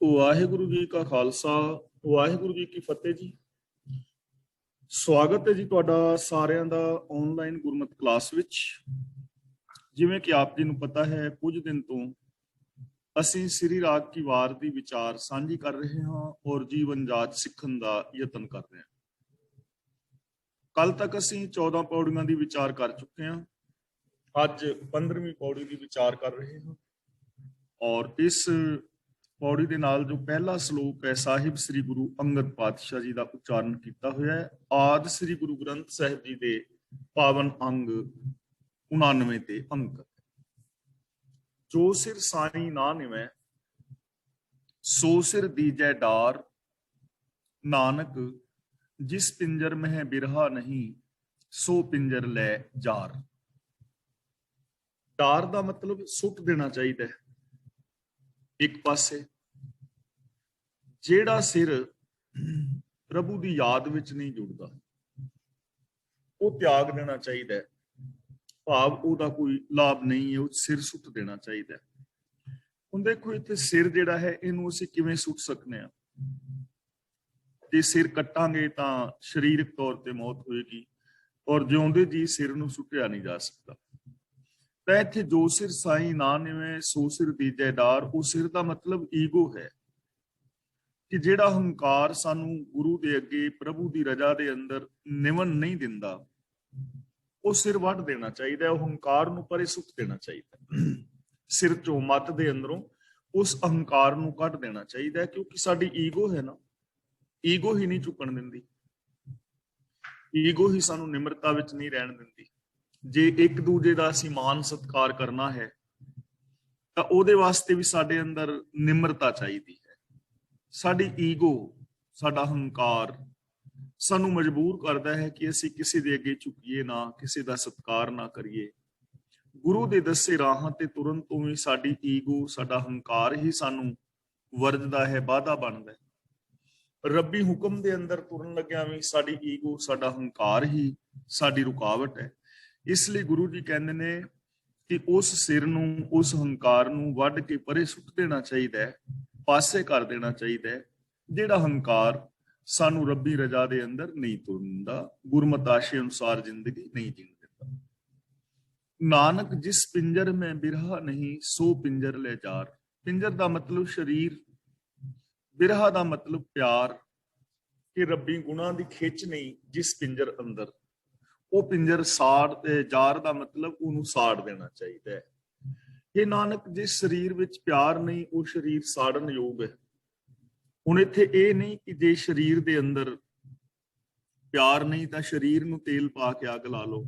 ਵਾਹਿਗੁਰੂ ਜੀ ਕਾ ਖਾਲਸਾ, ਵਾਹਿਗੁਰੂ ਜੀ ਕੀ ਫਤਿਹ ਜੀ। ਸਵਾਗਤ ਹੈ ਜੀ ਤੁਹਾਡਾ ਸਾਰਿਆਂ ਦਾ ਆਨਲਾਈਨ ਗੁਰਮਤਿ ਕਲਾਸ ਵਿੱਚ। ਜਿਵੇਂ ਕਿ ਆਪ ਜੀ ਨੂੰ ਪਤਾ ਹੈ, ਕੁਝ ਦਿਨ ਤੋਂ ਅਸੀਂ ਸ੍ਰੀ ਰਾਗ ਕੀ ਵਾਰ ਦੀ ਵਿਚਾਰ ਸਾਂਝੀ ਕਰ ਰਹੇ ਹਾਂ ਔਰ ਜੀਵਨ ਜਾਚ ਸਿੱਖਣ ਦਾ ਯਤਨ ਕਰ ਰਹੇ ਹਾਂ। ਕੱਲ ਤੱਕ ਅਸੀਂ 14 ਪੌੜੀਆਂ ਦੀ ਵਿਚਾਰ ਕਰ ਚੁੱਕੇ ਹਾਂ। ਅੱਜ 15ਵੀਂ ਪੌੜੀ ਦੀ ਵਿਚਾਰ ਕਰ ਰਹੇ ਹਾਂ ਔਰ ਇਸ ਪੌੜੀ ਦੇ ਨਾਲ ਜੋ ਪਹਿਲਾ ਸ਼ਲੋਕ ਹੈ, ਸਾਹਿਬ ਸ੍ਰੀ ਗੁਰੂ ਅੰਗਦ ਪਾਤਸ਼ਾਹ ਜੀ ਦਾ ਉਚਾਰਨ ਕੀਤਾ ਹੋਇਆ ਹੈ। ਆਦਿ ਸ੍ਰੀ ਗੁਰੂ ਗ੍ਰੰਥ ਸਾਹਿਬ ਜੀ ਦੇ ਪਾਵਨ ਅੰਗ 99 ਤੇ ਅੰਕ। ਜੋ ਸਿਰ ਸਾਈ ਨਾ ਨਿਵੈ ਸੋ ਸਿਰ ਦੀਜੈ ਡਾਰ, ਨਾਨਕ ਜਿਸ ਪਿੰਜਰ ਮਹਿ ਬਿਰਹਾ ਨਹੀਂ ਸੋ ਪਿੰਜਰ ਲੈ ਜਾਰ। ਡਾਰ ਦਾ ਮਤਲਬ ਸੁੱਟ ਦੇਣਾ ਚਾਹੀਦਾ ਹੈ ਇੱਕ ਪਾਸੇ। ਜਿਹੜਾ ਸਿਰ ਪ੍ਰਭੂ ਦੀ ਯਾਦ ਵਿੱਚ ਨਹੀਂ ਜੁੜਦਾ ਉਹ ਤਿਆਗ ਦੇਣਾ ਚਾਹੀਦਾ ਹੈ, ਭਾਵ ਉਹਦਾ ਕੋਈ ਲਾਭ ਨਹੀਂ ਹੈ, ਉਹ ਸਿਰ ਸੁੱਟ ਦੇਣਾ ਚਾਹੀਦਾ ਹੈ। ਹੁਣ ਦੇਖੋ ਇੱਥੇ ਸਿਰ ਜਿਹੜਾ ਹੈ, ਇਹਨੂੰ ਅਸੀਂ ਕਿਵੇਂ ਸੁੱਟ ਸਕਦੇ ਹਾਂ। ਜੇ ਸਿਰ ਕੱਟਾਂਗੇ ਤਾਂ ਸਰੀਰਕ ਤੌਰ ਤੇ ਮੌਤ ਹੋਏਗੀ ਔਰ ਜਿਉਂਦੇ ਜੀ ਸਿਰ ਨੂੰ ਸੁੱਟਿਆ ਨਹੀਂ ਜਾ ਸਕਦਾ। ਤਾਂ ਇੱਥੇ ਜੋ ਸਿਰ ਸਾਈ ਨਾ ਨਿਵੇਂ ਸੋ ਸਿਰ ਦੀਜੈ ਡਾਰ, ਉਹ ਸਿਰ ਦਾ ਮਤਲਬ ਈਗੋ ਹੈ ਕਿ ਜਿਹੜਾ ਹੰਕਾਰ ਸਾਨੂੰ ਗੁਰੂ ਦੇ ਅੱਗੇ ਪ੍ਰਭੂ ਦੀ ਰਜ਼ਾ ਦੇ ਅੰਦਰ ਨਿਵਣ ਨਹੀਂ ਦਿੰਦਾ, ਉਹ ਸਿਰ ਵੱਢ ਦੇਣਾ ਚਾਹੀਦਾ ਹੈ। ਉਹ ਹੰਕਾਰ ਨੂੰ ਪਰੇ ਸੁੱਟ ਦੇਣਾ ਚਾਹੀਦਾ, ਸਿਰ ਚੋਂ ਮੱਤ ਦੇ ਅੰਦਰੋਂ ਉਸ ਅਹੰਕਾਰ ਨੂੰ ਕੱਢ ਦੇਣਾ ਚਾਹੀਦਾ ਹੈ। ਕਿਉਂਕਿ ਸਾਡੀ ਈਗੋ ਹੈ ਨਾ, ਈਗੋ ਹੀ ਨਹੀਂ ਝੁਕਣ ਦਿੰਦੀ, ਈਗੋ ਹੀ ਸਾਨੂੰ ਨਿਮਰਤਾ ਵਿੱਚ ਨਹੀਂ ਰਹਿਣ ਦਿੰਦੀ। ਜੇ ਇੱਕ ਦੂਜੇ ਦਾ ਅਸੀਂ ਮਾਨ ਸਤਿਕਾਰ ਕਰਨਾ ਹੈ ਤਾਂ ਉਹਦੇ ਵਾਸਤੇ ਵੀ ਸਾਡੇ ਅੰਦਰ ਨਿਮਰਤਾ ਚਾਹੀਦੀ ਹੈ। ਸਾਡੀ ਈਗੋ, ਸਾਡਾ ਹੰਕਾਰ ਸਾਨੂੰ ਮਜਬੂਰ ਕਰਦਾ ਹੈ ਕਿ ਅਸੀਂ ਕਿਸੇ ਦੇ ਅੱਗੇ ਝੁਕੀਏ ਨਾ, ਕਿਸੇ ਦਾ ਸਤਿਕਾਰ ਨਾ ਕਰੀਏ। ਗੁਰੂ ਦੇ ਦੱਸੇ ਰਾਹਾਂ ਤੇ ਤੁਰਨ ਤੋਂ ਵੀ ਸਾਡੀ ਈਗੋ, ਸਾਡਾ ਹੰਕਾਰ ਹੀ ਸਾਨੂੰ ਵਰਜਦਾ ਹੈ, ਬਾਧਾ ਬਣਦਾ ਹੈ। ਰੱਬੀ ਹੁਕਮ ਦੇ ਅੰਦਰ ਤੁਰਨ ਲੱਗਿਆ ਵੀ ਸਾਡੀ ਈਗੋ, ਸਾਡਾ ਹੰਕਾਰ ਹੀ ਸਾਡੀ ਰੁਕਾਵਟ ਹੈ। ਇਸ ਲਈ ਗੁਰੂ ਜੀ ਕਹਿੰਦੇ ਨੇ ਕਿ ਉਸ ਸਿਰ ਨੂੰ, ਉਸ ਹੰਕਾਰ ਨੂੰ ਵੱਢ ਕੇ ਪਰੇ ਸੁੱਟ ਦੇਣਾ ਚਾਹੀਦਾ ਹੈ, ਪਾਸੇ ਕਰ ਦੇਣਾ ਚਾਹੀਦਾ ਹੈ। ਜਿਹੜਾ ਹੰਕਾਰ ਸਾਨੂੰ ਰੱਬੀ ਰਜ਼ਾ ਦੇ ਅੰਦਰ ਨਹੀਂ ਤੁਰਨ ਦਿੰਦਾ, ਗੁਰਮਤਿ ਆਸ਼ੇ ਅਨੁਸਾਰ ਜ਼ਿੰਦਗੀ ਨਹੀਂ ਜੀਣ ਦਿੰਦਾ। ਨਾਨਕ ਜਿਸ ਪਿੰਜਰ ਮੈਂ ਬਿਰਹਾ ਨਹੀਂ ਸੋ ਪਿੰਜਰ ਲੈ ਜਾਰ। ਪਿੰਜਰ ਦਾ ਮਤਲਬ ਸਰੀਰ, ਬਿਰਹਾ ਦਾ ਮਤਲਬ ਪਿਆਰ, ਕਿ ਰੱਬੀ ਗੁਣਾਂ ਦੀ ਖਿੱਚ ਨਹੀਂ ਜਿਸ ਪਿੰਜਰ ਅੰਦਰ, ਉਹ ਪਿੰਜਰ ਸਾੜ ਤੇ ਜਾਰ ਦਾ ਮਤਲਬ ਉਹਨੂੰ ਸਾੜ ਦੇਣਾ ਚਾਹੀਦਾ ਹੈ। ਇਹ ਨਾਨਕ ਜਿਸ ਸਰੀਰ ਵਿੱਚ ਪਿਆਰ ਨਹੀਂ ਉਹ ਸਰੀਰ ਸਾੜਨ ਯੋਗ ਹੈ। ਹੁਣ ਇੱਥੇ ਇਹ ਨਹੀਂ ਕਿ ਜੇ ਸਰੀਰ ਦੇ ਅੰਦਰ ਪਿਆਰ ਨਹੀਂ ਤਾਂ ਸਰੀਰ ਨੂੰ ਤੇਲ ਪਾ ਕੇ ਅੱਗ ਲਾ ਲਓ,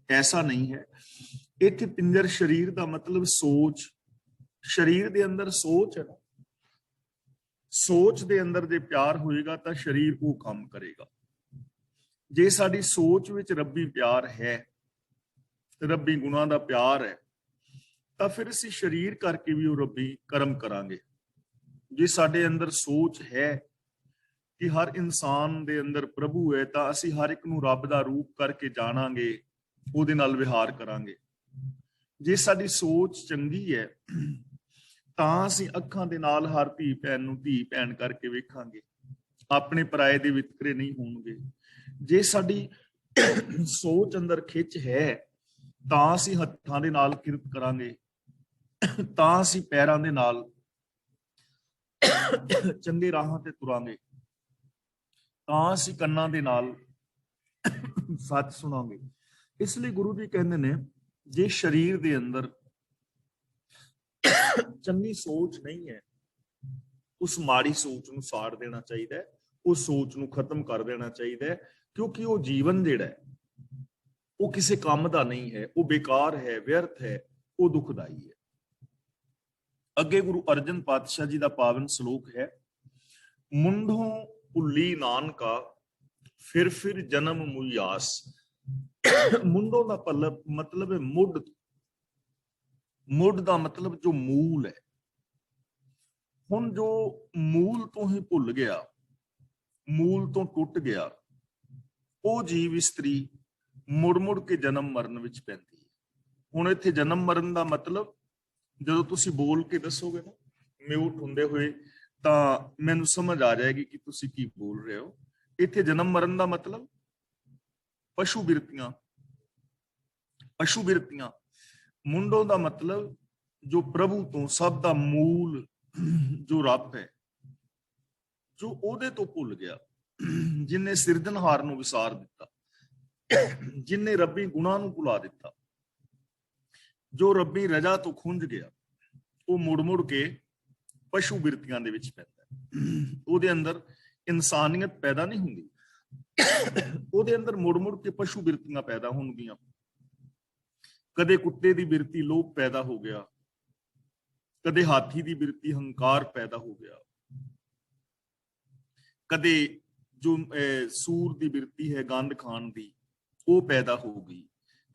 ਐਸਾ ਨਹੀਂ ਹੈ। ਇੱਥੇ ਪਿੰਜਰ ਸਰੀਰ ਦਾ ਮਤਲਬ ਸੋਚ, ਸਰੀਰ ਦੇ ਅੰਦਰ ਸੋਚ ਹੈ ਨਾ, ਸੋਚ ਦੇ ਅੰਦਰ ਜੇ ਪਿਆਰ ਹੋਏਗਾ ਤਾਂ ਸਰੀਰ ਉਹ ਕੰਮ ਕਰੇਗਾ। ਜੇ ਸਾਡੀ ਸੋਚ ਵਿੱਚ ਰੱਬੀ ਪਿਆਰ ਹੈ, ਰੱਬੀ ਗੁਣਾਂ ਦਾ ਪਿਆਰ ਹੈ, ਤਾਂ ਫਿਰ ਅਸੀਂ ਸਰੀਰ ਕਰਕੇ ਵੀ ਉਹ ਰੱਬੀ ਕਰਮ ਕਰਾਂਗੇ। ਜੇ ਸਾਡੇ ਅੰਦਰ ਸੋਚ ਹੈ ਕਿ ਹਰ ਇਨਸਾਨ ਦੇ ਅੰਦਰ ਪ੍ਰਭੂ ਹੈ, ਤਾਂ ਅਸੀਂ ਹਰ ਇੱਕ ਨੂੰ ਰੱਬ ਦਾ ਰੂਪ ਕਰਕੇ ਜਾਣਾਂਗੇ, ਉਹਦੇ ਨਾਲ ਵਿਹਾਰ ਕਰਾਂਗੇ। ਜੇ ਸਾਡੀ ਸੋਚ ਚੰਗੀ ਹੈ ਤਾਂ ਅਸੀਂ ਅੱਖਾਂ ਦੇ ਨਾਲ ਹਰ ਧੀ ਭੈਣ ਨੂੰ ਧੀ ਭੈਣ ਕਰਕੇ ਵੇਖਾਂਗੇ, ਆਪਣੇ ਪਰਾਏ ਦੇ ਵਿਤਕਰੇ ਨਹੀਂ ਹੋਣਗੇ। ਜੇ ਸਾਡੀ ਸੋਚ ਅੰਦਰ ਖਿੱਚ ਹੈ ਤਾਂ ਅਸੀਂ ਹੱਥਾਂ ਦੇ ਨਾਲ ਕਿਰਤ ਕਰਾਂਗੇ, ਤਾਂ ਅਸੀਂ ਪੈਰਾਂ ਦੇ ਨਾਲ ਚੰਗੇ ਰਾਹਾਂ ਤੇ ਤੁਰਾਂਗੇ, ਤਾਂ ਅਸੀਂ ਕੰਨਾਂ ਦੇ ਨਾਲ ਸੱਚ ਸੁਣਾਂਗੇ। ਇਸ ਲਈ ਗੁਰੂ ਜੀ ਕਹਿੰਦੇ ਨੇ ਜੇ ਸਰੀਰ ਦੇ ਅੰਦਰ ਚੰਗੀ ਸੋਚ ਨਹੀਂ ਹੈ, ਉਸ ਮਾੜੀ ਸੋਚ ਨੂੰ ਸਾੜ ਦੇਣਾ ਚਾਹੀਦਾ ਹੈ, ਉਸ ਸੋਚ ਨੂੰ ਖਤਮ ਕਰ ਦੇਣਾ ਚਾਹੀਦਾ ਹੈ। ਕਿਉਂਕਿ ਉਹ ਜੀਵਨ ਜਿਹੜਾ ਹੈ ਉਹ ਕਿਸੇ ਕੰਮ ਦਾ ਨਹੀਂ ਹੈ, ਉਹ ਬੇਕਾਰ ਹੈ, ਵਿਅਰਥ ਹੈ, ਉਹ ਦੁਖਦਾਈ ਹੈ। ਅੱਗੇ ਗੁਰੂ ਅਰਜਨ ਪਾਤਸ਼ਾਹ ਜੀ ਦਾ ਪਾਵਨ ਸ਼ਲੋਕ ਹੈ, ਮੁੰਢੋਂ ਭੁੱਲੀ ਨਾਨਕਾ ਫਿਰ ਜਨਮ ਮੁਯਾਸ। ਮੁੰਢੋਂ ਦਾ ਮਤਲਬ ਹੈ ਮੁੱਢ, ਮੁੱਢ ਦਾ ਮਤਲਬ ਜੋ ਮੂਲ ਹੈ। ਹੁਣ ਜੋ ਮੂਲ ਤੋਂ ਹੀ ਭੁੱਲ ਗਿਆ, ਮੂਲ ਤੋਂ ਟੁੱਟ ਗਿਆ, ਉਹ ਜੀਵ ਇਸਤਰੀ ਮੁੜ ਕੇ ਜਨਮ ਮਰਨ ਵਿੱਚ ਪੈਂਦੀ ਹੈ। ਹੁਣ ਇੱਥੇ ਜਨਮ ਮਰਨ ਦਾ ਮਤਲਬ ਜਦੋਂ ਤੁਸੀਂ ਬੋਲ ਕੇ ਦੱਸੋਗੇ ਨਾ, ਮਿਊਟ ਹੁੰਦੇ ਹੋਏ ਤਾਂ ਮੈਨੂੰ ਸਮਝ ਆ ਜਾਏਗੀ ਕਿ ਤੁਸੀਂ ਕੀ ਬੋਲ ਰਹੇ ਹੋ। ਇੱਥੇ ਜਨਮ ਮਰਨ ਦਾ ਮਤਲਬ ਪਸ਼ੂ ਬਿਰਤੀਆਂ, ਪਸ਼ੂ ਬਿਰਤੀਆਂ। ਮੁੰਡੋ ਦਾ ਮਤਲਬ ਜੋ ਪ੍ਰਭੂ ਤੋਂ, ਸਭ ਦਾ ਮੂਲ ਜੋ ਰੱਬ ਹੈ, ਜੋ ਉਹਦੇ ਤੋਂ ਭੁੱਲ ਗਿਆ, ਜਿਨੇ ਸਿਰਜਣਹਾਰ ਨੂੰ ਵਿਸਾਰ ਦਿੱਤਾ, ਜਿਨੇ ਰੱਬੀ ਗੁਣਾਂ ਨੂੰ ਭੁਲਾ ਦਿੱਤਾ, ਜੋ ਰੱਬੀ ਰਜਾ ਤੋਂ ਖੁੰਝ ਗਿਆ, ਉਹ ਮੁੜ ਮੁੜ ਕੇ ਪਸ਼ੂ ਬਿਰਤੀਆਂ ਦੇ ਵਿੱਚ ਪੈਂਦਾ ਹੈ। ਉਹਦੇ ਅੰਦਰ ਇਨਸਾਨੀਅਤ ਪੈਦਾ ਨਹੀਂ ਹੁੰਦੀ, ਉਹਦੇ ਅੰਦਰ ਮੁੜ ਮੁੜ ਕੇ ਪਸ਼ੂ ਬਿਰਤੀਆਂ ਪੈਦਾ ਹੋਣਗੀਆਂ। ਕਦੇ ਕੁੱਤੇ ਦੀ ਬਿਰਤੀ ਲੋਭ ਪੈਦਾ ਹੋ ਗਿਆ, ਕਦੇ ਹਾਥੀ ਦੀ ਬਿਰਤੀ ਹੰਕਾਰ ਪੈਦਾ ਹੋ ਗਿਆ, ਕਦੇ ਜੋ ਸੂਰ ਦੀ ਬਿਰਤੀ ਹੈ ਗੰਦ ਖਾਣ ਦੀ, ਉਹ ਪੈਦਾ ਹੋ ਗਈ।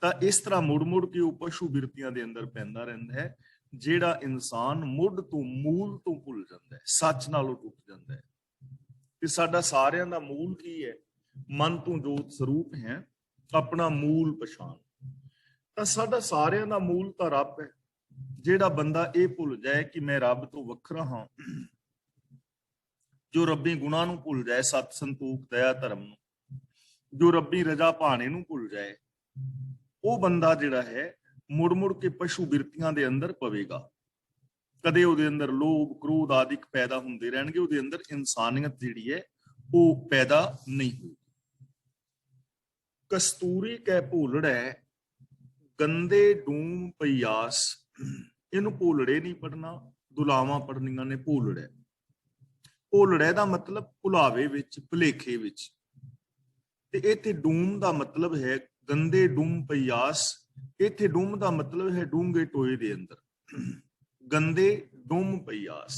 ਤਾਂ ਇਸ ਤਰ੍ਹਾਂ ਮੁੜ ਮੁੜ ਕੇ ਉਹ ਪਸ਼ੂ ਬਿਰਤੀਆਂ ਦੇ ਅੰਦਰ ਪੈਂਦਾ ਰਹਿੰਦਾ ਹੈ, ਜਿਹੜਾ ਇਨਸਾਨ ਮੁੱਢ ਤੋਂ, ਮੂਲ ਤੋਂ ਭੁੱਲ ਜਾਂਦਾ ਹੈ, ਸੱਚ ਨਾਲੋਂ ਟੁੱਟ ਜਾਂਦਾ ਹੈ। ਤੇ ਸਾਡਾ ਸਾਰਿਆਂ ਦਾ ਮੂਲ ਕੀ ਹੈ? ਮਨ ਤੋਂ ਜੋਤ ਸਰੂਪ ਹੈ, ਆਪਣਾ ਮੂਲ ਪਛਾਣ। ਤਾਂ ਸਾਡਾ ਸਾਰਿਆਂ ਦਾ ਮੂਲ ਤਾਂ ਰੱਬ ਹੈ। ਜਿਹੜਾ ਬੰਦਾ ਇਹ ਭੁੱਲ ਜਾਏ ਕਿ ਮੈਂ ਰੱਬ ਤੋਂ ਵੱਖਰਾ ਹਾਂ, ਜੋ ਰੱਬੀ ਗੁਣਾਂ ਨੂੰ ਭੁੱਲ ਜਾਏ, ਸਤ ਸੰਤੋਖ ਦਇਆ ਧਰਮ ਨੂੰ, ਜੋ ਰੱਬੀ ਰਜਾ ਭਾਣੇ ਨੂੰ ਭੁੱਲ ਜਾਏ, ਉਹ ਬੰਦਾ ਜਿਹੜਾ ਹੈ ਮੁੜ ਮੁੜ ਕੇ ਪਸ਼ੂ ਬਿਰਤੀਆਂ ਦੇ ਅੰਦਰ ਪਵੇਗਾ। ਕਦੇ ਉਹਦੇ ਅੰਦਰ ਲੋਭ, ਕ੍ਰੋਧ ਆਦਿਕ ਪੈਦਾ ਹੁੰਦੇ ਰਹਿਣਗੇ, ਉਹਦੇ ਅੰਦਰ ਇਨਸਾਨੀਅਤ ਜਿਹੜੀ ਹੈ ਉਹ ਪੈਦਾ ਨਹੀਂ ਹੋਊਗੀ। ਕਸਤੂਰੀ ਕੈ ਭੋਲੜੈ ਗੰਦੇ ਡੂਮ ਪਿਆਸ। ਇਹਨੂੰ ਭੋਲੜੇ ਨਹੀਂ ਪੜਨਾ, ਦੁਲਾਵਾਂ ਪੜਨੀਆਂ ਨੇ ਭੋਲੜੈ। ਭੋਲੜੇ ਦਾ ਮਤਲਬ ਭੁਲਾਵੇ ਵਿੱਚ, ਭੁਲੇਖੇ ਵਿੱਚ। ਤੇ ਇੱਥੇ ਡੂਮ ਦਾ ਮਤਲਬ ਹੈ ਗੰਦੇ ਡੂਮ ਪਿਆਸ। ਇੱਥੇ ਡੂਮ ਦਾ ਮਤਲਬ ਹੈ ਡੂੰਘੇ ਟੋਏ ਦੇ ਅੰਦਰ। ਗੰਦੇ ਡੂਮ ਪਿਆਸ,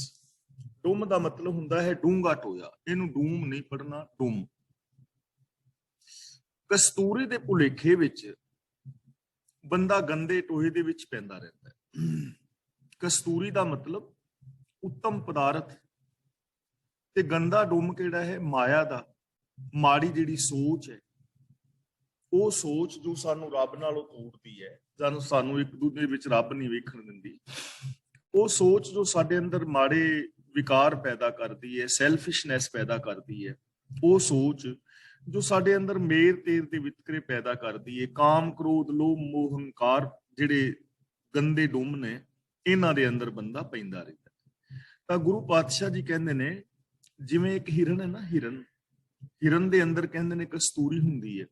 ਡੂਮ ਦਾ ਮਤਲਬ ਹੁੰਦਾ ਹੈ ਡੂੰਘਾ ਟੋਇਆ। ਇਹਨੂੰ ਡੂਮ ਨਹੀਂ ਪੜਨਾ, ਡੂਮ। ਕਸਤੂਰੀ ਦੇ ਭੁਲੇਖੇ ਵਿੱਚ ਬੰਦਾ ਗੰਦੇ ਟੋਏ ਦੇ ਵਿੱਚ ਪੈਂਦਾ ਰਹਿੰਦਾ ਹੈ। ਕਸਤੂਰੀ ਦਾ ਮਤਲਬ ਉੱਤਮ ਪਦਾਰਥ, ਤੇ ਗੰਦਾ ਡੁੰਮ ਕਿਹੜਾ ਹੈ? ਮਾਇਆ ਦਾ, ਮਾੜੀ ਜਿਹੜੀ ਸੋਚ ਹੈ, ਉਹ ਸੋਚ ਜੋ ਸਾਨੂੰ ਰੱਬ ਨਾਲੋਂ ਤੋੜਦੀ ਹੈ, ਸਾਨੂੰ ਇੱਕ ਦੂਜੇ ਵਿੱਚ ਰੱਬ ਨਹੀਂ ਵੇਖਣ ਦਿੰਦੀ। ਉਹ ਸੋਚ ਜੋ ਸਾਡੇ ਅੰਦਰ ਮਾੜੇ ਵਿਕਾਰ ਪੈਦਾ ਕਰਦੀ ਹੈ, ਸੈਲਫਿਸ਼ਨੈਸ ਪੈਦਾ ਕਰਦੀ ਹੈ। ਉਹ ਸੋਚ ਜੋ ਸਾਡੇ ਅੰਦਰ ਮੇਰ ਤੇਰ ਦੇ ਵਿਤਕਰੇ ਪੈਦਾ ਕਰਦੀ ਹੈ। ਕਾਮ, ਕ੍ਰੋਧ, ਲੋਭ, ਮੋਹ, ਹੰਕਾਰ ਜਿਹੜੇ ਗੰਦੇ ਡੁੰਮ ਨੇ, ਇਹਨਾਂ ਦੇ ਅੰਦਰ ਬੰਦਾ ਪੈਂਦਾ ਰਹਿੰਦਾ। ਤਾਂ ਗੁਰੂ ਪਾਤਸ਼ਾਹ ਜੀ ਕਹਿੰਦੇ ਨੇ, ਜਿਵੇਂ ਇੱਕ ਹਿਰਨ ਹੈ ਨਾ, ਹਿਰਨ ਦੇ ਅੰਦਰ ਕਹਿੰਦੇ ਨੇ ਕਸਤੂਰੀ ਹੁੰਦੀ ਹੈ,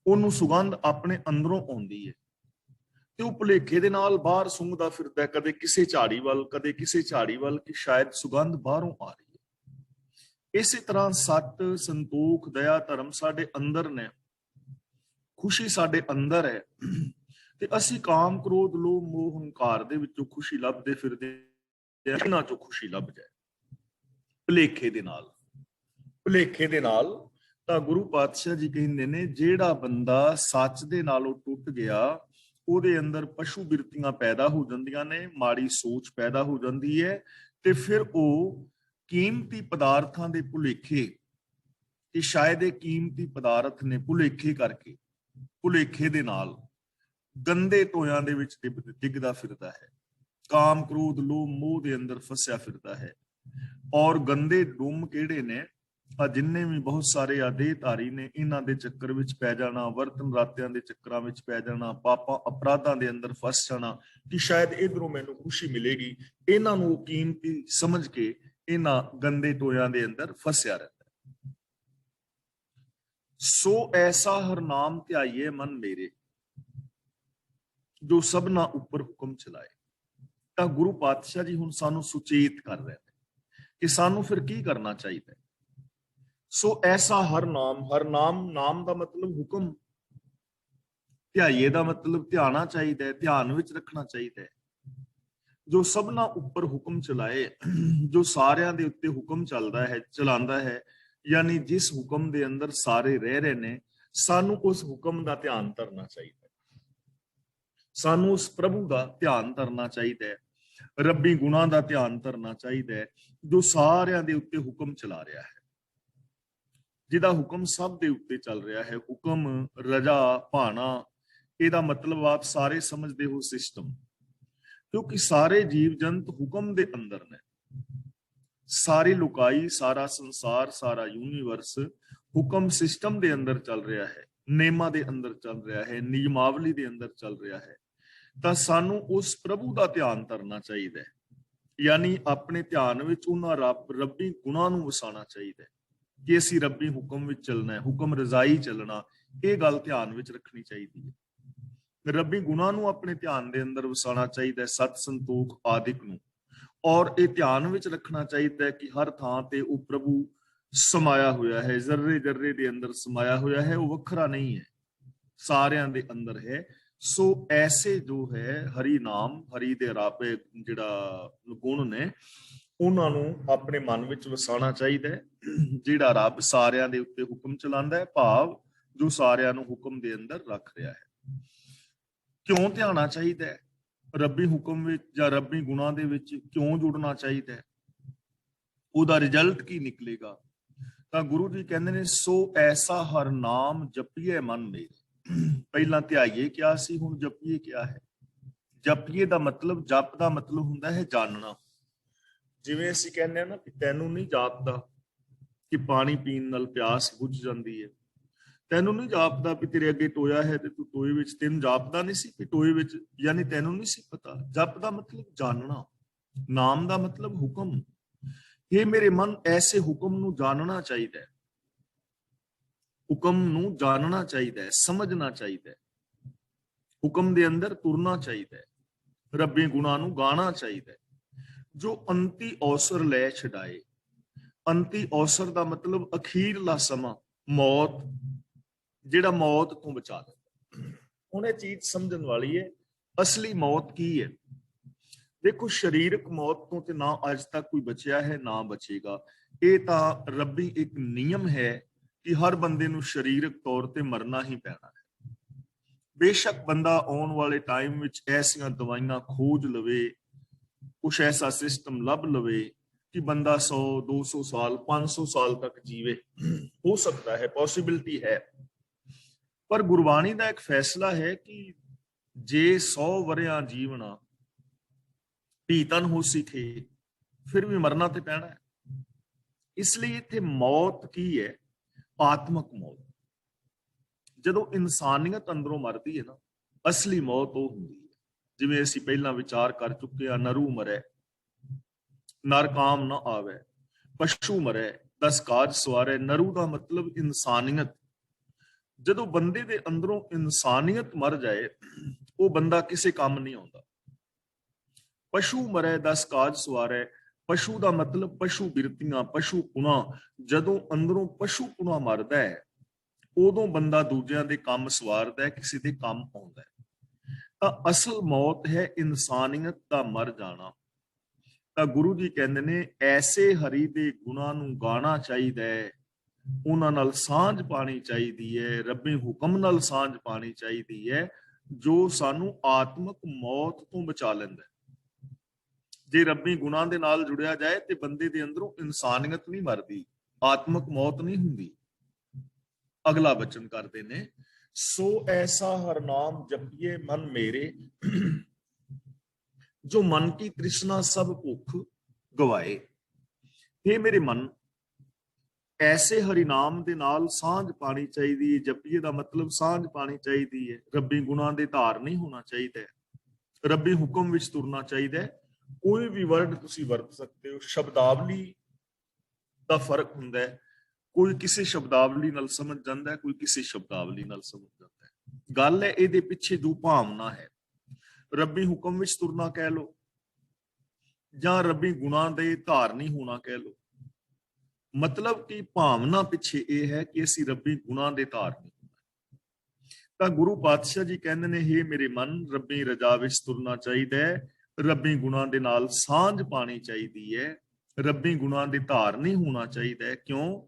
ਉਹਨੂੰ ਸੁਗੰਧ ਆਪਣੇ ਅੰਦਰੋਂ ਆਉਂਦੀ ਹੈ, ਤੇ ਉਹ ਭੁਲੇਖੇ ਦੇ ਨਾਲ ਬਾਹਰ ਸੁੰਘਦਾ ਫਿਰਦਾ, ਕਦੇ ਕਿਸੇ ਝਾੜੀ ਵੱਲ, ਕਦੇ ਕਿਸੇ ਝਾੜੀ ਵੱਲ, ਕਿ ਸ਼ਾਇਦ ਸੁਗੰਧ ਬਾਹਰੋਂ ਆ ਰਹੀ ਹੈ। ਇਸੇ ਤਰ੍ਹਾਂ ਸਤ, ਸੰਤੋਖ, ਦਇਆ, ਧਰਮ ਸਾਡੇ ਅੰਦਰ ਨੇ, ਖੁਸ਼ੀ ਸਾਡੇ ਅੰਦਰ ਹੈ, ਤੇ ਅਸੀਂ ਕਾਮ, ਕ੍ਰੋਧ, ਲੋਭ, ਮੋਹ, ਹੰਕਾਰ ਦੇ ਵਿੱਚੋਂ ਖੁਸ਼ੀ ਲੱਭਦੇ ਫਿਰਦੇ, ਇਹਨਾਂ ਚੋਂ ਖੁਸ਼ੀ ਲੱਭ ਜਾਏ ਭੁਲੇਖੇ ਦੇ ਨਾਲ। ਭੁਲੇਖੇ ਦੇ ਨਾਲ ਤਾਂ ਗੁਰੂ ਪਾਤਸ਼ਾਹ ਜੀ ਕਹਿੰਦੇ ਨੇ, ਜਿਹੜਾ ਬੰਦਾ ਸੱਚ ਦੇ ਨਾਲੋਂ ਟੁੱਟ ਗਿਆ, ਉਹਦੇ ਅੰਦਰ ਪਸ਼ੂ ਬਿਰਤੀਆਂ ਪੈਦਾ ਹੋ ਜਾਂਦੀਆਂ ਨੇ, ਮਾੜੀ ਸੋਚ ਪੈਦਾ ਹੋ ਜਾਂਦੀ ਹੈ, ਤੇ ਫਿਰ ਉਹ ਕੀਮਤੀ ਪਦਾਰਥਾਂ ਦੇ ਭੁਲੇਖੇ, ਕਿ ਸ਼ਾਇਦ ਇਹ ਕੀਮਤੀ ਪਦਾਰਥ ਨੇ, ਭੁਲੇਖੇ ਕਰਕੇ, ਭੁਲੇਖੇ ਦੇ ਨਾਲ ਗੰਦੇ ਟੋਇਆਂ ਦੇ ਵਿੱਚ ਡਿੱਗਦਾ ਫਿਰਦਾ ਹੈ। ਕਾਮ, ਕ੍ਰੋਧ, ਲੋਭ, ਮੋਹ ਦੇ ਅੰਦਰ ਫਸਿਆ ਫਿਰਦਾ ਹੈ। ਔਰ ਗੰਦੇ ਡੁੰਮ ਕਿਹੜੇ ਨੇ? ਆ ਜਿੰਨੇ ਵੀ ਬਹੁਤ ਸਾਰੇ ਆਦੇਹਧਾਰੀ ਨੇ, ਇਹਨਾਂ ਦੇ ਚੱਕਰ ਵਿੱਚ ਪੈ ਜਾਣਾ, ਵਰਤਨ ਰਾਤਿਆਂ ਦੇ ਚੱਕਰਾਂ ਵਿੱਚ ਪੈ ਜਾਣਾ, ਪਾਪਾਂ ਅਪਰਾਧਾਂ ਦੇ ਅੰਦਰ ਫਸ ਜਾਣਾ, ਕਿ ਸ਼ਾਇਦ ਇਧਰੋਂ ਮੈਨੂੰ ਖੁਸ਼ੀ ਮਿਲੇਗੀ। ਇਹਨਾਂ ਨੂੰ ਕੀਮਤੀ ਸਮਝ ਕੇ ਇਹਨਾਂ ਗੰਦੇ ਟੋਇਆਂ ਦੇ ਅੰਦਰ ਫਸਿਆ ਰਹਿੰਦਾ। ਸੋ ਐਸਾ ਹਰ ਨਾਮ ਧਿਆਈਏ ਮਨ ਮੇਰੇ, ਜੋ ਸਭਨਾ ਉੱਪਰ ਹੁਕਮ ਚਲਾਏ। ਤਾਂ ਗੁਰੂ ਪਾਤਸ਼ਾਹ ਜੀ ਹੁਣ ਸਾਨੂੰ ਸੁਚੇਤ ਕਰ ਰਹੇ ਨੇ ਕਿ ਸਾਨੂੰ ਫਿਰ ਕੀ ਕਰਨਾ ਚਾਹੀਦਾ ਹੈ। ਸੋ ਐਸਾ ਹਰ ਨਾਮ, ਨਾਮ ਦਾ ਮਤਲਬ ਹੁਕਮ, ਧਿਆਈਏ ਦਾ ਮਤਲਬ ਧਿਆਣਾ ਚਾਹੀਦਾ ਹੈ, ਧਿਆਨ ਵਿੱਚ ਰੱਖਣਾ ਚਾਹੀਦਾ ਹੈ। ਜੋ ਸਭਨਾ ਉੱਪਰ ਹੁਕਮ ਚਲਾਏ, ਜੋ ਸਾਰਿਆਂ ਦੇ ਉੱਤੇ ਹੁਕਮ ਚੱਲਦਾ ਹੈ, ਚਲਾਉਂਦਾ ਹੈ, ਯਾਨੀ ਜਿਸ ਹੁਕਮ ਦੇ ਅੰਦਰ ਸਾਰੇ ਰਹਿ ਰਹੇ ਨੇ, ਸਾਨੂੰ ਉਸ ਹੁਕਮ ਦਾ ਧਿਆਨ ਧਰਨਾ ਚਾਹੀਦਾ ਹੈ। ਸਾਨੂੰ ਉਸ ਪ੍ਰਭੂ ਦਾ ਧਿਆਨ ਧਰਨਾ ਚਾਹੀਦਾ ਹੈ, ਰੱਬੀ ਗੁਣਾਂ ਦਾ ਧਿਆਨ ਧਰਨਾ ਚਾਹੀਦਾ ਹੈ, ਜੋ ਸਾਰਿਆਂ ਦੇ ਉੱਤੇ ਹੁਕਮ ਚਲਾ ਰਿਹਾ ਹੈ, ਜਿਹਦਾ ਹੁਕਮ ਸਭ ਦੇ ਉੱਤੇ ਚੱਲ ਰਿਹਾ ਹੈ। ਹੁਕਮ, ਰਜਾ, ਭਾਣਾ, ਇਹਦਾ ਮਤਲਬ ਆਪ ਸਾਰੇ ਸਮਝਦੇ ਹੋ ਸਿਸਟਮ, ਕਿਉਂਕਿ ਸਾਰੇ ਜੀਵ ਜੰਤ ਹੁਕਮ ਦੇ ਅੰਦਰ ਨੇ। ਸਾਰੀ ਲੁਕਾਈ, ਸਾਰਾ ਸੰਸਾਰ, ਸਾਰਾ ਯੂਨੀਵਰਸ ਹੁਕਮ ਸਿਸਟਮ ਦੇ ਅੰਦਰ ਚੱਲ ਰਿਹਾ ਹੈ, ਨਿਯਮਾਂ ਦੇ ਅੰਦਰ ਚੱਲ ਰਿਹਾ ਹੈ, ਨਿਯਮਾਵਲੀ ਦੇ ਅੰਦਰ ਚੱਲ ਰਿਹਾ ਹੈ, ਤਾਂ ਸਾਨੂੰ ਉਸ ਪ੍ਰਭੂ ਦਾ ਧਿਆਨ ਕਰਨਾ ਚਾਹੀਦਾ ਹੈ। ਯਾਨੀ ਆਪਣੇ ਧਿਆਨ ਵਿੱਚ ਉਹਨਾਂ ਰੱਬੀ ਗੁਣਾਂ ਨੂੰ ਵਸਾਉਣਾ ਚਾਹੀਦਾ ਹੈ ਕਿ ਅਸੀਂ ਰੱਬੀ ਹੁਕਮ ਵਿੱਚ ਚੱਲਣਾ ਹੈ, ਹੁਕਮ ਰਜ਼ਾਈ ਚੱਲਣਾ, ਇਹ ਗੱਲ ਧਿਆਨ ਵਿੱਚ ਰੱਖਣੀ ਚਾਹੀਦੀ ਹੈ। ਰੱਬੀ ਗੁਣਾਂ ਨੂੰ ਆਪਣੇ ਧਿਆਨ ਦੇ ਅੰਦਰ ਵਸਾਉਣਾ ਚਾਹੀਦਾ ਹੈ, ਸਤ ਸੰਤੋਖ ਆਦਿਕ ਨੂੰ, ਔਰ ਇਹ ਧਿਆਨ ਵਿੱਚ ਰੱਖਣਾ ਚਾਹੀਦਾ ਹੈ ਕਿ ਹਰ ਥਾਂ ਤੇ ਉਹ ਪ੍ਰਭੂ ਸਮਾਇਆ ਹੋਇਆ ਹੈ, ਜ਼ਰਰੇ ਜ਼ਰਰੇ ਦੇ ਅੰਦਰ ਸਮਾਇਆ ਹੋਇਆ ਹੈ, ਉਹ ਵੱਖਰਾ ਨਹੀਂ ਹੈ, ਸਾਰਿਆਂ ਦੇ ਅੰਦਰ ਹੈ। ਸੋ ਐਸੇ ਜੋ ਹੈ ਹਰੀ ਨਾਮ, ਹਰੀ ਦੇ ਰਾਬੇ ਜਿਹੜਾ ਗੁਣ ਨੇ, ਉਹਨਾਂ ਨੂੰ ਆਪਣੇ ਮਨ ਵਿੱਚ ਵਸਾਉਣਾ ਚਾਹੀਦਾ ਹੈ, ਜਿਹੜਾ ਰੱਬ ਸਾਰਿਆਂ ਦੇ ਉੱਤੇ ਹੁਕਮ ਚਲਾਉਂਦਾ ਹੈ, ਭਾਵ ਜੋ ਸਾਰਿਆਂ ਨੂੰ ਹੁਕਮ ਦੇ ਅੰਦਰ ਰੱਖ ਰਿਹਾ ਹੈ। ਕਿਉਂ ਧਿਆਣਾ ਚਾਹੀਦਾ ਹੈ? ਰੱਬੀ ਹੁਕਮ ਵਿੱਚ ਜਾਂ ਰੱਬੀ ਗੁਣਾਂ ਦੇ ਵਿੱਚ ਕਿਉਂ ਜੁੜਨਾ ਚਾਹੀਦਾ ਹੈ? ਉਹਦਾ ਰਿਜ਼ਲਟ ਕੀ ਨਿਕਲੇਗਾ? ਤਾਂ ਗੁਰੂ ਜੀ ਕਹਿੰਦੇ ਨੇ, ਸੋ ਐਸਾ ਹਰ ਨਾਮ ਜਪੀਏ ਮਨ ਮੇਰੇ। ਪਹਿਲਾਂ ਧਿਆਈਏ ਕਿਹਾ ਸੀ, ਹੁਣ ਜਪੀਏ ਕਿਹਾ ਹੈ। ਜਪੀਏ ਦਾ ਮਤਲਬ, ਜਪ ਦਾ ਮਤਲਬ ਹੁੰਦਾ ਹੈ ਜਾਣਨਾ। ਜਿਵੇਂ ਅਸੀਂ ਕਹਿੰਦੇ ਆ ਨਾ ਕਿ ਤੈਨੂੰ ਨਹੀਂ ਜਾਪਦਾ ਕਿ ਪਾਣੀ ਪੀਣ ਨਾਲ ਪਿਆਸ ਬੁੱਝ ਜਾਂਦੀ ਹੈ, ਤੈਨੂੰ ਨਹੀਂ ਜਾਪਦਾ ਵੀ ਤੇਰੇ ਅੱਗੇ ਟੋਇਆ ਹੈ ਤੇ ਤੂੰ ਟੋਏ ਵਿੱਚ, ਤੈਨੂੰ ਜਾਪਦਾ ਨਹੀਂ ਸੀ ਕਿ ਟੋਏ ਵਿੱਚ, ਯਾਨੀ ਤੈਨੂੰ ਨਹੀਂ ਸੀ ਪਤਾ। ਜਪ ਦਾ ਮਤਲਬ ਜਾਣਨਾ, ਨਾਮ ਦਾ ਮਤਲਬ ਹੁਕਮ। ਇਹ ਮੇਰੇ ਮਨ, ਐਸੇ ਹੁਕਮ ਨੂੰ ਜਾਣਨਾ ਚਾਹੀਦਾ ਹੈ, ਹੁਕਮ ਨੂੰ ਜਾਣਨਾ ਚਾਹੀਦਾ ਹੈ, ਸਮਝਣਾ ਚਾਹੀਦਾ ਹੈ, ਹੁਕਮ ਦੇ ਅੰਦਰ ਤੁਰਨਾ ਚਾਹੀਦਾ ਹੈ, ਰੱਬੀ ਗੁਣਾਂ ਨੂੰ ਗਾਣਾ ਚਾਹੀਦਾ ਹੈ। ਜੋ ਅੰਤੀ ਅਵਸਰ ਲੈ ਛਡਾਏ, ਅੰਤੀ ਅਵਸਰ ਦਾ ਮਤਲਬ ਅਖੀਰਲਾ ਸਮਾਂ, ਮੌਤ, ਜਿਹੜਾ ਮੌਤ ਤੋਂ ਬਚਾ ਲੈਂਦਾ। ਹੁਣ ਇਹ ਚੀਜ਼ ਸਮਝਣ ਵਾਲੀ ਹੈ, ਅਸਲੀ ਮੌਤ ਕੀ ਹੈ। ਦੇਖੋ, ਸਰੀਰਕ ਮੌਤ ਤੋਂ ਤੇ ਨਾ ਅੱਜ ਤੱਕ ਕੋਈ ਬਚਿਆ ਹੈ, ਨਾ ਬਚੇਗਾ। ਇਹ ਤਾਂ ਰੱਬੀ ਇੱਕ ਨਿਯਮ ਹੈ ਕਿ ਹਰ ਬੰਦੇ ਨੂੰ ਸਰੀਰਕ ਤੌਰ ਤੇ ਮਰਨਾ ਹੀ ਪੈਣਾ ਹੈ। ਬੇਸ਼ੱਕ ਬੰਦਾ ਆਉਣ ਵਾਲੇ ਟਾਈਮ ਵਿੱਚ ਐਸੀਆਂ ਦਵਾਈਆਂ ਖੋਜ ਲਵੇ, ਕੁਛ ਐਸਾ ਸਿਸਟਮ ਲੱਭ ਲਵੇ ਕਿ ਬੰਦਾ 100, 200 ਸਾਲ, 500 ਸਾਲ ਤੱਕ ਜੀਵੇ, ਹੋ ਸਕਦਾ ਹੈ, ਪੋਸੀਬਿਲਿਟੀ ਹੈ। ਪਰ ਗੁਰਬਾਣੀ ਦਾ ਇੱਕ ਫੈਸਲਾ ਹੈ ਕਿ ਜੇ 100 ਵਰਿਆਂ ਜੀਵਣਾ ਧੀਤਨ ਹੋ ਸਿੱਖੇ, ਫਿਰ ਵੀ ਮਰਨਾ ਤੇ ਪੈਣਾ ਹੈ। ਇਸ ਲਈ ਇੱਥੇ ਮੌਤ ਕੀ ਹੈ? ਆਤਮਕ ਮੌਤ। ਜਦੋਂ ਇਨਸਾਨੀਅਤ ਅੰਦਰੋਂ ਮਰਦੀ ਹੈ ਨਾ, ਅਸਲੀ ਮੌਤ ਉਹ ਹੁੰਦੀ ਹੈ। ਜਿਵੇਂ ਅਸੀਂ ਪਹਿਲਾਂ ਵਿਚਾਰ ਕਰ ਚੁੱਕੇ ਆ, ਨਰੂ ਮਰੈ ਨਰ ਕਾਮ ਨਾ ਆਵੇ, ਪਸ਼ੂ ਮਰੈ 10 ਕਾਜ ਸਵਾਰੈ। ਨਰੂ ਦਾ ਮਤਲਬ ਇਨਸਾਨੀਅਤ। ਜਦੋਂ ਬੰਦੇ ਦੇ ਅੰਦਰੋਂ ਇਨਸਾਨੀਅਤ ਮਰ ਜਾਏ, ਉਹ ਬੰਦਾ ਕਿਸੇ ਕੰਮ ਨਹੀਂ ਆਉਂਦਾ। ਪਸ਼ੂ ਮਰੈ 10 ਕਾਜ ਸਵਾਰੈ, ਪਸ਼ੂ ਦਾ ਮਤਲਬ ਪਸ਼ੂ ਬਿਰਤੀਆਂ, ਪਸ਼ੂ ਪੁਣਾ। ਜਦੋਂ ਅੰਦਰੋਂ ਪਸ਼ੂ ਪੁਣਾ ਮਰਦਾ ਹੈ, ਉਦੋਂ ਬੰਦਾ ਦੂਜਿਆਂ ਦੇ ਕੰਮ ਸਵਾਰਦਾ ਹੈ, ਕਿਸੇ ਦੇ ਕੰਮ ਆਉਂਦਾ ਹੈ। ਤਾਂ ਅਸਲ ਮੌਤ ਹੈ ਇਨਸਾਨੀਅਤ ਦਾ ਮਰ ਜਾਣਾ। ਤਾਂ ਗੁਰੂ ਜੀ ਕਹਿੰਦੇ ਨੇ, ਐਸੇ ਹਰੀ ਦੇ ਗੁਣਾਂ ਨੂੰ ਗਾਣਾ ਚਾਹੀਦਾ ਹੈ, ਉਹਨਾਂ ਨਾਲ ਸਾਂਝ ਪਾਣੀ ਚਾਹੀਦੀ ਹੈ, ਰੱਬੀ ਹੁਕਮ ਨਾਲ ਸਾਂਝ ਪਾਣੀ ਚਾਹੀਦੀ ਹੈ, ਜੋ ਸਾਨੂੰ ਆਤਮਕ ਮੌਤ ਤੋਂ ਬਚਾ ਲੈਂਦਾ ਹੈ। ਜੇ ਰੱਬੀ ਗੁਣਾਂ ਦੇ ਨਾਲ ਜੁੜਿਆ ਜਾਏ ਤੇ ਬੰਦੇ ਦੇ ਅੰਦਰੋਂ ਇਨਸਾਨੀਅਤ ਨਹੀਂ ਮਰਦੀ, ਆਤਮਕ ਮੌਤ ਨਹੀਂ ਹੁੰਦੀ। ਅਗਲਾ ਬਚਨ ਕਰਦੇ ਨੇ, ਸੋ ਐਸਾ ਹਰ ਨਾਮ ਜਪੀਏ ਮਨ ਮੇਰੇ, ਜੋ ਮਨ ਕੀ ਤ੍ਰਿਸ਼ਨਾ ਸਭ ਭੁੱਖ ਗਵਾਏ। ਇਹ ਮੇਰੇ ਮਨ, ਐਸੇ ਹਰੀ ਨਾਮ ਦੇ ਨਾਲ ਸਾਂਝ ਪਾਣੀ ਚਾਹੀਦੀ ਹੈ। ਜਪੀਏ ਦਾ ਮਤਲਬ ਸਾਂਝ ਪਾਣੀ ਚਾਹੀਦੀ ਹੈ, ਰੱਬੀ ਗੁਣਾਂ ਦੇ ਧਾਰ ਨਹੀਂ ਹੋਣਾ ਚਾਹੀਦਾ ਹੈ, ਰੱਬੀ ਹੁਕਮ ਵਿੱਚ ਤੁਰਨਾ ਚਾਹੀਦਾ ਹੈ। ਕੋਈ ਵੀ ਵਰਡ ਤੁਸੀਂ ਵਰਤ ਸਕਦੇ ਹੋ, ਸ਼ਬਦਾਵਲੀ ਦਾ ਫਰਕ ਹੁੰਦਾ ਹੈ। ਕੋਈ ਕਿਸੇ ਸ਼ਬਦਾਵਲੀ ਨਾਲ ਸਮਝ ਜਾਂਦਾ ਹੈ, ਕੋਈ ਕਿਸੇ ਸ਼ਬਦਾਵਲੀ ਨਾਲ ਸਮਝ ਜਾਂਦਾ ਹੈ। ਗੱਲ ਹੈ ਇਹਦੇ ਪਿੱਛੇ ਜੋ ਭਾਵਨਾ ਹੈ। ਰੱਬੀ ਹੁਕਮ ਵਿੱਚ ਤੁਰਨਾ ਕਹਿ ਲੋ, ਜਾਂ ਰੱਬੀ ਗੁਣਾਂ ਦੇ ਧਾਰ ਨਹੀਂ ਹੋਣਾ ਕਹਿ ਲੋ। ਮਤਲਬ ਕਿ ਭਾਵਨਾ ਪਿੱਛੇ ਇਹ ਹੈ ਕਿ ਅਸੀਂ ਰੱਬੀ ਗੁਣਾਂ ਦੇ ਧਾਰ ਨਹੀਂ ਹੋਣਾ। ਤਾਂ ਗੁਰੂ ਪਾਤਸ਼ਾਹ ਜੀ ਕਹਿੰਦੇ ਨੇ, ਹੇ ਮੇਰੇ ਮਨ, ਰੱਬੀ ਰਜਾ ਵਿੱਚ ਤੁਰਨਾ ਚਾਹੀਦਾ ਹੈ, ਰੱਬੀ ਗੁਣਾਂ ਦੇ ਨਾਲ ਸਾਂਝ ਪਾਣੀ ਚਾਹੀਦੀ ਹੈ, ਰੱਬੀ ਗੁਣਾਂ ਦੇ ਧਾਰ ਨਹੀਂ ਹੋਣਾ ਚਾਹੀਦਾ ਹੈ। ਕਿਉਂ?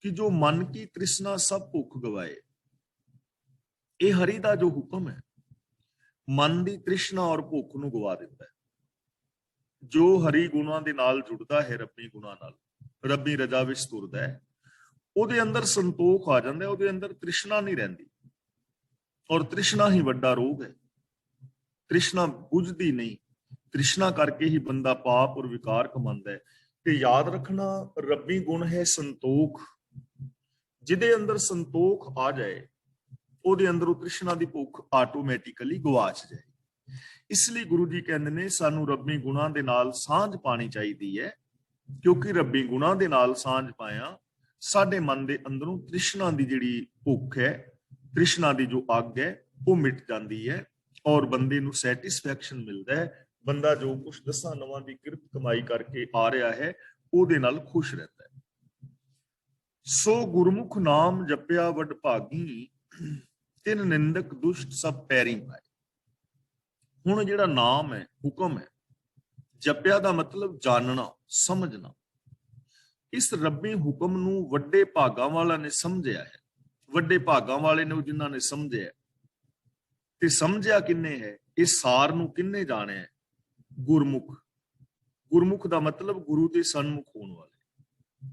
ਕਿ ਜੋ ਮਨ ਕੀ ਤ੍ਰਿਸ਼ਨਾ ਸਭ ਭੁੱਖ ਗਵਾਏ। ਇਹ ਹਰੀ ਦਾ ਜੋ ਹੁਕਮ ਹੈ, ਮਨ ਦੀ ਤ੍ਰਿਸ਼ਨਾ ਔਰ ਭੁੱਖ ਨੂੰ ਗਵਾ ਦਿੰਦਾ ਹੈ। ਜੋ ਹਰੀ ਗੁਣਾਂ ਦੇ ਨਾਲ ਜੁੜਦਾ ਹੈ, ਰੱਬੀ ਗੁਣਾਂ ਨਾਲ, ਰੱਬੀ ਰਜਾ ਵਿੱਚ ਤੁਰਦਾ ਹੈ, ਉਹਦੇ ਅੰਦਰ ਸੰਤੋਖ ਆ ਜਾਂਦਾ ਹੈ, ਉਹਦੇ ਅੰਦਰ ਤ੍ਰਿਸ਼ਨਾ ਨਹੀਂ ਰਹਿੰਦੀ। ਔਰ ਤ੍ਰਿਸ਼ਨਾ ਹੀ ਵੱਡਾ ਰੋਗ ਹੈ। ਤ੍ਰਿਸ਼ਨਾ ਬੁਝਦੀ ਨਹੀਂ, ਤ੍ਰਿਸ਼ਨਾ ਕਰਕੇ ਹੀ ਬੰਦਾ ਪਾਪ ਔਰ ਵਿਕਾਰ ਕਮਾਉਂਦਾ ਹੈ। ਤੇ ਯਾਦ ਰੱਖਣਾ, ਰੱਬੀ ਗੁਣ ਹੈ ਸੰਤੋਖ। ਜਿਹਦੇ ਅੰਦਰ ਸੰਤੋਖ ਆ ਜਾਏ ਉਹਦੇ ਅੰਦਰੋਂ ਤ੍ਰਿਸ਼ਨਾ ਦੀ ਭੁੱਖ ਆਟੋਮੈਟਿਕਲੀ ਗਵਾਚ ਜਾਏ। ਇਸ ਲਈ ਗੁਰੂ ਜੀ ਕਹਿੰਦੇ ਨੇ ਸਾਨੂੰ ਰੱਬੀ ਗੁਣਾਂ ਦੇ ਨਾਲ ਸਾਂਝ ਪਾਣੀ ਚਾਹੀਦੀ ਹੈ, ਕਿਉਂਕਿ ਰੱਬੀ ਗੁਣਾਂ ਦੇ ਨਾਲ ਸਾਂਝ ਪਾਇਆ ਸਾਡੇ ਮਨ ਦੇ ਅੰਦਰੋਂ ਤ੍ਰਿਸ਼ਨਾ ਦੀ ਜਿਹੜੀ ਭੁੱਖ ਹੈ, ਤ੍ਰਿਸ਼ਨਾ ਦੀ ਜੋ ਅੱਗ ਹੈ ਉਹ ਮਿਟ ਜਾਂਦੀ ਹੈ ਔਰ ਬੰਦੇ ਨੂੰ ਸੈਟੀਸਫੈਕਸ਼ਨ ਮਿਲਦਾ ਹੈ। ਬੰਦਾ ਜੋ ਕੁਛ ਦਸਾਂ ਨਵਾਂ ਦੀ ਕਿਰਤ ਕਮਾਈ ਕਰਕੇ ਆ ਰਿਹਾ ਹੈ ਉਹਦੇ ਨਾਲ ਖੁਸ਼ ਰਹਿੰਦਾ ਹੈ। ਸੋ ਗੁਰਮੁਖ ਨਾਮ ਜਪਿਆ ਵਡ ਭਾਗੀ, ਤਿਨ ਨਿੰਦਕ ਦੁਸ਼ਟ ਸਭ ਪੈਰੀ ਪਾਏ। ਹੁਣ ਜਿਹੜਾ ਨਾਮ ਹੈ, ਹੁਕਮ ਹੈ, ਜਪਿਆ ਦਾ ਮਤਲਬ ਜਾਣਨਾ, ਸਮਝਣਾ। ਇਸ ਰੱਬੀ ਹੁਕਮ ਨੂੰ ਵੱਡੇ ਭਾਗਾਂ ਵਾਲਾ ਨੇ ਸਮਝਿਆ ਹੈ। ਵੱਡੇ ਭਾਗਾਂ ਵਾਲੇ ਨੇ ਜਿਨ੍ਹਾਂ ਨੇ ਸਮਝਿਆ, ਤੇ ਸਮਝਿਆ ਕਿੰਨੇ ਹੈ, ਇਸ ਸਾਰ ਨੂੰ ਕਿੰਨੇ ਜਾਣਿਆ? ਗੁਰਮੁਖ। ਗੁਰਮੁਖ ਦਾ ਮਤਲਬ ਗੁਰੂ ਦੇ ਸਨਮੁਖ ਹੋਣ ਵਾਲੇ,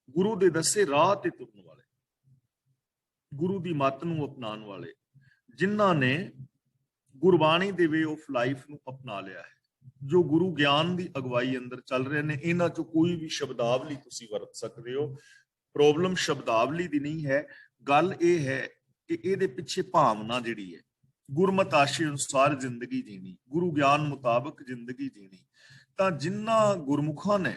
ਗੁਰੂ ਦੇ ਦੱਸੇ ਰਾਹ ਤੇ ਤੁਰਨ ਵਾਲੇ, ਗੁਰੂ ਦੀ ਮੱਤ ਨੂੰ ਅਪਣਾਉਣ ਵਾਲੇ, ਜਿਨ੍ਹਾਂ ਨੇ ਗੁਰਬਾਣੀ ਦੇ ਵੇ ਆਫ ਲਾਈਫ ਨੂੰ ਅਪਣਾ ਲਿਆ ਹੈ, ਜੋ ਗੁਰੂ ਗਿਆਨ ਦੀ ਅਗਵਾਈ ਅੰਦਰ ਚੱਲ ਰਹੇ ਨੇ। ਇਹਨਾਂ ਚੋਂ ਕੋਈ ਵੀ ਸ਼ਬਦਾਵਲੀ ਤੁਸੀਂ ਵਰਤ ਸਕਦੇ ਹੋ। ਪ੍ਰੋਬਲਮ ਸ਼ਬਦਾਵਲੀ ਦੀ ਨਹੀਂ ਹੈ, ਗੱਲ ਇਹ ਹੈ ਕਿ ਇਹਦੇ ਪਿੱਛੇ ਭਾਵਨਾ ਜਿਹੜੀ ਹੈ, ਗੁਰਮਤਿ ਆਸ਼ੇ ਅਨੁਸਾਰ ਜ਼ਿੰਦਗੀ ਜੀਣੀ, ਗੁਰੂ ਗਿਆਨ ਮੁਤਾਬਕ ਜ਼ਿੰਦਗੀ ਜੀਣੀ। ਤਾਂ ਜਿਨ੍ਹਾਂ ਗੁਰਮੁਖਾਂ ਨੇ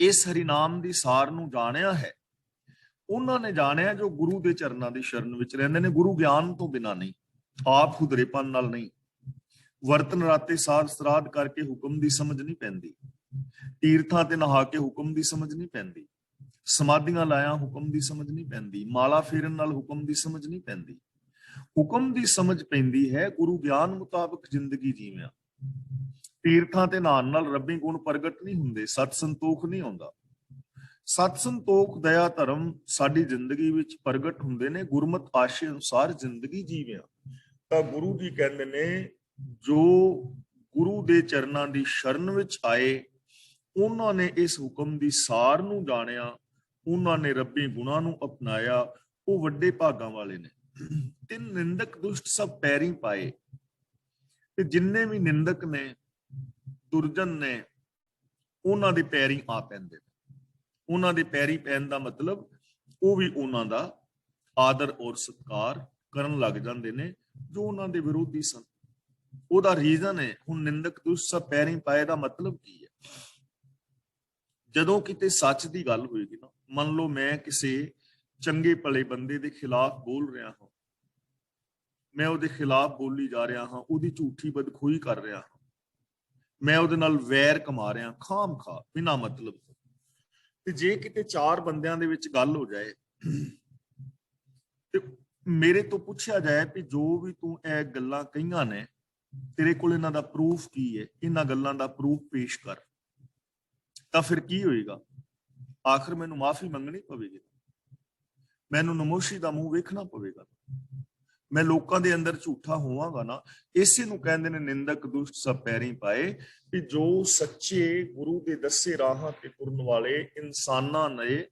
ਇਸ ਹਰਿਨਾਮ ਦੀ ਸਾਰ ਨੂੰ ਜਾਣਿਆ ਹੈ, ਉਹਨਾਂ ਨੇ ਜਾਣਿਆ ਜੋ ਗੁਰੂ ਦੇ ਚਰਨਾਂ ਦੀ ਸ਼ਰਨ ਵਿੱਚ ਰਹਿੰਦੇ ਨੇ, ਗੁਰੂ ਗਿਆਨ ਤੋਂ ਬਿਨਾਂ ਨਹੀਂ, ਆਪ ਹੁਦਰੇਪਨ ਨਾਲ ਨਹੀਂ। ਵਰਤਨ ਰਾਤੇ ਸਾਧ ਸਰਾਧ ਕਰਕੇ ਹੁਕਮ ਦੀ ਸਮਝ ਨਹੀਂ ਪੈਂਦੀ, ਤੀਰਥਾਂ ਤੇ ਨਹਾ ਕੇ ਹੁਕਮ ਦੀ ਸਮਝ ਨਹੀਂ ਪੈਂਦੀ, ਸਮਾਧੀਆਂ ਲਾਇਆ ਹੁਕਮ ਦੀ ਸਮਝ ਨਹੀਂ ਪੈਂਦੀ, ਮਾਲਾ ਫੇਰਨ ਨਾਲ ਹੁਕਮ ਦੀ ਸਮਝ ਨਹੀਂ ਪੈਂਦੀ। ਹੁਕਮ ਦੀ ਸਮਝ ਪੈਂਦੀ ਹੈ ਗੁਰੂ ਗਿਆਨ ਮੁਤਾਬਕ ਜ਼ਿੰਦਗੀ ਜੀਵਿਆਂ। ਤੀਰਥਾਂ ਤੇ ਨਹਾਉਣ ਨਾਲ ਰੱਬੀ ਗੁਣ ਪ੍ਰਗਟ ਨਹੀਂ ਹੁੰਦੇ, ਸਤ ਸੰਤੋਖ ਨਹੀਂ ਆਉਂਦਾ। ਸਤ ਸੰਤੋਖ ਦਇਆ ਧਰਮ ਸਾਡੀ ਜ਼ਿੰਦਗੀ ਵਿੱਚ ਪ੍ਰਗਟ ਹੁੰਦੇ ਨੇ ਗੁਰਮਤਿ ਆਸ਼ੇ ਅਨੁਸਾਰ ਜ਼ਿੰਦਗੀ ਜੀਵਿਆਂ। ਤਾਂ ਗੁਰੂ ਜੀ ਕਹਿੰਦੇ ਨੇ ਜੋ ਗੁਰੂ ਦੇ ਚਰਨਾਂ ਦੀ ਸ਼ਰਨ ਵਿੱਚ ਆਏ, ਉਹਨਾਂ ਨੇ ਇਸ ਹੁਕਮ ਦੀ ਸਾਰ ਨੂੰ ਜਾਣਿਆ, ਉਹਨਾਂ ਨੇ ਰੱਬੀ ਗੁਣਾਂ ਨੂੰ ਅਪਣਾਇਆ, ਉਹ ਵੱਡੇ ਭਾਗਾਂ ਵਾਲੇ ਨੇ। ਤਿੰਨ ਨਿੰਦਕ ਦੁਸ਼ਟ ਸਭ ਪੈਰੀ ਪਾਏ। ਤੇ ਜਿੰਨੇ ਵੀ ਨਿੰਦਕ ਨੇ, ਦੁਰਜਨ ਨੇ, ਉਹਨਾਂ ਦੇ ਪੈਰੀ ਆ ਪੈਂਦੇ ਨੇ। ਉਹਨਾਂ ਦੇ ਪੈਰੀ ਪੈਣ ਦਾ ਮਤਲਬ ਉਹ ਵੀ ਉਹਨਾਂ ਦਾ ਆਦਰ ਔਰ ਸਤਿਕਾਰ ਕਰਨ ਲੱਗ ਜਾਂਦੇ ਨੇ ਜੋ ਉਹਨਾਂ ਦੇ ਵਿਰੋਧੀ ਸਨ। ਉਹਦਾ ਰੀਜ਼ਨ ਹੈ, ਹੁਣ ਨਿੰਦਕ ਦੁਸ਼ਟ ਸਭ ਪੈਰੀ ਪਾਏ ਦਾ ਮਤਲਬ ਕੀ ਹੈ? ਜਦੋਂ ਕਿਤੇ ਸੱਚ ਦੀ ਗੱਲ ਹੋਏਗੀ ਨਾ, ਮੰਨ ਲਓ ਮੈਂ ਕਿਸੇ ਚੰਗੇ ਭਲੇ ਬੰਦੇ ਦੇ ਖਿਲਾਫ ਬੋਲ ਰਿਹਾ ਹਾਂ, ਮੈਂ ਉਹਦੇ ਖਿਲਾਫ ਬੋਲੀ ਜਾ ਰਿਹਾ ਹਾਂ, ਉਹਦੀ ਝੂਠੀ ਬਦਖੋਈ ਕਰ ਰਿਹਾ ਹਾਂ, ਮੈਂ ਉਹਦੇ ਨਾਲ ਵੈਰ ਕਮਾ ਰਿਹਾ ਖਾਮ ਖਾ ਬਿਨਾਂ ਮਤਲਬ ਤੋਂ। ਤੇ ਜੇ ਕਿਤੇ ਚਾਰ ਬੰਦਿਆਂ ਦੇ ਵਿੱਚ ਗੱਲ ਹੋ ਜਾਏ ਤੇ ਮੇਰੇ ਤੋਂ ਪੁੱਛਿਆ ਜਾਏ ਵੀ ਜੋ ਵੀ ਤੂੰ ਇਹ ਗੱਲਾਂ ਕਹੀਆਂ ਨੇ, ਤੇਰੇ ਕੋਲ ਇਹਨਾਂ ਦਾ ਪ੍ਰੂਫ ਕੀ ਹੈ, ਇਹਨਾਂ ਗੱਲਾਂ ਦਾ ਪ੍ਰੂਫ ਪੇਸ਼ ਕਰ, ਤਾਂ ਫਿਰ ਕੀ ਹੋਏਗਾ? ਆਖਰ ਮੈਨੂੰ ਮਾਫੀ ਮੰਗਣੀ ਪਵੇਗੀ, ਮੈਨੂੰ ਨਮੋਸ਼ੀ ਦਾ ਮੂੰਹ ਵੇਖਣਾ ਪਵੇਗਾ, ਮੈਂ ਲੋਕਾਂ ਦੇ ਅੰਦਰ ਝੂਠਾ ਹੋਵਾਂਗਾ ਨਾ। ਇਸੇ ਨੂੰ ਕਹਿੰਦੇ ਨੇ ਨਿੰਦਕ ਦੁਸ਼ਟ ਸਭ ਪੈਰੀ ਪਾਏ, ਕਿ ਜੋ ਸੱਚੇ ਗੁਰੂ ਦੇ ਦੱਸੇ ਰਾਹਾਂ ਤੇ ਤੁਰਨ ਵਾਲੇ ਇਨਸਾਨਾਂ ਨੇ,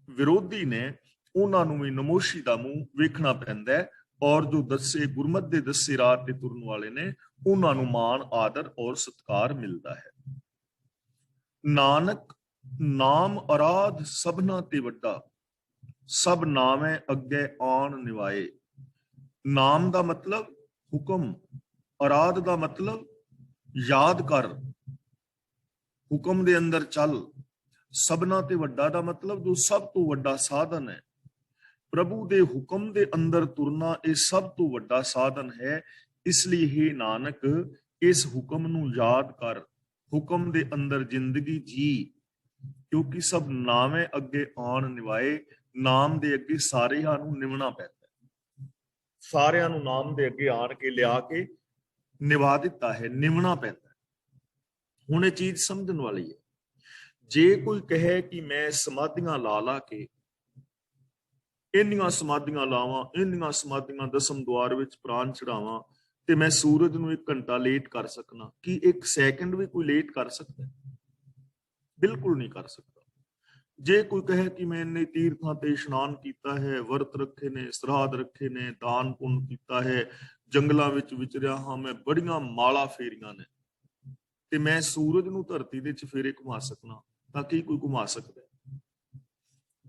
ਵਿਰੋਧੀ ਨੇ, ਉਹਨਾਂ ਨੂੰ ਵੀ ਨਮੋਸ਼ੀ ਦਾ ਮੂੰਹ ਵੇਖਣਾ ਪੈਂਦਾ ਹੈ। ਔਰ ਜੋ ਦੱਸੇ ਗੁਰਮਤਿ ਦੇ ਦੱਸੇ ਰਾਹ ਤੇ ਤੁਰਨ ਵਾਲੇ ਨੇ, ਉਹਨਾਂ ਨੂੰ ਮਾਣ ਆਦਰ ਔਰ ਸਤਿਕਾਰ ਮਿਲਦਾ ਹੈ। ਨਾਨਕ ਨਾਮ ਅਰਾਧ ਸਭਨਾ ਤੇ ਵੱਡਾ, ਸਭ ਨਾਵੇਂ ਅੱਗੇ ਆਣ ਨਿਵਾਏ। ਨਾਮ ਦਾ ਮਤਲਬ ਹੁਕਮ, ਅਰਾਧ ਦਾ ਮਤਲਬ ਯਾਦ ਕਰ, ਹੁਕਮ ਦੇ ਅੰਦਰ ਚੱਲ। ਸਭਨਾ ਤੇ ਵੱਡਾ ਦਾ ਮਤਲਬ ਜੋ ਸਭ ਤੋਂ ਵੱਡਾ ਸਾਧਨ ਹੈ। ਪ੍ਰਭੂ ਦੇ ਹੁਕਮ ਦੇ ਅੰਦਰ ਤੁਰਨਾ ਇਹ ਸਭ ਤੋਂ ਵੱਡਾ ਸਾਧਨ ਹੈ। ਇਸ ਲਈ ਹੀ ਨਾਨਕ ਇਸ ਹੁਕਮ ਨੂੰ ਯਾਦ ਕਰ, ਹੁਕਮ ਦੇ ਅੰਦਰ ਜ਼ਿੰਦਗੀ ਜੀ, ਕਿਉਂਕਿ ਸਭ ਨਾਵੇਂ ਅੱਗੇ ਆਉਣ ਨਿਵਾਏ। ਨਾਮ ਦੇ ਅੱਗੇ ਸਾਰਿਆਂ ਨੂੰ ਨਿਵਣਾ ਪੈਂਦਾ, ਸਾਰਿਆਂ ਨੂੰ ਨਾਮ ਦੇ ਅੱਗੇ ਆਣ ਕੇ ਲਿਆ ਕੇ ਨਿਭਾ ਦਿੱਤਾ ਹੈ, ਨਿਵਣਾ ਪੈਂਦਾ। ਹੁਣ ਇਹ ਚੀਜ਼ ਸਮਝਣ ਵਾਲੀ ਹੈ। ਜੇ ਕੋਈ ਕਹੇ ਕਿ ਮੈਂ ਸਮਾਧੀਆਂ ਲਾ ਕੇ ਇੰਨੀਆਂ ਸਮਾਧੀਆਂ ਲਾਵਾਂ, ਇੰਨੀਆਂ ਸਮਾਧੀਆਂ ਦਸਮ ਦੁਆਰ ਵਿੱਚ ਪ੍ਰਾਣ ਚੜਾਵਾਂ ਤੇ ਮੈਂ ਸੂਰਜ ਨੂੰ 1 ਘੰਟਾ ਲੇਟ ਕਰ ਸਕਣਾ, ਕੀ 1 ਸੈਕਿੰਡ ਵੀ ਕੋਈ ਲੇਟ ਕਰ ਸਕਦਾ? ਬਿਲਕੁਲ ਨਹੀਂ ਕਰ ਸਕਦਾ। ਜੇ ਕੋਈ ਕਹੇ ਕਿ ਮੈਂ ਇੰਨੇ ਤੀਰਥਾਂ ਤੇ ਇਸ਼ਨਾਨ ਕੀਤਾ ਹੈ, ਵਰਤ ਰੱਖੇ ਨੇ, ਸਰਾਧ ਰੱਖੇ ਨੇ, ਦਾਨ ਪੁੰਨ ਕੀਤਾ ਹੈ, ਜੰਗਲਾਂ ਵਿੱਚ ਵਿਚਰਿਆ ਹਾਂ ਮੈਂ, ਬੜੀਆਂ ਮਾਲਾ ਫੇਰੀਆਂ ਨੇ, ਤੇ ਮੈਂ ਸੂਰਜ ਨੂੰ ਧਰਤੀ ਦੇ ਚਫੇਰੇ ਘੁਮਾ ਸਕਣਾ ਤਾਂ ਕੀ ਕੋਈ ਘੁਮਾ ਸਕਦਾ?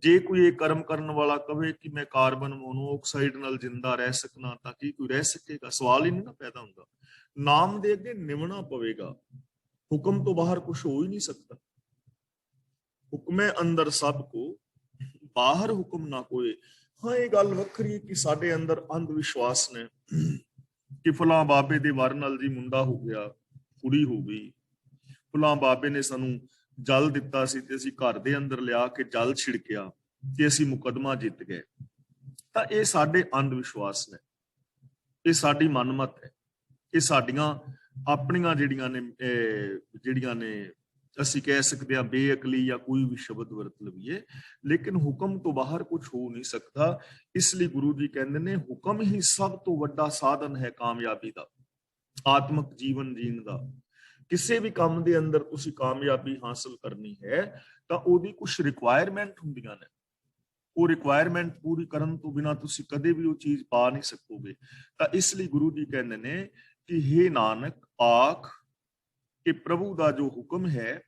ਜੇ ਕੋਈ ਇਹ ਕਰਮ ਕਰਨ ਵਾਲਾ ਕਵੇ ਕਿ ਮੈਂ ਕਾਰਬਨ ਮੋਨੋਆਕਸਾਈਡ ਨਾਲ ਜਿੰਦਾ ਰਹਿ ਸਕਣਾ ਤਾਂ ਕੀ ਕੋਈ ਰਹਿ ਸਕੇਗਾ? ਸਵਾਲ ਹੀ ਨਹੀਂ ਨਾ ਪੈਦਾ ਹੁੰਦਾ। ਨਾਮ ਦੇ ਅੱਗੇ ਨਿਵਣਾ ਪਵੇਗਾ। ਹੁਕਮ ਤੋਂ ਬਾਹਰ ਕੁਝ ਹੋ ਹੀ ਨਹੀਂ ਸਕਦਾ। ਹੁਕਮੇ ਅੰਦਰ ਸਭ ਕੋ, ਬਾਹਰ ਹੁਕਮ ਨਾ ਕੋਏ। ਹਾਂ, ਇਹ ਗੱਲ ਵੱਖਰੀ ਕਿ ਸਾਡੇ ਅੰਦਰ ਅੰਧ ਵਿਸ਼ਵਾਸ ਨੇ ਕਿ ਫਲਾਂ ਬਾਬੇ ਦੇ ਵਰ ਨਾਲ ਜੀ ਮੁੰਡਾ ਹੋ ਗਿਆ, ਕੁੜੀ ਹੋ ਗਈ, ਫਲਾਂ ਬਾਬੇ ਨੇ ਸਾਨੂੰ ਜਲ ਦਿੱਤਾ ਸੀ ਤੇ ਅਸੀਂ ਘਰ ਦੇ ਅੰਦਰ ਲਿਆ ਕੇ ਜਲ ਛਿੜਕਿਆ ਤੇ ਅਸੀਂ ਮੁਕੱਦਮਾ ਜਿੱਤ ਗਏ। ਤਾਂ ਇਹ ਸਾਡੇ ਅੰਧ ਵਿਸ਼ਵਾਸ ਨੇ, ਇਹ ਸਾਡੀ ਮਨਮਤ ਹੈ, ਇਹ ਸਾਡੀਆਂ ਆਪਣੀਆਂ ਜਿਹੜੀਆਂ ਨੇ ਅਸੀਂ ਕਹਿ ਸਕਦੇ ਹਾਂ ਬੇਅਕਲੀ ਜਾਂ ਕੋਈ ਵੀ ਸ਼ਬਦ ਵਰਤ ਲਈਏ, ਲੇਕਿਨ ਹੁਕਮ ਤੋਂ ਬਾਹਰ ਕੁਝ ਹੋ ਨਹੀਂ ਸਕਦਾ। ਇਸ ਲਈ ਗੁਰੂ ਜੀ ਕਹਿੰਦੇ ਨੇ ਹੁਕਮ ਹੀ ਸਭ ਤੋਂ ਵੱਡਾ ਸਾਧਨ ਹੈ ਕਾਮਯਾਬੀ ਦਾ, ਆਤਮਿਕ ਜੀਵਨ ਜੀਣ ਦਾ। ਕਿਸੇ ਵੀ ਕੰਮ ਦੇ ਅੰਦਰ ਤੁਸੀਂ ਕਾਮਯਾਬੀ ਹਾਸਲ ਕਰਨੀ ਹੈ ਤਾਂ ਉਹਦੀ ਕੁਝ ਰਿਕੁਆਇਰਮੈਂਟ ਹੁੰਦੀਆਂ ਨੇ। ਉਹ ਰਿਕੁਆਇਰਮੈਂਟ ਪੂਰੀ ਕਰਨ ਤੋਂ ਬਿਨਾਂ ਤੁਸੀਂ ਕਦੇ ਵੀ ਉਹ ਚੀਜ਼ ਪਾ ਨਹੀਂ ਸਕੋਗੇ। ਤਾਂ ਇਸ ਲਈ ਗੁਰੂ ਜੀ ਕਹਿੰਦੇ ਨੇ ਕਿ ਹੇ ਨਾਨਕ ਆਖ ਕਿ ਪ੍ਰਭੂ ਦਾ ਜੋ ਹੁਕਮ ਹੈ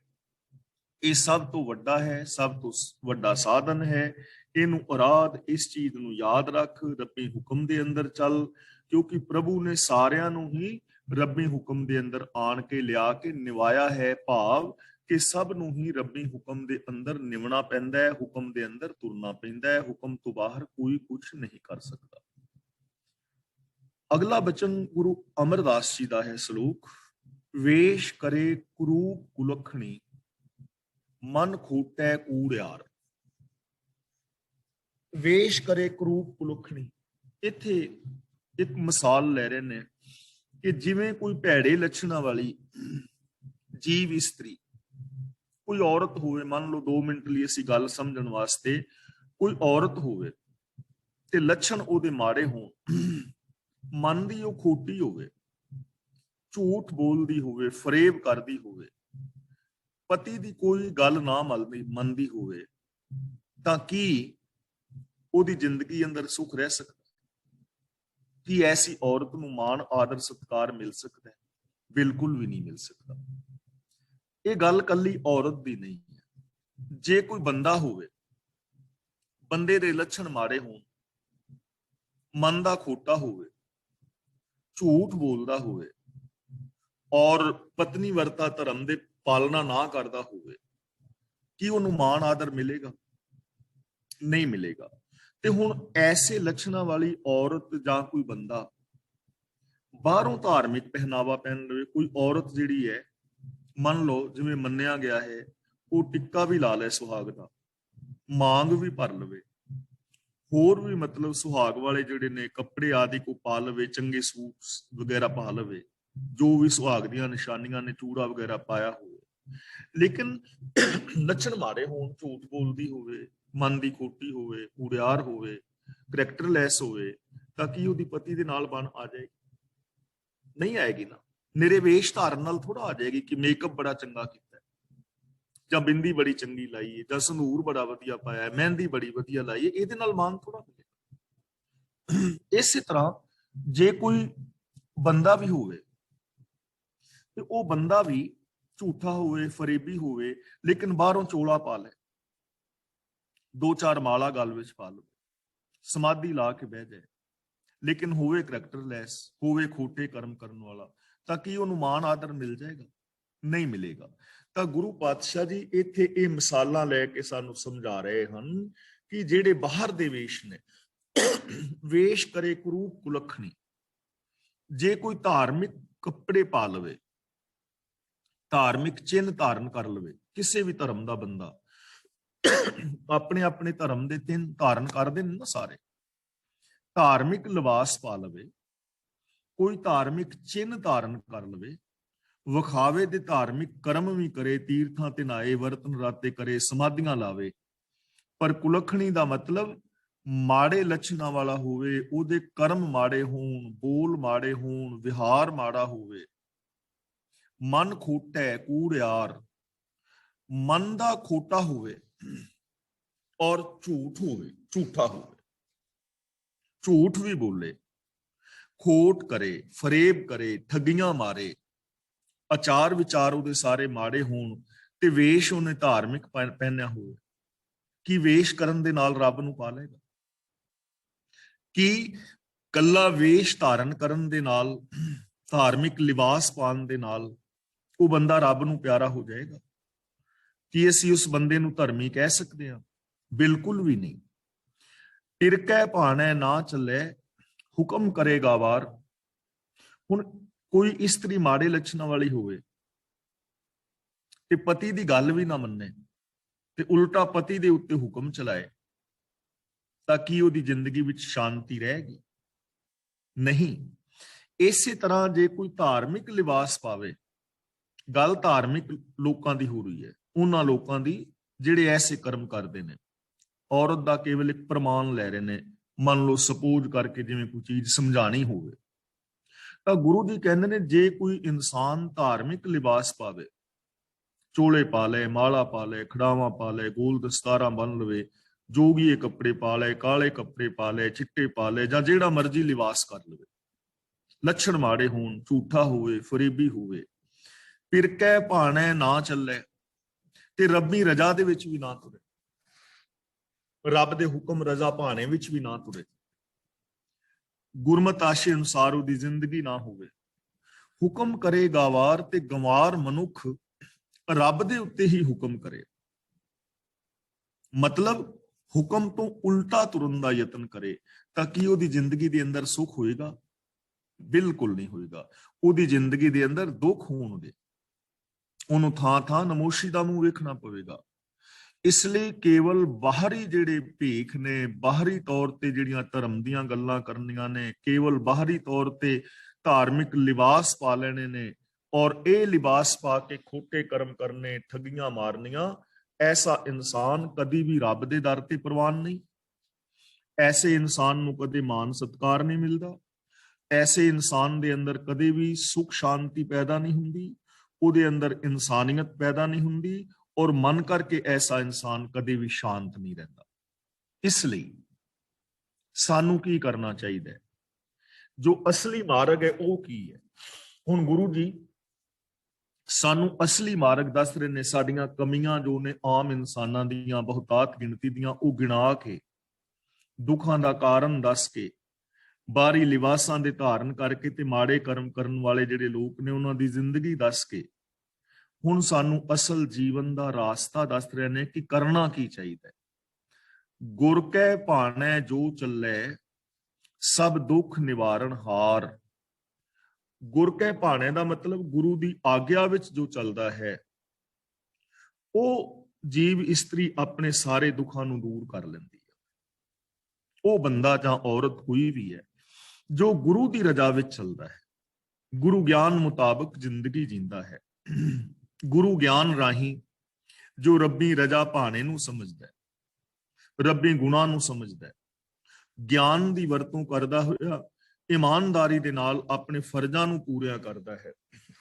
ਇਹ ਸਭ ਤੋਂ ਵੱਡਾ ਹੈ, ਸਭ ਤੋਂ ਵੱਡਾ ਸਾਧਨ ਹੈ। ਇਹਨੂੰ ਅਰਾਧ, ਇਸ ਚੀਜ਼ ਨੂੰ ਯਾਦ ਰੱਖ, ਰੱਬੀ ਹੁਕਮ ਦੇ ਅੰਦਰ ਚੱਲ, ਕਿਉਂਕਿ ਪ੍ਰਭੂ ਨੇ ਸਾਰਿਆਂ ਨੂੰ ਹੀ ਰੱਬੀ ਹੁਕਮ ਦੇ ਅੰਦਰ ਆਣ ਕੇ ਲਿਆ ਕੇ ਨਿਵਾਇਆ ਹੈ। ਭਾਵ ਕਿ ਸਭ ਨੂੰ ਹੀ ਰੱਬੀ ਹੁਕਮ ਦੇ ਅੰਦਰ ਨਿਵਣਾ ਪੈਂਦਾ ਹੈ, ਹੁਕਮ ਦੇ ਅੰਦਰ ਤੁਰਨਾ ਪੈਂਦਾ ਹੈ। ਹੁਕਮ ਤੋਂ ਬਾਹਰ ਕੋਈ ਕੁਝ ਨਹੀਂ ਕਰ ਸਕਦਾ। ਅਗਲਾ ਬਚਨ ਗੁਰੂ ਅਮਰਦਾਸ ਜੀ ਦਾ ਹੈ ਸ਼ਲੋਕ। ਵੇਸ਼ ਕਰੇ ਕਰੂਪ ਕੁਲਖਣੀ, ਮਨ ਖੋਟੈ ਕੂੜਿਆਰ। ਵੇਸ਼ ਕਰੇ ਕਰੂਪ ਕੁਲਖਣੀ, ਇੱਥੇ ਇੱਕ ਮਿਸਾਲ ਲੈ ਰਹੇ ਨੇ ਕਿ ਜਿਵੇਂ ਕੋਈ ਭੈੜੇ ਲੱਛਣਾਂ ਵਾਲੀ ਜੀਵ ਇਸਤਰੀ, ਕੋਈ ਔਰਤ ਹੋਵੇ, ਮੰਨ ਲਓ 2 ਮਿੰਟ ਲਈ ਅਸੀਂ ਗੱਲ ਸਮਝਣ ਵਾਸਤੇ, ਕੋਈ ਔਰਤ ਹੋਵੇ ਤੇ ਲੱਛਣ ਉਹਦੇ ਮਾੜੇ ਹੋਣ, ਮਨ ਦੀ ਉਹ ਖੋਟੀ ਹੋਵੇ, ਝੂਠ ਬੋਲਦੀ ਹੋਵੇ, ਫਰੇਬ ਕਰਦੀ ਹੋਵੇ, ਪਤੀ ਦੀ ਕੋਈ ਗੱਲ ਨਾ ਮੰਨਦੀ ਹੋਵੇ, ਤਾਂ ਕੀ ਉਹਦੀ ਜ਼ਿੰਦਗੀ ਅੰਦਰ ਸੁੱਖ ਰਹਿ ਸਕਦਾ? ਕੀ ਐਸੀ ਔਰਤ ਨੂੰ ਮਾਣ ਆਦਰ ਸਤਿਕਾਰ ਮਿਲ ਸਕਦਾ ਹੈ? ਬਿਲਕੁਲ ਵੀ ਨਹੀਂ ਮਿਲ ਸਕਦਾ। ਇਹ ਗੱਲ ਕੱਲੀ ਔਰਤ ਦੀ ਨਹੀਂ ਹੈ। ਜੇ ਕੋਈ ਬੰਦਾ ਹੋਵੇ, ਬੰਦੇ ਦੇ ਲੱਛਣ ਮਾੜੇ ਹੋਣ, ਮਨ ਦਾ ਖੋਟਾ ਹੋਵੇ, ਝੂਠ ਬੋਲਦਾ ਹੋਵੇ ਔਰ ਪਤਨੀ ਵਰਤਾ ਧਰਮ ਦੇ ਪਾਲਣਾ ਨਾ ਕਰਦਾ ਹੋਵੇ, ਕੀ ਉਹਨੂੰ ਮਾਣ ਆਦਰ ਮਿਲੇਗਾ? ਨਹੀਂ ਮਿਲੇਗਾ। ਤੇ ਹੁਣ ਐਸੇ ਲੱਛਣਾਂ ਵਾਲੀ ਔਰਤ ਜਾਂ ਕੋਈ ਬੰਦਾ ਬਾਹਰੋਂ ਧਾਰਮਿਕ ਪਹਿਨਾਵਾ ਪਹਿਨ ਲਵੇ, ਕੋਈ ਔਰਤ ਜਿਹੜੀ ਹੈ, ਮੰਨ ਲਓ ਜਿਵੇਂ ਮੰਨਿਆ ਗਿਆ ਹੈ, ਉਹ ਟਿੱਕਾ ਵੀ ਲਾ ਲੈ ਸੁਹਾਗ ਦਾ, ਮਾਂਗ ਵੀ ਭਰ ਲਵੇ, ਹੋਰ ਵੀ ਮਤਲਬ ਸੁਹਾਗ ਵਾਲੇ ਜਿਹੜੇ ਨੇ ਕੱਪੜੇ ਆਦਿ ਕੋ ਪਾ ਲਵੇ, ਚੰਗੇ ਸੂਟ ਵਗੈਰਾ ਪਾ ਲਵੇ, ਜੋ ਵੀ ਸੁਹਾਗ ਦੀਆਂ ਨਿਸ਼ਾਨੀਆਂ ਨੇ, ਚੂੜਾ ਵਗੈਰਾ ਪਾਇਆ ਹੋਵੇ, ਲੇਕਿਨ ਲੱਛਣ ਮਾੜੇ ਹੋਣ, ਝੂਠ ਬੋਲਦੀ ਹੋਵੇ, ਮਨ ਦੀ ਖੋਟੀ ਹੋਵੇ, ਕੂੜਿਆਰ ਹੋਵੇ, ਕਰੈਕਟਰਲੈਸ ਹੋਵੇ, ਤਾਂ ਕੀ ਉਹਦੀ ਪਤੀ ਦੇ ਨਾਲ ਬਣ ਆ ਜਾਏਗੀ? ਨਹੀਂ ਆਏਗੀ ਨਾ। ਨਿਰੇ ਵੇਸ਼ ਧਾਰਨ ਨਾਲ ਥੋੜਾ ਆ ਜਾਏਗੀ ਕਿ ਮੇਕਅਪ ਬੜਾ ਚੰਗਾ ਕੀਤਾ, ਜਾਂ ਬਿੰਦੀ ਬੜੀ ਚੰਗੀ ਲਾਈ ਹੈ, ਜਾਂ ਸੰਧੂਰ ਬੜਾ ਵਧੀਆ ਪਾਇਆ, ਮਹਿੰਦੀ ਬੜੀ ਵਧੀਆ ਲਾਈ ਹੈ, ਇਹਦੇ ਨਾਲ ਮਾਣ ਥੋੜਾ ਮਿਲੇਗਾ। ਇਸੇ ਤਰ੍ਹਾਂ ਜੇ ਕੋਈ ਬੰਦਾ ਵੀ ਹੋਵੇ ਤੇ ਉਹ ਬੰਦਾ ਵੀ ਝੂਠਾ ਹੋਵੇ, ਫਰੇਬੀ ਹੋਵੇ, ਲੇਕਿਨ ਬਾਹਰੋਂ ਚੋਲਾ ਪਾ ਲੈ, 2-4 ਮਾਲਾ ਗਲ ਵਿੱਚ ਪਾ ਲਵੇ, ਸਮਾਧੀ ਲਾ ਕੇ ਬਹਿ ਜਾਏ, ਲੇਕਿਨ ਹੋਵੇ ਕਰੈਕਟਰਲੈਸ, ਹੋਵੇ ਖੋਟੇ ਕਰਮ ਕਰਨ ਵਾਲਾ, ਤਾਂ ਕੀ ਉਹਨੂੰ ਮਾਣ ਆਦਰ ਮਿਲ ਜਾਏਗਾ? ਨਹੀਂ ਮਿਲੇਗਾ। ਤਾਂ ਗੁਰੂ ਪਾਤਸ਼ਾਹ ਜੀ ਇੱਥੇ ਇਹ ਮਿਸਾਲਾਂ ਲੈ ਕੇ ਸਾਨੂੰ ਸਮਝਾ ਰਹੇ ਹਨ ਕਿ ਜਿਹੜੇ ਬਾਹਰ ਦੇ ਵੇਸ਼ ਨੇ, ਵੇਸ਼ ਕਰੇ ਕਰੂਪ ਕੁਲਖਣੀ, ਜੇ ਕੋਈ ਧਾਰਮਿਕ ਕੱਪੜੇ ਪਾ ਲਵੇ, ਧਾਰਮਿਕ ਚਿੰਨ੍ਹ ਧਾਰਨ ਕਰ ਲਵੇ, ਕਿਸੇ ਵੀ ਧਰਮ ਦਾ ਬੰਦਾ ਆਪਣੇ ਆਪਣੇ ਧਰਮ ਦੇ ਚਿੰਨ੍ਹ ਧਾਰਨ ਕਰਦੇ ਨੇ ਨਾ ਸਾਰੇ, ਧਾਰਮਿਕ ਲਿਬਾਸ ਪਾ ਲਵੇ, ਕੋਈ ਧਾਰਮਿਕ ਚਿੰਨ੍ਹ ਧਾਰਨ ਕਰ ਲਵੇ, ਵਿਖਾਵੇ ਦੇ ਧਾਰਮਿਕ ਕਰਮ ਵੀ ਕਰੇ, ਤੀਰਥਾਂ ਤੇ ਨਾਏ, ਵਰਤਨ ਰਾਤੇ ਕਰੇ, ਸਮਾਧੀਆਂ ਲਾਵੇ, ਪਰ ਕੁਲਖਣੀ ਦਾ ਮਤਲਬ ਮਾੜੇ ਲੱਛਣਾਂ ਵਾਲਾ ਹੋਵੇ, ਉਹਦੇ ਕਰਮ ਮਾੜੇ ਹੋਣ, ਬੋਲ ਮਾੜੇ ਹੋਣ, ਵਿਹਾਰ ਮਾੜਾ ਹੋਵੇ, ਮਨ ਖੋਟਾ ਹੈ, ਕੂੜਿਆਰ, ਮਨ ਦਾ ਖੋਟਾ ਹੋਵੇ ਔਰ ਝੂਠ ਹੋਵੇ, ਝੂਠਾ ਹੋਵੇ, ਝੂਠ ਵੀ ਬੋਲੇ, ਖੋਟ ਕਰੇ, ਫਰੇਬ ਕਰੇ, ਠੱਗੀਆਂ ਮਾਰੇ, ਆਚਾਰ ਵਿਚਾਰ ਉਹਦੇ ਸਾਰੇ ਮਾੜੇ ਹੋਣ ਤੇ ਵੇਸ਼ ਉਹਨੇ ਧਾਰਮਿਕ ਪਹਿਨਿਆ ਹੋਵੇ, ਕੀ ਵੇਸ਼ ਕਰਨ ਦੇ ਨਾਲ ਰੱਬ ਨੂੰ ਪਾ ਲਏਗਾ? ਕੀ ਕੱਲਾ ਵੇਸ਼ ਧਾਰਨ ਕਰਨ ਦੇ ਨਾਲ, ਧਾਰਮਿਕ ਲਿਬਾਸ ਪਾਉਣ ਦੇ ਨਾਲ ਉਹ ਬੰਦਾ ਰੱਬ ਨੂੰ ਪਿਆਰਾ ਹੋ ਜਾਏਗਾ? ਕੀ ਅਸੀਂ ਉਸ ਬੰਦੇ ਨੂੰ ਧਰਮੀ ਕਹਿ ਸਕਦੇ ਹਾਂ? ਬਿਲਕੁਲ ਵੀ ਨਹੀਂ। ਟਿਰਕੈ ਭਾਣੈ ਨਾ ਚੱਲੇ, ਹੁਕਮ ਕਰੇਗਾ ਵਾਰ। ਹੁਣ ਕੋਈ ਇਸਤਰੀ ਮਾੜੇ ਲੱਛਣਾਂ ਵਾਲੀ ਹੋਵੇ ਤੇ ਪਤੀ ਦੀ ਗੱਲ ਵੀ ਨਾ ਮੰਨੇ ਤੇ ਉਲਟਾ ਪਤੀ ਦੇ ਉੱਤੇ ਹੁਕਮ ਚਲਾਏ, ਤਾਂ ਕੀ ਉਹਦੀ ਜ਼ਿੰਦਗੀ ਵਿੱਚ ਸ਼ਾਂਤੀ ਰਹੇਗੀ? ਨਹੀਂ। ਇਸੇ ਤਰ੍ਹਾਂ ਜੇ ਕੋਈ ਧਾਰਮਿਕ ਲਿਬਾਸ ਪਾਵੇ, ਗੱਲ ਧਾਰਮਿਕ ਲੋਕਾਂ ਦੀ ਹੋ ਰਹੀ ਹੈ, ਉਹਨਾਂ ਲੋਕਾਂ ਦੀ ਜਿਹੜੇ ਐਸੇ ਕਰਮ ਕਰਦੇ ਨੇ, ਔਰਤ ਦਾ ਕੇਵਲ ਇੱਕ ਪ੍ਰਮਾਣ ਲੈ ਰਹੇ ਨੇ, ਮੰਨ ਲਓ ਸਪੋਜ਼ ਕਰਕੇ ਜਿਵੇਂ ਕੋਈ ਚੀਜ਼ ਸਮਝਾਣੀ ਹੋਵੇ, ਤਾਂ ਗੁਰੂ ਜੀ ਕਹਿੰਦੇ ਨੇ ਜੇ ਕੋਈ ਇਨਸਾਨ ਧਾਰਮਿਕ ਲਿਬਾਸ ਪਾਵੇ, ਚੋਲੇ ਪਾ ਲਏ, ਮਾਲਾ ਪਾ ਲਏ, ਖੜਾਵਾਂ ਪਾ ਲਏ, ਗੋਲ ਦਸਤਾਰਾਂ ਬੰਨ ਲਵੇ, ਜੋਗੀਏ ਕੱਪੜੇ ਪਾ ਲਏ, ਕਾਲੇ ਕੱਪੜੇ ਪਾ ਲਏ, ਚਿੱਟੇ ਪਾ ਲਏ, ਜਾਂ ਜਿਹੜਾ ਮਰਜ਼ੀ ਲਿਬਾਸ ਕਰ ਲਵੇ, ਲੱਛਣ ਮਾੜੇ ਹੋਣ, ਝੂਠਾ ਹੋਵੇ, ਫਰੇਬੀ ਹੋਵੇ, ਪਿਰਕੈ ਭਾਣੈ ਨਾ ਚੱਲੇ, ਤੇ ਰੱਬੀ ਰਜ਼ਾ ਦੇ ਵਿੱਚ ਵੀ ਨਾ ਤੁਰੇ, ਰੱਬ ਦੇ ਹੁਕਮ ਰਜ਼ਾ ਭਾਣੇ ਵਿੱਚ ਵੀ ਨਾ ਤੁਰੇ, ਗੁਰਮਤਿ ਆਸ਼ੇ ਅਨੁਸਾਰ ਉਹਦੀ ਜ਼ਿੰਦਗੀ ਨਾ ਹੋਵੇ, ਹੁਕਮ ਕਰੇ ਗਾਵਾਰ, ਤੇ ਗਵਾਰ ਮਨੁੱਖ ਰੱਬ ਦੇ ਉੱਤੇ ਹੀ ਹੁਕਮ ਕਰੇ, ਮਤਲਬ ਹੁਕਮ ਤੋਂ ਉਲਟਾ ਤੁਰਨ ਦਾ ਯਤਨ ਕਰੇ, ਤਾਂ ਕੀ ਉਹਦੀ ਜ਼ਿੰਦਗੀ ਦੇ ਅੰਦਰ ਸੁੱਖ ਹੋਏਗਾ? ਬਿਲਕੁਲ ਨਹੀਂ ਹੋਏਗਾ। ਉਹਦੀ ਜ਼ਿੰਦਗੀ ਦੇ ਅੰਦਰ ਦੁੱਖ ਹੋਣਗੇ, ਉਹਨੂੰ ਥਾਂ ਥਾਂ ਨਮੋਸ਼ੀ ਦਾ ਮੂੰਹ ਵੇਖਣਾ ਪਵੇਗਾ। ਇਸ ਲਈ ਕੇਵਲ ਬਾਹਰੀ ਜਿਹੜੇ ਭੇਖ ਨੇ, ਬਾਹਰੀ ਤੌਰ ਤੇ ਜਿਹੜੀਆਂ ਧਰਮ ਦੀਆਂ ਗੱਲਾਂ ਕਰਨੀਆਂ ਨੇ, ਕੇਵਲ ਬਾਹਰੀ ਤੌਰ ਤੇ ਧਾਰਮਿਕ ਲਿਬਾਸ ਪਾ ਲੈਣੇ ਨੇ, ਔਰ ਇਹ ਲਿਬਾਸ ਪਾ ਕੇ ਖੋਟੇ ਕਰਮ ਕਰਨੇ, ਠੱਗੀਆਂ ਮਾਰਨੀਆਂ, ਐਸਾ ਇਨਸਾਨ ਕਦੀ ਵੀ ਰੱਬ ਦੇ ਦਰ ਤੇ ਪ੍ਰਵਾਨ ਨਹੀਂ। ਐਸੇ ਇਨਸਾਨ ਨੂੰ ਕਦੇ ਮਾਨ ਸਤਿਕਾਰ ਨਹੀਂ ਮਿਲਦਾ, ਐਸੇ ਇਨਸਾਨ ਦੇ ਅੰਦਰ ਕਦੇ ਵੀ ਸੁਖ ਸ਼ਾਂਤੀ ਪੈਦਾ ਨਹੀਂ ਹੁੰਦੀ, ਉਹਦੇ ਅੰਦਰ ਇਨਸਾਨੀਅਤ ਪੈਦਾ ਨਹੀਂ ਹੁੰਦੀ, ਔਰ ਮਨ ਕਰਕੇ ਐਸਾ ਇਨਸਾਨ ਕਦੇ ਵੀ ਸ਼ਾਂਤ ਨਹੀਂ ਰਹਿੰਦਾ। ਇਸ ਲਈ ਸਾਨੂੰ ਕੀ ਕਰਨਾ ਚਾਹੀਦਾ ਹੈ? ਜੋ ਅਸਲੀ ਮਾਰਗ ਹੈ ਉਹ ਕੀ ਹੈ? ਹੁਣ ਗੁਰੂ ਜੀ ਸਾਨੂੰ ਅਸਲੀ ਮਾਰਗ ਦੱਸ ਰਹੇ ਨੇ। ਸਾਡੀਆਂ ਕਮੀਆਂ ਜੋ ਨੇ ਆਮ ਇਨਸਾਨਾਂ ਦੀਆਂ ਬਹੁਤਾਤ ਗਿਣਤੀ ਦੀਆਂ, ਉਹ ਗਿਣਾ ਕੇ, ਦੁੱਖਾਂ ਦਾ ਕਾਰਨ ਦੱਸ ਕੇ, ਬਾਹਰੀ ਲਿਬਾਸਾਂ ਦੇ ਧਾਰਨ ਕਰਕੇ ਤੇ ਮਾੜੇ ਕਰਮ ਕਰਨ ਵਾਲੇ ਜਿਹੜੇ ਲੋਕ ਨੇ ਉਹਨਾਂ ਦੀ ਜ਼ਿੰਦਗੀ ਦੱਸ ਕੇ ਹੁਣ ਸਾਨੂੰ ਅਸਲ ਜੀਵਨ ਦਾ ਰਾਸਤਾ ਦੱਸ ਰਹੇ ਨੇ ਕਿ ਕਰਨਾ ਕੀ ਚਾਹੀਦਾ ਹੈ। ਗੁਰ ਕੈ ਭਾਣੈ ਜੋ ਚੱਲੇ, ਸਭ ਦੁੱਖ ਨਿਵਾਰਨ ਹਾਰ। ਗੁਰ ਕੈ ਭਾਣੈ ਦਾ ਮਤਲਬ ਗੁਰੂ ਦੀ ਆਗਿਆ ਵਿੱਚ ਜੋ ਚੱਲਦਾ ਹੈ, ਉਹ ਜੀਵ ਇਸਤਰੀ ਆਪਣੇ ਸਾਰੇ ਦੁੱਖਾਂ ਨੂੰ ਦੂਰ ਕਰ ਲੈਂਦੀ ਹੈ। ਉਹ ਬੰਦਾ ਜਾਂ ਔਰਤ ਕੋਈ ਵੀ ਹੈ ਜੋ ਗੁਰੂ ਦੀ ਰਜ਼ਾ ਵਿੱਚ ਚੱਲਦਾ ਹੈ, ਗੁਰੂ ਗਿਆਨ ਮੁਤਾਬਕ ਜ਼ਿੰਦਗੀ ਜੀਂਦਾ ਹੈ, ਗੁਰੂ ਗਿਆਨ ਰਾਹੀਂ ਜੋ ਰੱਬੀ ਰਜ਼ਾ ਭਾਣੇ ਨੂੰ ਸਮਝਦਾ ਹੈ, ਰੱਬੀ ਗੁਣਾਂ ਨੂੰ ਸਮਝਦਾ ਹੈ, ਗਿਆਨ ਦੀ ਵਰਤੋਂ ਕਰਦਾ ਹੋਇਆ ਇਮਾਨਦਾਰੀ ਦੇ ਨਾਲ ਆਪਣੇ ਫਰਜ਼ਾਂ ਨੂੰ ਪੂਰਾ ਕਰਦਾ ਹੈ,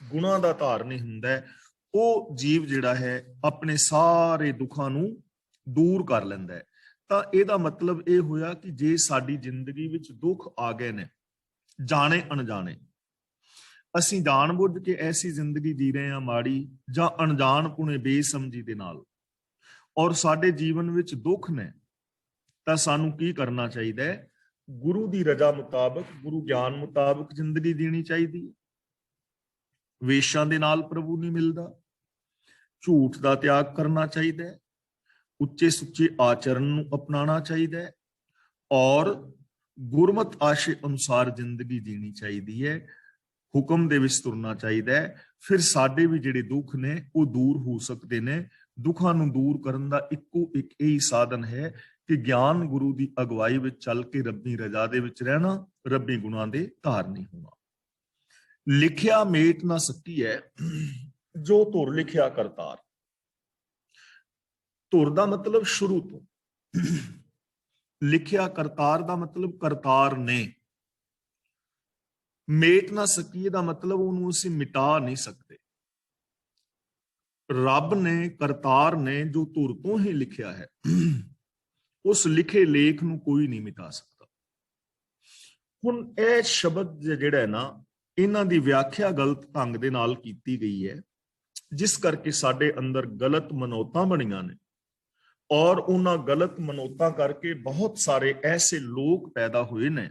ਗੁਣਾਂ ਦਾ ਧਾਰਨੀ ਹੁੰਦਾ ਹੈ, ਉਹ ਜੀਵ ਜਿਹੜਾ ਹੈ ਆਪਣੇ ਸਾਰੇ ਦੁੱਖਾਂ ਨੂੰ ਦੂਰ ਕਰ ਲੈਂਦਾ ਹੈ। ਤਾਂ ਇਹਦਾ ਮਤਲਬ ਇਹ ਹੋਇਆ ਕਿ ਜੇ ਸਾਡੀ ਜ਼ਿੰਦਗੀ ਵਿੱਚ ਦੁੱਖ ਆ ਗਏ ਨੇ, ਜਾਣੇ ਅਣਜਾਣੇ, ਅਸੀਂ ਜਾਣਬੁੱਝ ਕੇ ਐਸੀ ਜ਼ਿੰਦਗੀ ਜੀ ਰਹੇ ਹਾਂ ਮਾੜੀ, ਜਾਂ ਅਣਜਾਣਪੁਣੇ ਬੇਸਮਝੀ ਦੇ ਨਾਲ, ਔਰ ਸਾਡੇ ਜੀਵਨ ਵਿੱਚ ਦੁੱਖ ਨੇ, ਤਾਂ ਸਾਨੂੰ ਕੀ ਕਰਨਾ ਚਾਹੀਦਾ ਹੈ? ਗੁਰੂ ਦੀ ਰਜ਼ਾ ਮੁਤਾਬਕ, ਗੁਰੂ ਗਿਆਨ ਮੁਤਾਬਕ ਜ਼ਿੰਦਗੀ ਜੀਣੀ ਚਾਹੀਦੀ ਹੈ। ਵੇਸ਼ਾਂ ਦੇ ਨਾਲ ਪ੍ਰਭੂ ਨਹੀਂ ਮਿਲਦਾ, ਝੂਠ ਦਾ ਤਿਆਗ ਕਰਨਾ ਚਾਹੀਦਾ ਹੈ, ਉੱਚੇ ਸੁੱਚੇ ਆਚਰਨ ਨੂੰ ਅਪਣਾਉਣਾ ਚਾਹੀਦਾ ਹੈ, ਔਰ ਗੁਰਮਤਿ ਆਸ਼ੇ ਅਨੁਸਾਰ ਜ਼ਿੰਦਗੀ ਜੀਣੀ ਚਾਹੀਦੀ ਹੈ, ਹੁਕਮ ਦੇ ਵਿੱਚ ਤੁਰਨਾ ਚਾਹੀਦਾ ਹੈ। ਫਿਰ ਸਾਡੇ ਵੀ ਜਿਹੜੇ ਦੁੱਖ ਨੇ ਉਹ ਦੂਰ ਹੋ ਸਕਦੇ ਨੇ। ਦੁੱਖਾਂ ਨੂੰ ਦੂਰ ਕਰਨ ਦਾ ਇੱਕੋ ਇੱਕ ਇਹੀ ਸਾਧਨ ਹੈ ਕਿ ਗਿਆਨ ਗੁਰੂ ਦੀ ਅਗਵਾਈ ਵਿੱਚ ਚੱਲ ਕੇ ਰੱਬੀ ਰਜ਼ਾ ਦੇ ਵਿੱਚ ਰਹਿਣਾ, ਰੱਬੀ ਗੁਣਾਂ ਦੇ ਧਾਰਨੀ ਹੋਣਾ। ਲਿਖਿਆ ਮੇਟ ਨਾ ਸਕੀ ਹੈ, ਜੋ ਧੁਰ ਲਿਖਿਆ ਕਰਤਾਰ। ਧੁਰ ਦਾ ਮਤਲਬ ਸ਼ੁਰੂ ਤੋਂ, ਲਿਖਿਆ ਕਰਤਾਰ ਦਾ ਮਤਲਬ ਕਰਤਾਰ ਨੇ। ਮੇਟ ਨਾ ਸਕੀਏ ਦਾ ਮਤਲਬ ਉਹਨੂੰ ਅਸੀਂ ਮਿਟਾ ਨਹੀਂ ਸਕਦੇ। ਰੱਬ ਨੇ, ਕਰਤਾਰ ਨੇ ਜੋ ਧੁਰ ਤੋਂ ਹੀ ਲਿਖਿਆ ਹੈ, ਉਸ ਲਿਖੇ ਲੇਖ ਨੂੰ ਕੋਈ ਨਹੀਂ ਮਿਟਾ ਸਕਦਾ। ਹੁਣ ਇਹ ਸ਼ਬਦ ਜਿਹੜਾ ਹੈ ਨਾ, ਇਹਨਾਂ ਦੀ ਵਿਆਖਿਆ ਗਲਤ ਢੰਗ ਦੇ ਨਾਲ ਕੀਤੀ ਗਈ ਹੈ, ਜਿਸ ਕਰਕੇ ਸਾਡੇ ਅੰਦਰ ਗਲਤ ਮਨੋਤਾਂ ਬਣੀਆਂ ਨੇ। ਔਰ ਉਹਨਾਂ ਗਲਤ ਮਨੋਤਾਂ ਕਰਕੇ ਬਹੁਤ ਸਾਰੇ ਐਸੇ ਲੋਕ ਪੈਦਾ ਹੋਏ ਨੇ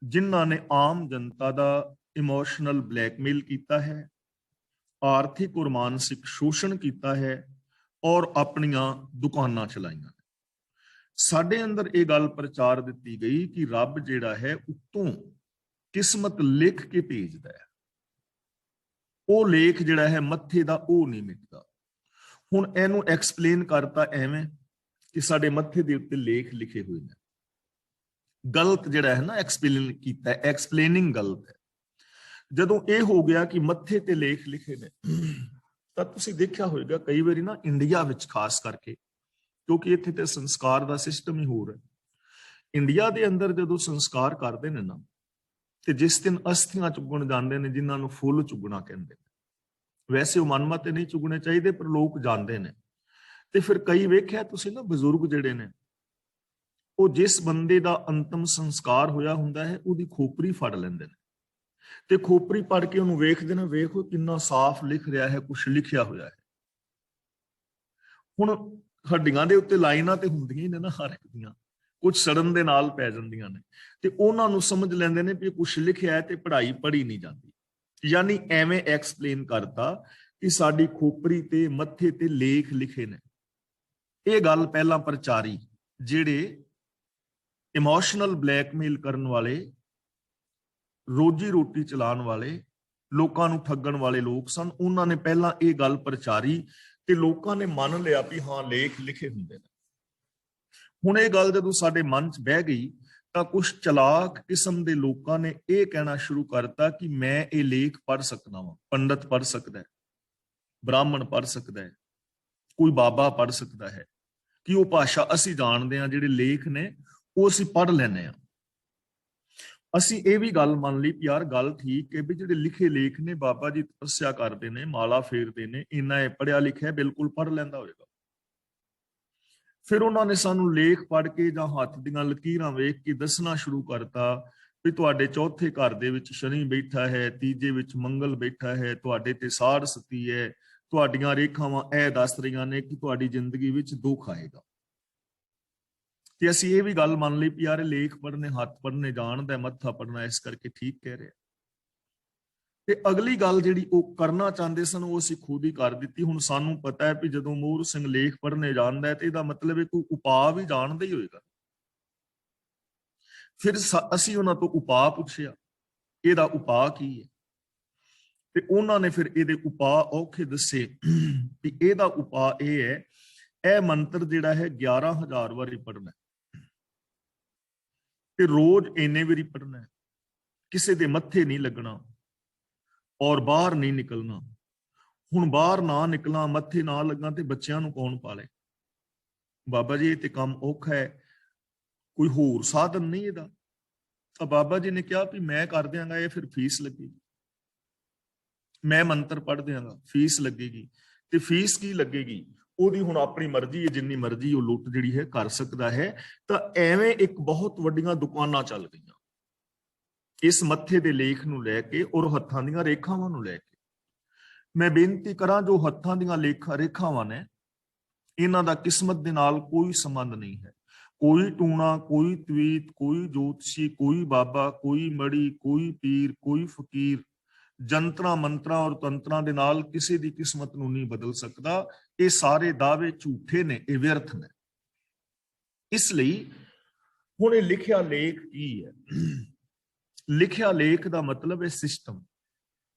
ਜਿਨ੍ਹਾਂ ਨੇ ਆਮ ਜਨਤਾ ਦਾ ਇਮੋਸ਼ਨਲ ਬਲੈਕਮੇਲ ਕੀਤਾ ਹੈ, ਆਰਥਿਕ ਔਰ ਮਾਨਸਿਕ ਸ਼ੋਸ਼ਣ ਕੀਤਾ ਹੈ ਔਰ ਆਪਣੀਆਂ ਦੁਕਾਨਾਂ ਚਲਾਈਆਂ। ਸਾਡੇ ਅੰਦਰ ਇਹ ਗੱਲ ਪ੍ਰਚਾਰ ਦਿੱਤੀ ਗਈ ਕਿ ਰੱਬ ਜਿਹੜਾ ਹੈ ਉੱਤੋਂ ਕਿਸਮਤ ਲਿਖ ਕੇ ਭੇਜਦਾ ਹੈ, ਉਹ ਲੇਖ ਜਿਹੜਾ ਹੈ ਮੱਥੇ ਦਾ ਉਹ ਨਹੀਂ ਮਿਟਦਾ। ਹੁਣ ਇਹਨੂੰ ਐਕਸਪਲੇਨ ਕਰਤਾ ਐਵੇਂ ਕਿ ਸਾਡੇ ਮੱਥੇ ਦੇ ਉੱਤੇ ਲੇਖ ਲਿਖੇ ਹੋਏ ਨੇ। ਗਲਤ ਜਿਹੜਾ ਹੈ ਨਾ ਐਕਸਪਲੇਨ ਕੀਤਾ, ਐਕਸਪਲੇਨਿੰਗ ਗਲਤ ਹੈ। ਜਦੋਂ ਇਹ ਹੋ ਗਿਆ ਕਿ ਮੱਥੇ ਤੇ ਲੇਖ ਲਿਖੇ ਨੇ, ਤਾਂ ਤੁਸੀਂ ਦੇਖਿਆ ਹੋਵੇਗਾ ਕਈ ਵਾਰੀ ਨਾ ਇੰਡੀਆ ਵਿੱਚ ਖਾਸ ਕਰਕੇ, ਕਿਉਂਕਿ ਇੱਥੇ ਤੇ ਸੰਸਕਾਰ ਦਾ ਸਿਸਟਮ ਹੀ ਹੋਰ ਹੈ। ਇੰਡੀਆ ਦੇ ਅੰਦਰ ਜਦੋਂ ਸੰਸਕਾਰ ਕਰਦੇ ਨੇ ਨਾ, ਤੇ ਜਿਸ ਦਿਨ ਅਸਥੀਆਂ ਚੁੱਗਣ ਜਾਂਦੇ ਨੇ, ਜਿਨ੍ਹਾਂ ਨੂੰ ਫੁੱਲ ਚੁੱਗਣਾ ਕਹਿੰਦੇ ਨੇ, ਵੈਸੇ ਉਹ ਮਨਮਤ ਨਹੀਂ ਚੁਗਣੇ ਚਾਹੀਦੇ ਪਰ ਲੋਕ ਜਾਂਦੇ ਨੇ। ਤੇ ਫਿਰ ਕਈ ਵੇਖਿਆ ਤੁਸੀਂ ਨਾ, ਬਜ਼ੁਰਗ ਜਿਹੜੇ ਨੇ ਉਹ ਜਿਸ ਬੰਦੇ ਦਾ ਅੰਤਮ ਸੰਸਕਾਰ ਹੋਇਆ ਹੁੰਦਾ ਹੈ ਉਹਦੀ ਖੋਪਰੀ ਫੜ ਲੈਂਦੇ ਨੇ ਤੇ ਖੋਪਰੀ ਪੜ ਕੇ ਉਹਨੂੰ ਵੇਖਦੇ ਨੇ, ਵੇਖੋ ਕਿੰਨਾ ਸਾਫ਼ ਲਿਖ ਰਿਹਾ ਹੈ, ਕੁਛ ਲਿਖਿਆ ਹੋਇਆ ਹੈ। ਹੁਣ ਹੱਡੀਆਂ ਦੇ ਉੱਤੇ ਲਾਈਨਾਂ ਤੇ ਹੁੰਦੀਆਂ ਹੀ ਨੇ ਨਾ ਹਰ ਇੱਕ ਦੀਆਂ, ਕੁਝ ਸੜਨ ਦੇ ਨਾਲ ਪੈ ਜਾਂਦੀਆਂ ਨੇ, ਤੇ ਉਹਨਾਂ ਨੂੰ ਸਮਝ ਲੈਂਦੇ ਨੇ ਵੀ ਕੁਛ ਲਿਖਿਆ ਹੈ ਤੇ ਪੜ੍ਹਾਈ ਪੜ੍ਹੀ ਨਹੀਂ ਜਾਂਦੀ। ਯਾਨੀ ਐਵੇਂ ਐਕਸਪਲੇਨ ਕਰਤਾ ਕਿ ਸਾਡੀ ਖੋਪਰੀ ਤੇ ਮੱਥੇ ਤੇ ਲੇਖ ਲਿਖੇ ਨੇ। ਇਹ ਗੱਲ ਪਹਿਲਾਂ ਪ੍ਰਚਾਰੀ ਜਿਹੜੇ ਇਮੋਸ਼ਨਲ ਬਲੈਕਮੇਲ ਕਰਨ ਵਾਲੇ, ਰੋਜੀ ਰੋਟੀ ਚਲਾਉਣ ਵਾਲੇ, ਲੋਕਾਂ ਨੂੰ ਠੱਗਣ ਵਾਲੇ ਲੋਕ ਸਨ, ਉਹਨਾਂ ਨੇ ਪਹਿਲਾਂ ਇਹ ਗੱਲ ਪ੍ਰਚਾਰੀ ਤੇ ਲੋਕਾਂ ਨੇ ਮੰਨ ਲਿਆ ਵੀ ਹਾਂ ਲੇਖ ਲਿਖੇ ਹੁੰਦੇ ਨੇ। ਹੁਣ ਇਹ ਗੱਲ ਜਦੋਂ ਸਾਡੇ ਮਨ 'ਚ ਬਹਿ ਗਈ ਤਾਂ ਕੁਝ ਚਲਾਕ ਕਿਸਮ ਦੇ ਲੋਕਾਂ ਨੇ ਇਹ ਕਹਿਣਾ ਸ਼ੁਰੂ ਕਰਤਾ ਕਿ ਮੈਂ ਇਹ ਲੇਖ ਪੜ੍ਹ ਸਕਦਾ ਵਾਂ। ਪੰਡਤ ਪੜ੍ਹ ਸਕਦਾ ਹੈ, ਬ੍ਰਾਹਮਣ ਪੜ੍ਹ ਸਕਦਾ ਹੈ, ਕੋਈ ਬਾਬਾ ਪੜ੍ਹ ਸਕਦਾ ਹੈ, ਕਿ ਉਹ ਭਾਸ਼ਾ ਅਸੀਂ ਜਾਣਦੇ ਹਾਂ, ਜਿਹੜੇ ਲੇਖ ਨੇ ਉਹ ਅਸੀਂ ਪੜ੍ਹ ਲੈਂਦੇ ਹਾਂ। ਅਸੀਂ ਇਹ ਵੀ ਗੱਲ ਮੰਨ ਲਈ ਕਿ ਯਾਰ ਗੱਲ ਠੀਕ ਹੈ ਵੀ ਜਿਹੜੇ ਲਿਖੇ ਲੇਖ ਨੇ, ਬਾਬਾ ਜੀ ਤਪੱਸਿਆ ਕਰਦੇ ਨੇ, ਮਾਲਾ ਫੇਰਦੇ ਨੇ, ਇੰਨਾ ਇਹ ਪੜ੍ਹਿਆ ਲਿਖਿਆ ਬਿਲਕੁਲ ਪੜ੍ਹ ਲੈਂਦਾ ਹੋਵੇਗਾ। ਫਿਰ ਉਹਨਾਂ ਨੇ ਸਾਨੂੰ ਲੇਖ ਪੜ੍ਹ ਕੇ ਜਾਂ ਹੱਥ ਦੀਆਂ ਲਕੀਰਾਂ ਵੇਖ ਕੇ ਦੱਸਣਾ ਸ਼ੁਰੂ ਕਰਤਾ ਵੀ ਤੁਹਾਡੇ ਚੌਥੇ ਘਰ ਦੇ ਵਿੱਚ ਸ਼ਨੀ ਬੈਠਾ ਹੈ, ਤੀਜੇ ਵਿੱਚ ਮੰਗਲ ਬੈਠਾ ਹੈ, ਤੁਹਾਡੇ ਤੇ ਸਾੜ ਸਤੀ ਹੈ, ਤੁਹਾਡੀਆਂ ਰੇਖਾਵਾਂ ਇਹ ਦੱਸ ਰਹੀਆਂ ਨੇ ਕਿ ਤੁਹਾਡੀ ਜ਼ਿੰਦਗੀ ਵਿੱਚ ਦੁੱਖ ਆਏਗਾ। ਤੇ ਅਸੀਂ ਇਹ ਵੀ ਗੱਲ ਮੰਨ ਲਈ ਵੀ ਯਾਰ ਲੇਖ ਪੜ੍ਹਨੇ, ਹੱਥ ਪੜ੍ਹਨੇ ਜਾਣਦਾ, ਮੱਥਾ ਪੜ੍ਹਨਾ, ਇਸ ਕਰਕੇ ਠੀਕ ਕਹਿ ਰਿਹਾ। ਤੇ ਅਗਲੀ ਗੱਲ ਜਿਹੜੀ ਉਹ ਕਰਨਾ ਚਾਹੁੰਦੇ ਸਨ ਉਹ ਅਸੀਂ ਖੁਦ ਹੀ ਕਰ ਦਿੱਤੀ। ਹੁਣ ਸਾਨੂੰ ਪਤਾ ਹੈ ਵੀ ਜਦੋਂ ਮੋਹਰ ਸਿੰਘ ਲੇਖ ਪੜ੍ਹਨੇ ਜਾਣਦਾ ਹੈ ਤੇ ਇਹਦਾ ਮਤਲਬ ਹੈ ਕੋਈ ਉਪਾਅ ਵੀ ਜਾਣਦਾ ਹੀ ਹੋਏਗਾ। ਫਿਰ ਅਸੀਂ ਉਹਨਾਂ ਤੋਂ ਉਪਾਅ ਪੁੱਛਿਆ, ਇਹਦਾ ਉਪਾਅ ਕੀ ਹੈ? ਤੇ ਉਹਨਾਂ ਨੇ ਫਿਰ ਇਹਦੇ ਉਪਾਅ ਔਖੇ ਦੱਸੇ ਵੀ ਇਹਦਾ ਉਪਾਅ ਇਹ ਹੈ, ਇਹ ਮੰਤਰ ਜਿਹੜਾ ਹੈ 11,000 ਵਾਰੀ ਪੜ੍ਹਨਾ ਤੇ ਰੋਜ਼ ਇੰਨੇ ਵਾਰੀ ਪੜ੍ਹਨਾ, ਕਿਸੇ ਦੇ ਮੱਥੇ ਨਹੀਂ ਲੱਗਣਾ ਔਰ ਬਾਹਰ ਨਹੀਂ ਨਿਕਲਣਾ। ਹੁਣ ਬਾਹਰ ਨਾ ਨਿਕਲਾਂ, ਮੱਥੇ ਨਾ ਲੱਗਾ ਤੇ ਬੱਚਿਆਂ ਨੂੰ ਕੌਣ ਪਾਲੇ? ਬਾਬਾ ਜੀ ਇਹ ਤੇ ਕੰਮ ਔਖਾ ਹੈ, ਕੋਈ ਹੋਰ ਸਾਧਨ ਨਹੀਂ ਇਹਦਾ? ਤਾਂ ਬਾਬਾ ਜੀ ਨੇ ਕਿਹਾ ਵੀ ਮੈਂ ਕਰ ਦਿਆਂਗਾ, ਇਹ ਫਿਰ ਫੀਸ ਲੱਗੇਗੀ, ਮੈਂ ਮੰਤਰ ਪੜ੍ਹ ਦਿਆਂਗਾ, ਫੀਸ ਲੱਗੇਗੀ। ਤੇ ਫੀਸ ਕੀ ਲੱਗੇਗੀ ਉਹਦੀ ਹੁਣ ਆਪਣੀ ਮਰਜ਼ੀ ਹੈ, ਜਿੰਨੀ ਮਰਜ਼ੀ ਉਹ ਲੁੱਟ ਜਿਹੜੀ ਹੈ ਕਰ ਸਕਦਾ ਹੈ। ਤਾਂ ਐਵੇਂ ਇੱਕ ਬਹੁਤ ਵੱਡੀਆਂ ਦੁਕਾਨਾਂ ਚੱਲ ਗਈਆਂ ਇਸ ਮੱਥੇ ਦੇ ਲੇਖ ਨੂੰ ਲੈ ਕੇ ਔਰ ਹੱਥਾਂ ਦੀਆਂ ਰੇਖਾਵਾਂ ਨੂੰ ਲੈ ਕੇ। ਮੈਂ ਬੇਨਤੀ ਕਰਾਂ, ਜੋ ਹੱਥਾਂ ਦੀਆਂ ਰੇਖਾਵਾਂ ਨੇ, ਇਹਨਾਂ ਦਾ ਕਿਸਮਤ ਦੇ ਨਾਲ ਕੋਈ ਸੰਬੰਧ ਨਹੀਂ ਹੈ। ਕੋਈ ਟੂਣਾ, ਕੋਈ ਤਵੀਤ, ਕੋਈ ਜੋਤਸ਼ੀ, ਕੋਈ ਬਾਬਾ, ਕੋਈ ਮੜੀ, ਕੋਈ ਪੀਰ, ਕੋਈ ਫਕੀਰ ਜੰਤਰਾਂ ਮੰਤਰਾਂ ਔਰ ਤੰਤਰਾਂ ਦੇ ਨਾਲ ਕਿਸੇ ਦੀ ਕਿਸਮਤ ਨੂੰ ਨਹੀਂ ਬਦਲ ਸਕਦਾ। ਇਹ ਸਾਰੇ ਦਾਅਵੇ ਝੂਠੇ ਨੇ, ਇਹ ਵਿਅਰਥ ਨੇ। ਇਸ ਲਈ ਹੁਣ ਇਹ ਲਿਖਿਆ ਲੇਖ ਕੀ ਹੈ? ਲਿਖਿਆ ਲੇਖ ਦਾ ਮਤਲਬ ਹੈ ਸਿਸਟਮ।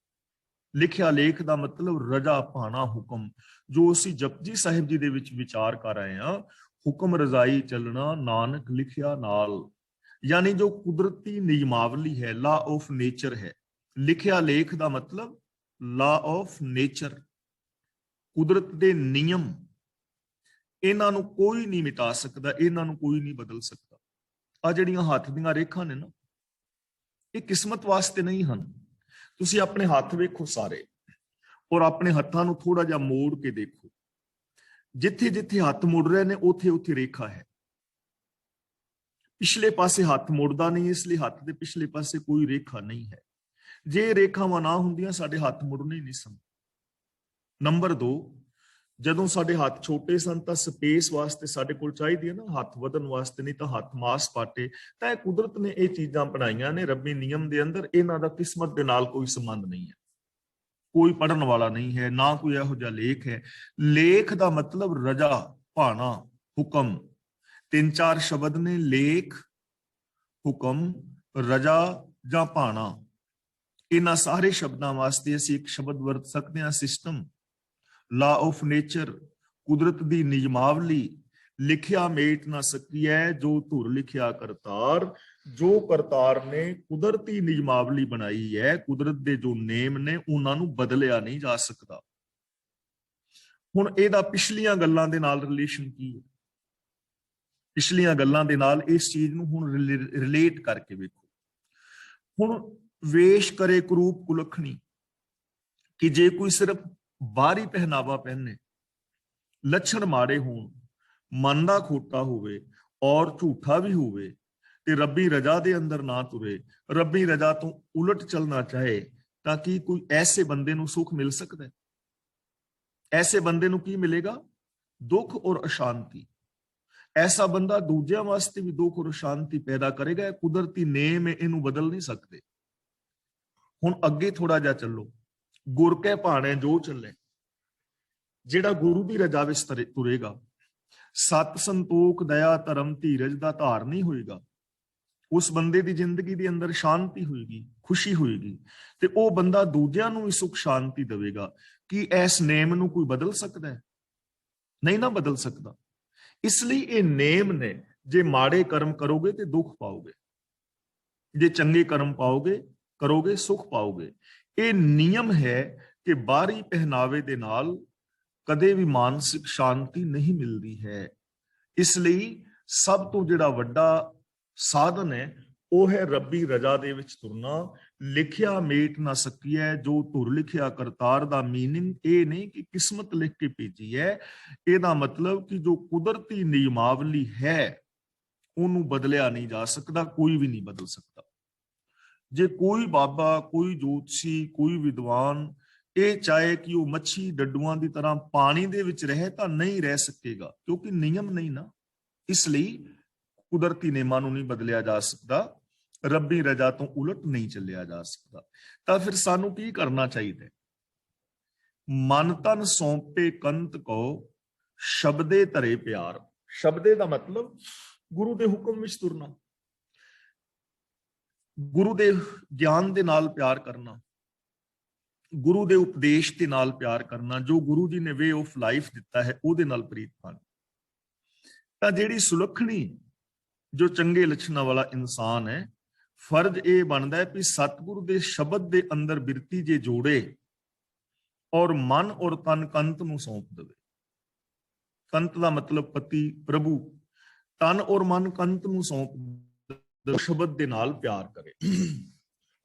ਲਿਖਿਆ ਲੇਖ ਦਾ ਮਤਲਬ ਰਜਾ ਪਾਣਾ ਹੁਕਮ, ਜੋ ਅਸੀਂ ਜਪਜੀ ਸਾਹਿਬ ਜੀ ਦੇ ਵਿੱਚ ਵਿਚਾਰ ਕਰ ਰਹੇ ਹਾਂ। ਹੁਕਮ ਰਜ਼ਾਈ ਚੱਲਣਾ, ਨਾਨਕ ਲਿਖਿਆ ਨਾਲ, ਯਾਨੀ ਜੋ ਕੁਦਰਤੀ ਨਿਯਮਾਵਲੀ ਹੈ, ਲਾ ਆਫ ਨੇਚਰ ਹੈ। ਲਿਖਿਆ ਲੇਖ ਦਾ ਮਤਲਬ ਲਾ ਆਫ ਨੇਚਰ, ਕੁਦਰਤ ਦੇ ਨਿਯਮ। ਇਹਨਾਂ ਨੂੰ ਕੋਈ ਨਹੀਂ ਮਿਟਾ ਸਕਦਾ, ਇਹਨਾਂ ਨੂੰ ਕੋਈ ਨਹੀਂ ਬਦਲ ਸਕਦਾ। ਆ ਜਿਹੜੀਆਂ ਹੱਥ ਦੀਆਂ ਰੇਖਾਂ ਨੇ ਨਾ, ਇਹ ਕਿਸਮਤ ਵਾਸਤੇ ਨਹੀਂ ਹਨ। ਤੁਸੀਂ ਆਪਣੇ ਹੱਥ ਵੇਖੋ ਸਾਰੇ, ਔਰ ਆਪਣੇ ਹੱਥਾਂ ਨੂੰ ਥੋੜਾ ਜਿਹਾ ਮੋੜ ਕੇ ਦੇਖੋ। ਜਿੱਥੇ ਜਿੱਥੇ ਹੱਥ ਮੁੜ ਰਹੇ ਨੇ ਉੱਥੇ ਉੱਥੇ ਰੇਖਾ ਹੈ। ਪਿਛਲੇ ਪਾਸੇ ਹੱਥ ਮੁੜਦਾ ਨਹੀਂ, ਇਸ ਲਈ ਹੱਥ ਦੇ ਪਿਛਲੇ ਪਾਸੇ ਕੋਈ ਰੇਖਾ ਨਹੀਂ ਹੈ। ਜੇ ਰੇਖਾਵਾਂ ਨਾ ਹੁੰਦੀਆਂ ਸਾਡੇ ਹੱਥ ਮੁੜਨੇ ਹੀ ਨਹੀਂ ਸਨ। ਨੰਬਰ 2, ਜਦੋਂ ਸਾਡੇ ਹੱਥ ਛੋਟੇ ਸਨ ਤਾਂ ਸਪੇਸ ਵਾਸਤੇ ਸਾਡੇ ਕੋਲ ਚਾਹੀਦੀ ਹੈ ਨਾ ਹੱਥ ਵਧਣ ਵਾਸਤੇ, ਨਹੀਂ ਤਾਂ ਹੱਥ ਮਾਸ ਪਾਟੇ। ਤਾਂ ਇਹ ਕੁਦਰਤ ਨੇ ਇਹ ਚੀਜ਼ਾਂ ਬਣਾਈਆਂ ਨੇ ਰੱਬੀ ਨਿਯਮ ਦੇ ਅੰਦਰ, ਇਹਨਾਂ ਦਾ ਕਿਸਮਤ ਦੇ ਨਾਲ ਕੋਈ ਸੰਬੰਧ ਨਹੀਂ ਹੈ, ਕੋਈ ਪੜਨ ਵਾਲਾ ਨਹੀਂ ਹੈ, ਨਾ ਕੋਈ ਇਹੋ ਜਿਹਾ ਲੇਖ ਹੈ। ਲੇਖ ਦਾ ਮਤਲਬ ਰਜਾ, ਭਾਣਾ, ਹੁਕਮ। 3-4 ਸ਼ਬਦ ਨੇ, ਲੇਖ, ਹੁਕਮ, ਰਜਾ ਜਾਂ ਭਾਣਾ। ਇਹਨਾਂ ਸਾਰੇ ਸ਼ਬਦਾਂ ਵਾਸਤੇ ਅਸੀਂ ਇੱਕ ਸ਼ਬਦ ਵਰਤ ਸਕਦੇ ਹਾਂ, ਸਿਸਟਮ, ਲਾ ਆਫ ਨੇਚਰ, ਕੁਦਰਤ ਦੀ ਨਿਯਮਾਵਲੀ। ਲਿਖਿਆ ਮੇਟ ਨਾ ਸਕੀਐ ਜੋ ਧੁਰ ਲਿਖਿਆ ਕਰਤਾਰ। ਜੋ ਕਰਤਾਰ ਨੇ ਕੁਦਰਤੀ ਨਿਯਮਾਵਲੀ ਬਣਾਈ ਹੈ, ਕੁਦਰਤ ਦੇ ਜੋ ਨੇਮ ਨੇ, ਉਹਨਾਂ ਨੂੰ ਬਦਲਿਆ ਨਹੀਂ ਜਾ ਸਕਦਾ। ਹੁਣ ਇਹਦਾ ਪਿਛਲੀਆਂ ਗੱਲਾਂ ਦੇ ਨਾਲ ਰਿਲੇਸ਼ਨ ਕੀ ਹੈ? ਪਿਛਲੀਆਂ ਗੱਲਾਂ ਦੇ ਨਾਲ ਇਸ ਚੀਜ਼ ਨੂੰ ਹੁਣ ਰਿਲੇਟ ਕਰਕੇ ਵੇਖੋ। ਹੁਣ ਵੇਸ਼ ਕਰੇ ਕਰੂਪ ਕੁਲੱਖਣੀ, ਕਿ ਜੇ ਕੋਈ ਸਿਰਫ ਬਾਹਰੀ ਪਹਿਨਾਵਾ ਪਹਿਨੇ, ਲੱਛਣ ਮਾੜੇ ਹੋਣ, ਮਨ ਦਾ ਖੋਟਾ ਹੋਵੇ ਔਰ ਝੂਠਾ ਵੀ ਹੋਵੇ, ਤੇ ਰੱਬੀ ਰਜਾ ਦੇ ਅੰਦਰ ਨਾ ਤੁਰੇ, ਰੱਬੀ ਰਜਾ ਤੋਂ ਉਲਟ ਚੱਲਣਾ ਚਾਹੇ, ਤਾਂ ਕਿ ਕੋਈ ਐਸੇ ਬੰਦੇ ਨੂੰ ਸੁੱਖ ਮਿਲ ਸਕਦਾ ਹੈ? ਐਸੇ ਬੰਦੇ ਨੂੰ ਕੀ ਮਿਲੇਗਾ? ਦੁੱਖ ਔਰ ਅਸ਼ਾਂਤੀ। ਐਸਾ ਬੰਦਾ ਦੂਜਿਆਂ ਵਾਸਤੇ ਵੀ ਦੁੱਖ ਔਰ ਅਸ਼ਾਂਤੀ ਪੈਦਾ ਕਰੇਗਾ। ਕੁਦਰਤੀ ਨੇਮ ਹੈ, ਇਹਨੂੰ ਬਦਲ ਨਹੀਂ ਸਕਦੇ। ਹੁਣ ਅੱਗੇ ਥੋੜਾ ਜਿਹਾ ਚੱਲੋ। ਗੁਰ ਕੈ ਭਾਣੇ ਜੋ ਚੱਲੇ, ਜਿਹੜਾ ਗੁਰੂ ਦੀ ਰਜਾ ਵਿੱਚ ਤੁਰੇਗਾ, ਸਤ ਸੰਤੋਖ ਦਇਆ ਧਰਮ ਧੀਰਜ ਦਾ ਧਾਰਨੀ ਹੋਏਗਾ, ਉਸ ਬੰਦੇ ਦੀ ਜ਼ਿੰਦਗੀ ਦੇ ਅੰਦਰ ਸ਼ਾਂਤੀ ਹੋਏਗੀ, ਖੁਸ਼ੀ ਹੋਏਗੀ, ਤੇ ਉਹ ਬੰਦਾ ਦੂਜਿਆਂ ਨੂੰ ਵੀ ਸੁਖ ਸ਼ਾਂਤੀ ਦੇਵੇਗਾ। ਕੀ ਇਸ ਨੇਮ ਨੂੰ ਕੋਈ ਬਦਲ ਸਕਦਾ ਹੈ? ਨਹੀਂ ਨਾ ਬਦਲ ਸਕਦਾ। ਇਸ ਲਈ ਇਹ ਨੇਮ ਨੇ, ਜੇ ਮਾੜੇ ਕਰਮ ਕਰੋਗੇ ਤੇ ਦੁੱਖ ਪਾਓਗੇ, ਜੇ ਚੰਗੇ ਕਰਮ ਕਰੋਗੇ ਸੁਖ ਪਾਓਗੇ। ਇਹ ਨਿਯਮ ਹੈ ਕਿ ਬਾਹਰੀ ਪਹਿਨਾਵੇ ਦੇ ਨਾਲ ਕਦੇ ਵੀ ਮਾਨਸਿਕ ਸ਼ਾਂਤੀ ਨਹੀਂ ਮਿਲਦੀ ਹੈ। ਇਸ ਲਈ ਸਭ ਤੋਂ ਜਿਹੜਾ ਵੱਡਾ ਸਾਧਨ ਹੈ ਉਹ ਹੈ ਰੱਬੀ ਰਜਾ ਦੇ ਵਿੱਚ ਤੁਰਨਾ। ਲਿਖਿਆ ਮੇਟ ਨਾ ਸਕੀਐ ਜੋ ਧੁਰ ਲਿਖਿਆ ਕਰਤਾਰ ਦਾ ਮੀਨਿੰਗ ਇਹ ਨਹੀਂ ਕਿ ਕਿਸਮਤ ਲਿਖ ਕੇ ਭੇਜੀ ਹੈ। ਇਹਦਾ ਮਤਲਬ ਕਿ ਜੋ ਕੁਦਰਤੀ ਨਿਯਮਾਵਲੀ ਹੈ ਉਹਨੂੰ ਬਦਲਿਆ ਨਹੀਂ ਜਾ ਸਕਦਾ, ਕੋਈ ਵੀ ਨਹੀਂ ਬਦਲ ਸਕਦਾ। ਜੇ ਕੋਈ ਬਾਬਾ, ਕੋਈ ਜੋਤਸ਼ੀ, ਕੋਈ ਵਿਦਵਾਨ ਇਹ ਚਾਹੇ ਕਿ ਉਹ ਮੱਛੀ ਡੱਡੂਆਂ ਦੀ ਤਰ੍ਹਾਂ ਪਾਣੀ ਦੇ ਵਿੱਚ ਰਹੇ ਤਾਂ ਨਹੀਂ ਰਹਿ ਸਕੇਗਾ, ਕਿਉਂਕਿ ਨਿਯਮ ਨਹੀਂ ਨਾ। ਇਸ ਲਈ ਕੁਦਰਤੀ ਨਿਯਮਾਂ ਨੂੰ ਨਹੀਂ ਬਦਲਿਆ ਜਾ ਸਕਦਾ, ਰੱਬੀ ਰਜਾ ਤੋਂ ਉਲਟ ਨਹੀਂ ਚੱਲਿਆ ਜਾ ਸਕਦਾ। ਤਾਂ ਫਿਰ ਸਾਨੂੰ ਕੀ ਕਰਨਾ ਚਾਹੀਦਾ? ਮਨ ਤਨ ਸੌਂਪੇ ਕੰਤ ਕੋ ਸ਼ਬਦੇ ਧਰੇ ਪਿਆਰ। ਸ਼ਬਦੇ ਦਾ ਮਤਲਬ ਗੁਰੂ ਦੇ ਹੁਕਮ ਵਿੱਚ ਤੁਰਨਾ, ਗੁਰੂ ਦੇ ਗਿਆਨ ਦੇ ਨਾਲ ਪਿਆਰ ਕਰਨਾ, ਗੁਰੂ ਦੇ ਉਪਦੇਸ਼ ਦੇ ਨਾਲ ਪਿਆਰ ਕਰਨਾ, ਜੋ ਗੁਰੂ ਜੀ ਨੇ ਵੇ ਆਫ ਲਾਈਫ ਦਿੱਤਾ ਹੈ ਉਹਦੇ ਨਾਲ ਪ੍ਰੀਤ ਪਾਣੀ। ਤਾਂ ਜਿਹੜੀ ਸੁਲੱਖਣੀ, ਜੋ ਚੰਗੇ ਲੱਛਣਾਂ ਵਾਲਾ ਇਨਸਾਨ ਹੈ, ਫਰਜ਼ ਇਹ ਬਣਦਾ ਹੈ ਕਿ ਸਤਿਗੁਰੂ ਦੇ ਸ਼ਬਦ ਦੇ ਅੰਦਰ ਬਿਰਤੀ ਜੇ ਜੋੜੇ ਔਰ ਮਨ ਔਰ ਤਨ ਕੰਤ ਨੂੰ ਸੌਂਪ ਦੇਵੇ। ਕੰਤ ਦਾ ਮਤਲਬ ਪਤੀ ਪ੍ਰਭੂ, ਤਨ ਔਰ ਮਨ ਕੰਤ ਨੂੰ ਸੌਂਪ ਸ਼ਬਦ ਦੇ ਨਾਲ ਪਿਆਰ ਕਰੇ।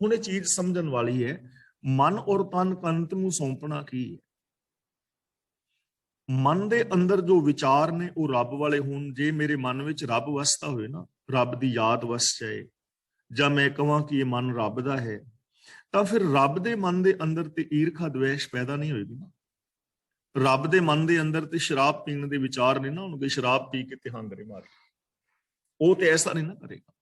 ਹੁਣ ਇਹ ਚੀਜ਼ ਸਮਝਣ ਵਾਲੀ ਹੈ, ਮਨ ਔਰ ਤਨ ਕੰਤ ਨੂੰ ਸੌਂਪਣਾ ਕੀ ਹੈ? ਮਨ ਦੇ ਅੰਦਰ ਜੋ ਵਿਚਾਰ ਨੇ ਉਹ ਰੱਬ ਵਾਲੇ ਹੋਣ। ਜੇ ਮੇਰੇ ਮਨ ਵਿੱਚ ਰੱਬ ਵਸਦਾ ਹੋਏ ਨਾ, ਰੱਬ ਦੀ ਯਾਦ ਵਸ ਜਾਏ, ਜਾਂ ਮੈਂ ਕਹਾਂ ਕਿ ਇਹ ਮਨ ਰੱਬ ਦਾ ਹੈ, ਤਾਂ ਫਿਰ ਰੱਬ ਦੇ ਮਨ ਦੇ ਅੰਦਰ ਤੇ ਈਰਖਾ ਦਵੇਸ਼ ਪੈਦਾ ਨਹੀਂ ਹੋਏਗੀ ਨਾ। ਰੱਬ ਦੇ ਮਨ ਦੇ ਅੰਦਰ ਤੇ ਸ਼ਰਾਬ ਪੀਣ ਦੇ ਵਿਚਾਰ ਨਹੀਂ ਨਾ ਹੋਣਗੇ, ਸ਼ਰਾਬ ਪੀ ਕੇ ਤੇ ਹੰਗਰੇ ਮਾਰੇ, ਉਹ ਤੇ ਐਸਾ ਨਹੀਂ ਨਾ ਕਰੇਗਾ।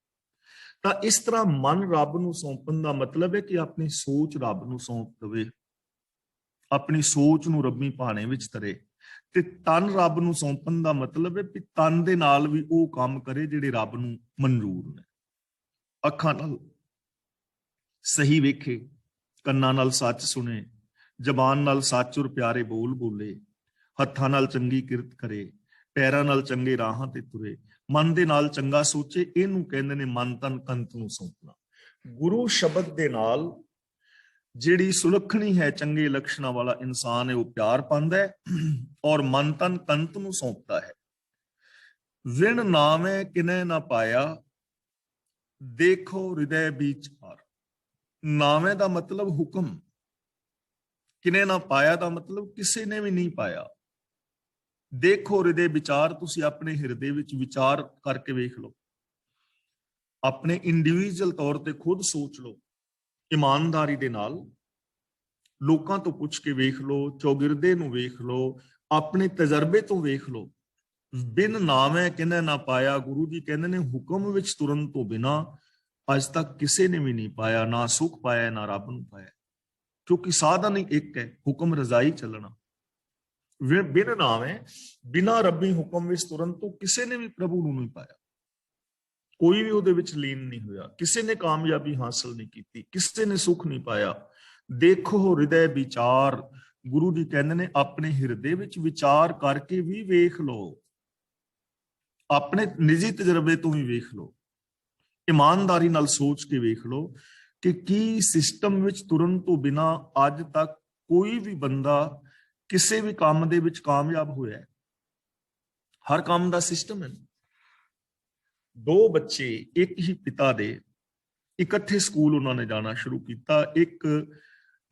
ਤਾਂ ਇਸ ਤਰ੍ਹਾਂ ਮਨ ਰੱਬ ਨੂੰ ਸੌਂਪਣ ਦਾ ਮਤਲਬ ਹੈ ਕਿ ਆਪਣੀ ਸੋਚ ਰੱਬ ਨੂੰ ਸੌਂਪ ਦੇਵੇ, ਆਪਣੀ ਸੋਚ ਨੂੰ ਰੱਬੀ ਭਾਣੇ ਵਿੱਚ ਧਰੇ। ਤੇ ਤਨ ਰੱਬ ਨੂੰ ਸੌਂਪਣ ਦਾ ਮਤਲਬ ਹੈ ਕਿ ਤਨ ਦੇ ਨਾਲ ਵੀ ਉਹ ਕੰਮ ਕਰੇ ਜਿਹੜੇ ਰੱਬ ਨੂੰ ਮਨਜ਼ੂਰ ਨੇ। ਅੱਖਾਂ ਨਾਲ ਸਹੀ ਵੇਖੇ, ਕੰਨਾਂ ਨਾਲ ਸੱਚ ਸੁਣੇ, ਜ਼ਬਾਨ ਨਾਲ ਸੱਚ ਔਰ ਪਿਆਰੇ ਬੋਲ ਬੋਲੇ, ਹੱਥਾਂ ਨਾਲ ਚੰਗੀ ਕਿਰਤ ਕਰੇ, ਪੈਰਾਂ ਨਾਲ ਚੰਗੇ ਰਾਹਾਂ ਤੇ ਤੁਰੇ, ਮਨ ਦੇ ਨਾਲ ਚੰਗਾ ਸੋਚੇ। ਇਹਨੂੰ ਕਹਿੰਦੇ ਨੇ ਮਨ ਤਨ ਕੰਤ ਨੂੰ ਸੌਂਪਣਾ। ਗੁਰੂ ਸ਼ਬਦ ਦੇ ਨਾਲ ਜਿਹੜੀ ਸੁਲੱਖਣੀ ਹੈ, ਚੰਗੇ ਲੱਛਣਾਂ ਵਾਲਾ ਇਨਸਾਨ ਹੈ, ਉਹ ਪਿਆਰ ਪਾਉਂਦਾ ਹੈ ਔਰ ਮਨ ਤਨ ਕੰਤ ਨੂੰ ਸੌਂਪਦਾ ਹੈ। ਵਿਣ ਨਾਮੈ ਕਿਨੈ ਨਾ ਪਾਇਆ, ਦੇਖੋ ਹਿਰਦੈ ਵਿਚਾਰ। ਨਾਮੈ ਦਾ ਮਤਲਬ ਹੁਕਮ, ਕਿਨੇ ਨਾ ਪਾਇਆ ਦਾ ਮਤਲਬ ਕਿਸੇ ਨੇ ਵੀ ਨਹੀਂ ਪਾਇਆ। ਦੇਖੋ ਹਿਰਦੇ ਵਿਚਾਰ, ਤੁਸੀਂ ਆਪਣੇ ਹਿਰਦੇ ਵਿੱਚ ਵਿਚਾਰ ਕਰਕੇ ਵੇਖ ਲਓ, ਆਪਣੇ ਇੰਡੀਵਿਜੂਅਲ ਤੌਰ ਤੇ ਖੁਦ ਸੋਚ ਲਓ ईमानदारी दे नाल लोकां तो पुछ के वेख लो, चौगिरदे नूं वेख लो, अपने तजर्बे तो वेख लो, बिन नामे किने ना पाया। गुरु जी कहते ने हुक्म विच तुरन तो बिना अज तक किसी ने भी नहीं पाया, ना सुख पाया ना रब नूं पाया। क्योंकि साधन ही एक है, हुक्म रजाई चलना। बिन नामे बिना रबी हुक्म विच तुरन तो किसी ने भी प्रभु नूं नहीं पाया, कोई भी ਉਹਦੇ ਵਿੱਚ ਲੀਨ नहीं होया, किसी ने कामयाबी हासिल नहीं की, किसी ने सुख नहीं पाया। देखो हृदय विचार, गुरु जी कहते ने अपने हृदय विच विचार करके भी वेख लो, अपने निजी तजर्बे तो भी वेख लो, ईमानदारी नाल सोच के वेख लो कि की सिस्टम विच तुरन तो बिना अज तक कोई भी बंदा किसी भी काम दे विच कामयाब होया है। हर काम दा सिस्टम है। दो बच्चे एक ही पिता दे इकट्ठे स्कूल उन्होंने जाना शुरू किया, एक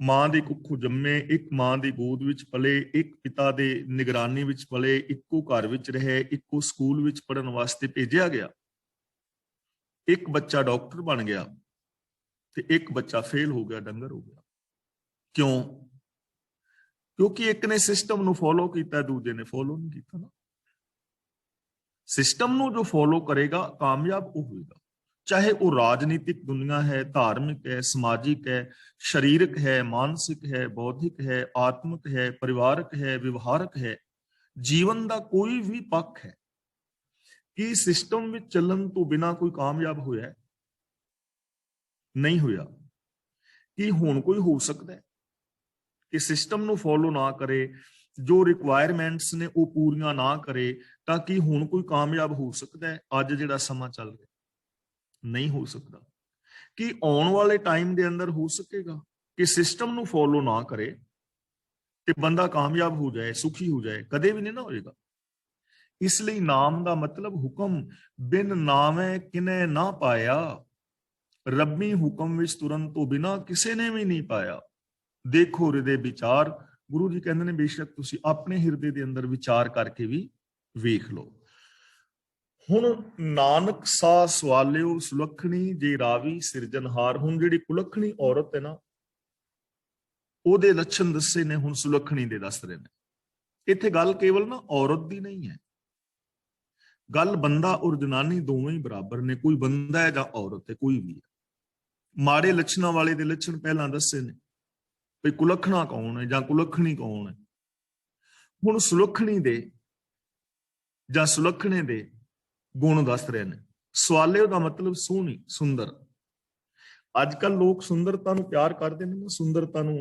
मां दी कुखों जम्मे, एक मां दी गोद विच पले, एक पिता दे निगरानी विच पले, इक्को घर विच रहे, इक्को स्कूल विच पढ़न वास्ते भेजा गया। एक बच्चा डॉक्टर बन गया ते एक बच्चा फेल हो गया, डंगर हो गया। क्यों? क्योंकि एक ने सिस्टम नूं फॉलो किया, दूजे ने फॉलो नहीं किया ना। सिस्टम नूं जो फॉलो करेगा कामयाब वो होगा, चाहे वो राजनीतिक दुनिया है, धार्मिक है, समाजिक है, शरीरक है, मानसिक है, बौद्धिक है, आत्मिक है, परिवारक है, व्यवहारक है, जीवन का कोई भी पक्ष है कि सिस्टम में चलन तो बिना कोई कामयाब होया नहीं होया। कि हुण कोई हो सकता है कि सिस्टम नूं फॉलो ना करे, जो रिक्वायरमेंट्स ने वो पूरियां ना करे, ताकि हुण कोई कामयाब हो सकता है? अज जिहड़ा समा चल रहा नहीं हो सकता। कि आने वाले टाइम के अंदर हो सकेगा कि सिस्टम नूं फॉलो ना करे ते बंदा कामयाब हो जाए, सुखी हो जाए? कदे भी नहीं ना होएगा। इसलिए नाम का मतलब हुक्म, बिन नामे किने ना पाया, रब्बी हुक्म विच तुरन तो बिना किसी ने भी नहीं पाया। देखो हृदय विचार, गुरु जी कहते हैं बेशक तुसी अपने हिरदे के अंदर विचार करके भी वेख लो। हुण नानक सा सवालियो सुलखणी जे रावी सिरजनहार। हुण जिहड़ी कुलखणी औरत है ना, ਉਹਦੇ ਲੱਛਣ ਦੱਸੇ ਨੇ ਹੁਣ ਸੁਲੱਖਣੀ ਦੇ ਦੱਸ ਰਹੇ ਨੇ। ਇੱਥੇ ਗੱਲ ਕੇਵਲ ਨਾ ਔਰਤ ਦੀ ਨਹੀਂ ਹੈ, ਗੱਲ ਬੰਦਾ ਔਰ ਜਨਾਨੀ ਦੋਵੇਂ ਹੀ ਬਰਾਬਰ ਨੇ। ਕੋਈ ਬੰਦਾ ਹੈ ਜਾਂ ਔਰਤ ਹੈ, ਕੋਈ ਵੀ ਹੈ। ਮਾੜੇ ਲੱਛਣਾਂ ਵਾਲੇ ਦੇ ਲੱਛਣ ਪਹਿਲਾਂ ਦੱਸੇ ਨੇ, ਵੀ ਕੁਲੱਖਣਾ ਕੌਣ ਹੈ ਜਾਂ ਕੁਲੱਖਣੀ ਕੌਣ ਹੈ। ਹੁਣ ਸੁਲੱਖਣੀ ਦੇ ਜਾਂ ਸੁਲੱਖਣੇ ਦੇ ਗੁਣ ਦੱਸ ਰਹੇ ਨੇ। ਸਵਾਲਿਓ ਦਾ ਮਤਲਬ ਸੋਹਣੀ, ਸੁੰਦਰ। ਅੱਜ ਕੱਲ ਲੋਕ ਸੁੰਦਰਤਾ ਨੂੰ ਪਿਆਰ ਕਰਦੇ ਨੇ ਨਾ, ਸੁੰਦਰਤਾ ਨੂੰ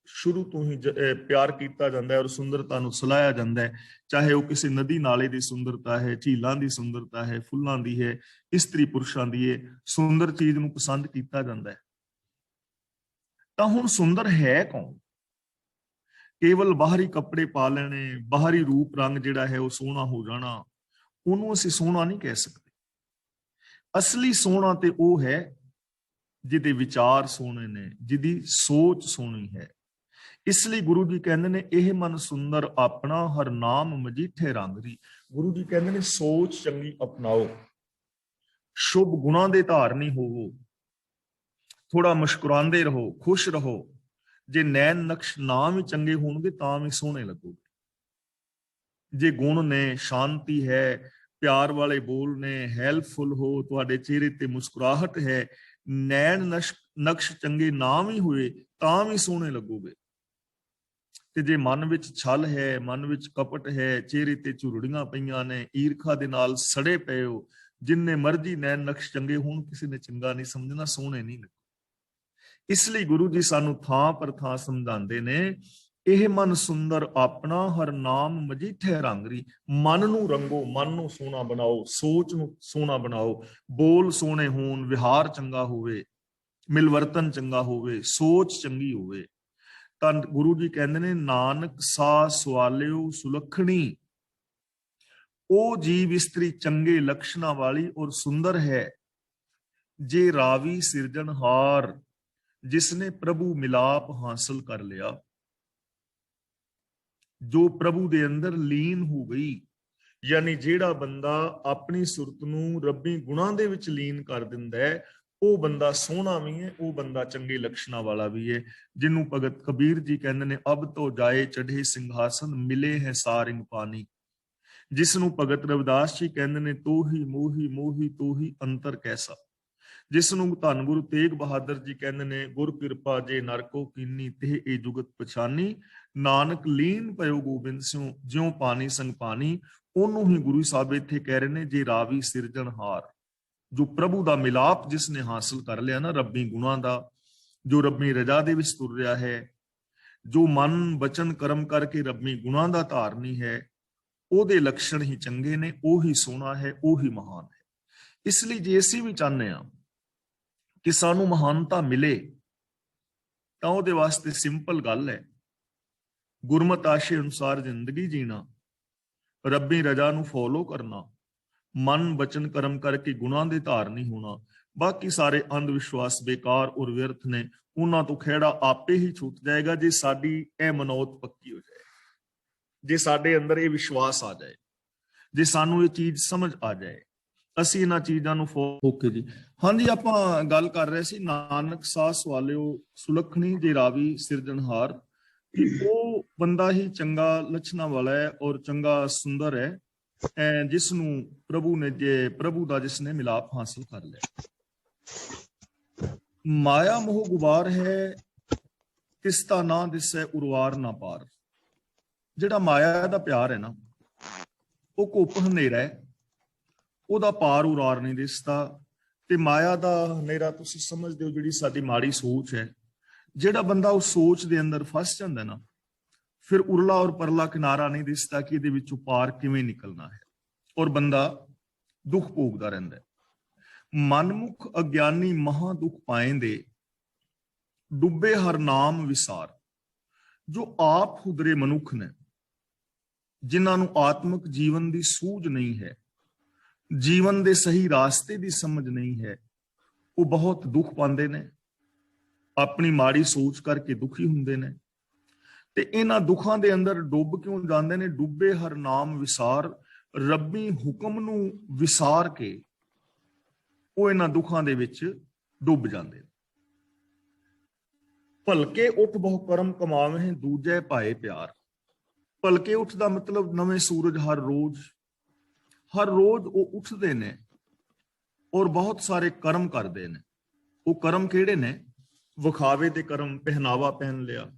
शुरू तो ही प्यार किया जाता है और सुंदरता नूं सलाया जाता है, चाहे वो किसी नदी नाले की सुंदरता है, झीलों की सुंदरता है, फुलों की है, स्त्री पुरुषों की है, सुंदर चीज नूं पसंद किया जाता है। तो हुण सुंदर है कौन? केवल बाहरी कपड़े पा लेने, बाहरी रूप रंग जिहड़ा है वो सोहना हो जाना, उहनूं असीं सोहना नहीं कह सकते। असली सोहना ते वो है जिहदे विचार सोहने ने, जिहदी सोच सोहनी है। इसलिए गुरु जी कहते ने यह मन सुंदर अपना हर नाम मजीठे रंगरी। गुरु जी कहते ने सोच चंगी अपनाओ, शुभ गुणा दे धारनी होवो, थोड़ा मुस्कुरांदे रहो, खुश रहो। जे नैन नक्श नाम ही चंगे होणगे तां भी सोहणे लगोगे। जे गुण ने, शांति है, प्यार वाले बोल ने, हेल्पफुल हो, तुहाडे चेहरे ते मुस्कुराहट है, नैन नक्श चंगे नाम ही हुए तां भी सोहणे लगोगे। ਤੇ ਜੇ ਮਨ ਵਿੱਚ ਛਲ ਹੈ, ਮਨ ਵਿੱਚ ਕਪਟ ਹੈ, ਚਿਹਰੇ ਤੇ ਝੁਰੜੀਆਂ ਪਈਆਂ ਨੇ, ਈਰਖਾ ਦੇ ਨਾਲ ਸੜੇ ਪਏ ਹੋ, ਜਿੰਨੇ ਮਰਜ਼ੀ ਨੈਣ ਨਕਸ਼ ਚੰਗੇ ਹੋਣ, ਕਿਸੇ ਨੇ ਚੰਗਾ ਨਹੀਂ ਸਮਝਣਾ, ਸੋਹਣੇ ਨਹੀਂ ਲੱਗਦੇ। ਇਸ ਲਈ ਗੁਰੂ ਜੀ ਸਾਨੂੰ ਥਾਂ ਪਰ ਥਾਂ ਸਮਝਾਉਂਦੇ ਨੇ, ਇਹ ਮਨ ਸੁੰਦਰ ਆਪਣਾ ਹਰ ਨਾਮ ਮਜੀਠੇ ਰੰਗਰੀ। ਮਨ ਨੂੰ ਰੰਗੋ, ਮਨ ਨੂੰ ਸੋਹਣਾ ਬਣਾਓ, ਸੋਚ ਨੂੰ ਸੋਹਣਾ ਬਣਾਓ, ਬੋਲ ਸੋਹਣੇ ਹੋਣ, ਵਿਹਾਰ ਚੰਗਾ ਹੋਵੇ, ਮਿਲਵਰਤਨ ਚੰਗਾ ਹੋਵੇ, ਸੋਚ ਚੰਗੀ ਹੋਵੇ। ਤਾਂ ਗੁਰੂ ਜੀ ਕਹਿੰਦੇ ਨੇ ਨਾਨਕ ਸਾ ਸਵਾਲਿਓ ਸੁਲੱਖਣੀ। ਉਹ ਜੀਵ ਇਸਤਰੀ ਚੰਗੇ ਲਕਸ਼ਣਾਂ ਵਾਲੀ ਔਰ ਸੁੰਦਰ ਹੈ, ਜੇ ਰਾਵੀ ਸਿਰਜਣਹਾਰ, जिसने प्रभु मिलाप हासिल कर लिया, जो प्रभु दे अंदर लीन हो गई। यानी जेड़ा बंदा अपनी सुरत नूं रब्बी गुणां दे विच लीन कर दिंदा है, ਉਹ ਬੰਦਾ ਸੋਹਣਾ ਵੀ ਹੈ, ਉਹ ਬੰਦਾ ਚੰਗੇ ਲੱਛਣਾਂ ਵਾਲਾ ਵੀ ਹੈ, ਜਿਹਨੂੰ ਭਗਤ ਕਬੀਰ ਜੀ ਕਹਿੰਦੇ ਨੇ ਅਬ ਤੋਂ ਜਾਏ ਚੜ੍ਹੇ ਸਿੰਘਾਸਨ ਮਿਲੇ ਹੈ ਸਾਰਿੰਗ ਪਾਣੀ। ਜਿਸ ਨੂੰ ਭਗਤ ਰਵਿਦਾਸ ਜੀ ਕਹਿੰਦੇ ਨੇ ਤੋਹੀ ਮੋਹੀ ਮੋਹੀ ਤੋਹੀ ਅੰਤਰ ਕੈਸਾ। ਜਿਸ ਨੂੰ ਧੰਨ ਗੁਰੂ ਤੇਗ ਬਹਾਦਰ ਜੀ ਕਹਿੰਦੇ ਨੇ ਗੁਰ ਕਿਰਪਾ ਜੇ ਨਰ ਕੋ ਕੀਨੀ ਤੇ ਇਹ ਜੁਗਤ ਪਛਾਨੀ। ਨਾਨਕ ਲੀਨ ਭਇਓ ਗੋਬਿੰਦ ਸਿਉ ਜਿਉ ਪਾਣੀ ਸੰਗ ਪਾਣੀ। ਉਹਨੂੰ ਹੀ ਗੁਰੂ ਸਾਹਿਬ ਇੱਥੇ ਕਹਿ ਰਹੇ ਨੇ ਜੇ ਰਾਵੀ ਸਿਰਜਣਹਾਰ, ਜੋ ਪ੍ਰਭੂ ਦਾ ਮਿਲਾਪ ਜਿਸ ਨੇ ਹਾਸਲ ਕਰ ਲਿਆ ਨਾ ਰੱਬੀ ਗੁਣਾਂ ਦਾ, ਜੋ ਰੱਬੀ ਰਜਾ ਦੇ ਵਿੱਚ ਤੁਰ ਰਿਹਾ ਹੈ, ਜੋ ਮਨ ਬਚਨ ਕਰਮ ਕਰਕੇ ਰੱਬੀ ਗੁਣਾਂ ਦਾ ਧਾਰਨੀ ਹੈ, ਉਹਦੇ ਲੱਛਣ ਹੀ ਚੰਗੇ ਨੇ, ਉਹੀ ਸੋਹਣਾ ਹੈ, ਉਹੀ ਮਹਾਨ ਹੈ। ਇਸ ਲਈ ਜੇ ਅਸੀਂ ਵੀ ਚਾਹੁੰਦੇ ਹਾਂ ਕਿ ਸਾਨੂੰ ਮਹਾਨਤਾ ਮਿਲੇ ਤਾਂ ਉਹਦੇ ਵਾਸਤੇ ਸਿੰਪਲ ਗੱਲ ਹੈ, ਗੁਰਮਤਿ ਆਸ਼ੇ ਅਨੁਸਾਰ ਜ਼ਿੰਦਗੀ ਜੀਣਾ, ਰੱਬੀ ਰਜਾ ਨੂੰ ਫੋਲੋ ਕਰਨਾ, ਮਨ ਬਚਨ ਕਰਮ ਕਰਕੇ ਗੁਣਾਂ ਦੇ ਧਾਰਨੀ ਹੋਣਾ। ਬਾਕੀ ਸਾਰੇ ਅੰਧ ਵਿਸ਼ਵਾਸ ਬੇਕਾਰ ਔਰ ਵਿਅਰਥ ਨੇ, ਉਹਨਾਂ ਤੋਂ ਖਹਿੜਾ ਆਪੇ ਹੀ ਛੁੱਟ ਜਾਏਗਾ ਜੇ ਸਾਡੀ ਇਹ ਮਨੋਤ ਪੱਕੀ ਹੋ ਜਾਏ, ਜੇ ਸਾਡੇ ਅੰਦਰ ਇਹ ਵਿਸ਼ਵਾਸ ਆ ਜਾਏ, ਜੇ ਸਾਨੂੰ ਇਹ ਚੀਜ਼ ਸਮਝ ਆ ਜਾਏ, ਅਸੀਂ ਇਹਨਾਂ ਚੀਜ਼ਾਂ ਨੂੰ ਓਕੇ ਜੀ। ਹਾਂਜੀ, ਆਪਾਂ ਗੱਲ ਕਰ ਰਹੇ ਸੀ ਨਾਨਕ ਸਾਸ ਵਾਲਿਓ ਸੁਲੱਖਣੀ ਜੇ ਰਾਵੀ ਸਿਰਜਣਹਾਰ, ਕਿ ਉਹ ਬੰਦਾ ਹੀ ਚੰਗਾ ਲੱਛਣਾਂ ਵਾਲਾ ਹੈ ਔਰ ਚੰਗਾ ਸੁੰਦਰ ਹੈ ਜਿਸ ਨੂੰ ਪ੍ਰਭੂ ਨੇ, ਜੇ ਪ੍ਰਭੂ ਦਾ ਜਿਸ ਨੇ ਮਿਲਾਪ ਹਾਸਲ ਕਰ ਲਿਆ। ਮਾਇਆ ਮੋਹ ਗੁਬਾਰ ਹੈ ਤਿਸ ਦਾ ਨਾ ਦਿਸੈ ਉਰਵਾਰ ਨਾ ਪਾਰ। ਜਿਹੜਾ ਮਾਇਆ ਦਾ ਪਿਆਰ ਹੈ ਨਾ, ਉਹ ਘੁੱਪ ਹਨੇਰਾ ਹੈ, ਉਹਦਾ ਪਾਰ ਉਰਾਰ ਨਹੀਂ ਦਿਸਦਾ। ਤੇ ਮਾਇਆ ਦਾ ਹਨੇਰਾ ਤੁਸੀਂ ਸਮਝਦੇ ਹੋ, ਜਿਹੜੀ ਸਾਡੀ ਮਾੜੀ ਸੋਚ ਹੈ, ਜਿਹੜਾ ਬੰਦਾ ਉਸ ਸੋਚ ਦੇ ਅੰਦਰ ਫਸ ਜਾਂਦਾ ਨਾ, ਫਿਰ ਉਰਲਾ ਔਰ ਪਰਲਾ ਕਿਨਾਰਾ ਨਹੀਂ ਦਿਸਦਾ ਕਿ ਇਹਦੇ ਵਿੱਚੋਂ ਪਾਰ ਕਿਵੇਂ ਨਿਕਲਣਾ ਹੈ, ਔਰ ਬੰਦਾ ਦੁੱਖ ਭੋਗਦਾ ਰਹਿੰਦਾ ਹੈ। ਮਨਮੁਖ ਅਗਿਆਨੀ ਮਹਾ ਦੁੱਖ ਪਾਏਂਦੇ, ਡੁੱਬੇ ਹਰ ਨਾਮ ਵਿਸਾਰ। ਜੋ ਆਪ ਹੁਦਰੇ ਮਨੁੱਖ ਨੇ, ਜਿਨ੍ਹਾਂ ਨੂੰ ਆਤਮਿਕ ਜੀਵਨ ਦੀ ਸੂਝ ਨਹੀਂ ਹੈ, ਜੀਵਨ ਦੇ ਸਹੀ ਰਾਸਤੇ ਦੀ ਸਮਝ ਨਹੀਂ ਹੈ, ਉਹ ਬਹੁਤ ਦੁੱਖ ਪਾਉਂਦੇ ਨੇ, ਆਪਣੀ ਮਾੜੀ ਸੋਚ ਕਰਕੇ ਦੁਖੀ ਹੁੰਦੇ ਨੇ। ਤੇ ਇਹਨਾਂ ਦੁੱਖਾਂ ਦੇ ਅੰਦਰ ਡੁੱਬ ਕਿਉਂ ਜਾਂਦੇ ਨੇ? ਡੁੱਬੇ ਹਰ ਨਾਮ ਵਿਸਾਰ, ਰੱਬੀ ਹੁਕਮ ਨੂੰ ਵਿਸਾਰ ਕੇ ਉਹ ਇਹਨਾਂ ਦੁੱਖਾਂ ਦੇ ਵਿੱਚ ਡੁੱਬ ਜਾਂਦੇ ਨੇ। ਭਲਕੇ ਉੱਠ ਬਹੁ ਕਰਮ ਕਮਾਵੇਂ ਦੂਜੇ ਭਾਏ ਪਿਆਰ। ਭਲਕੇ ਉੱਠ ਦਾ ਮਤਲਬ ਨਵੇਂ ਸੂਰਜ ਹਰ ਰੋਜ਼ ਉਹ ਉੱਠਦੇ ਨੇ ਔਰ ਬਹੁਤ ਸਾਰੇ ਕਰਮ ਕਰਦੇ ਨੇ। ਉਹ ਕਰਮ ਕਿਹੜੇ ਨੇ? ਵਿਖਾਵੇ ਦੇ ਕਰਮ, ਪਹਿਨਾਵਾ ਪਹਿਨ ਲਿਆ,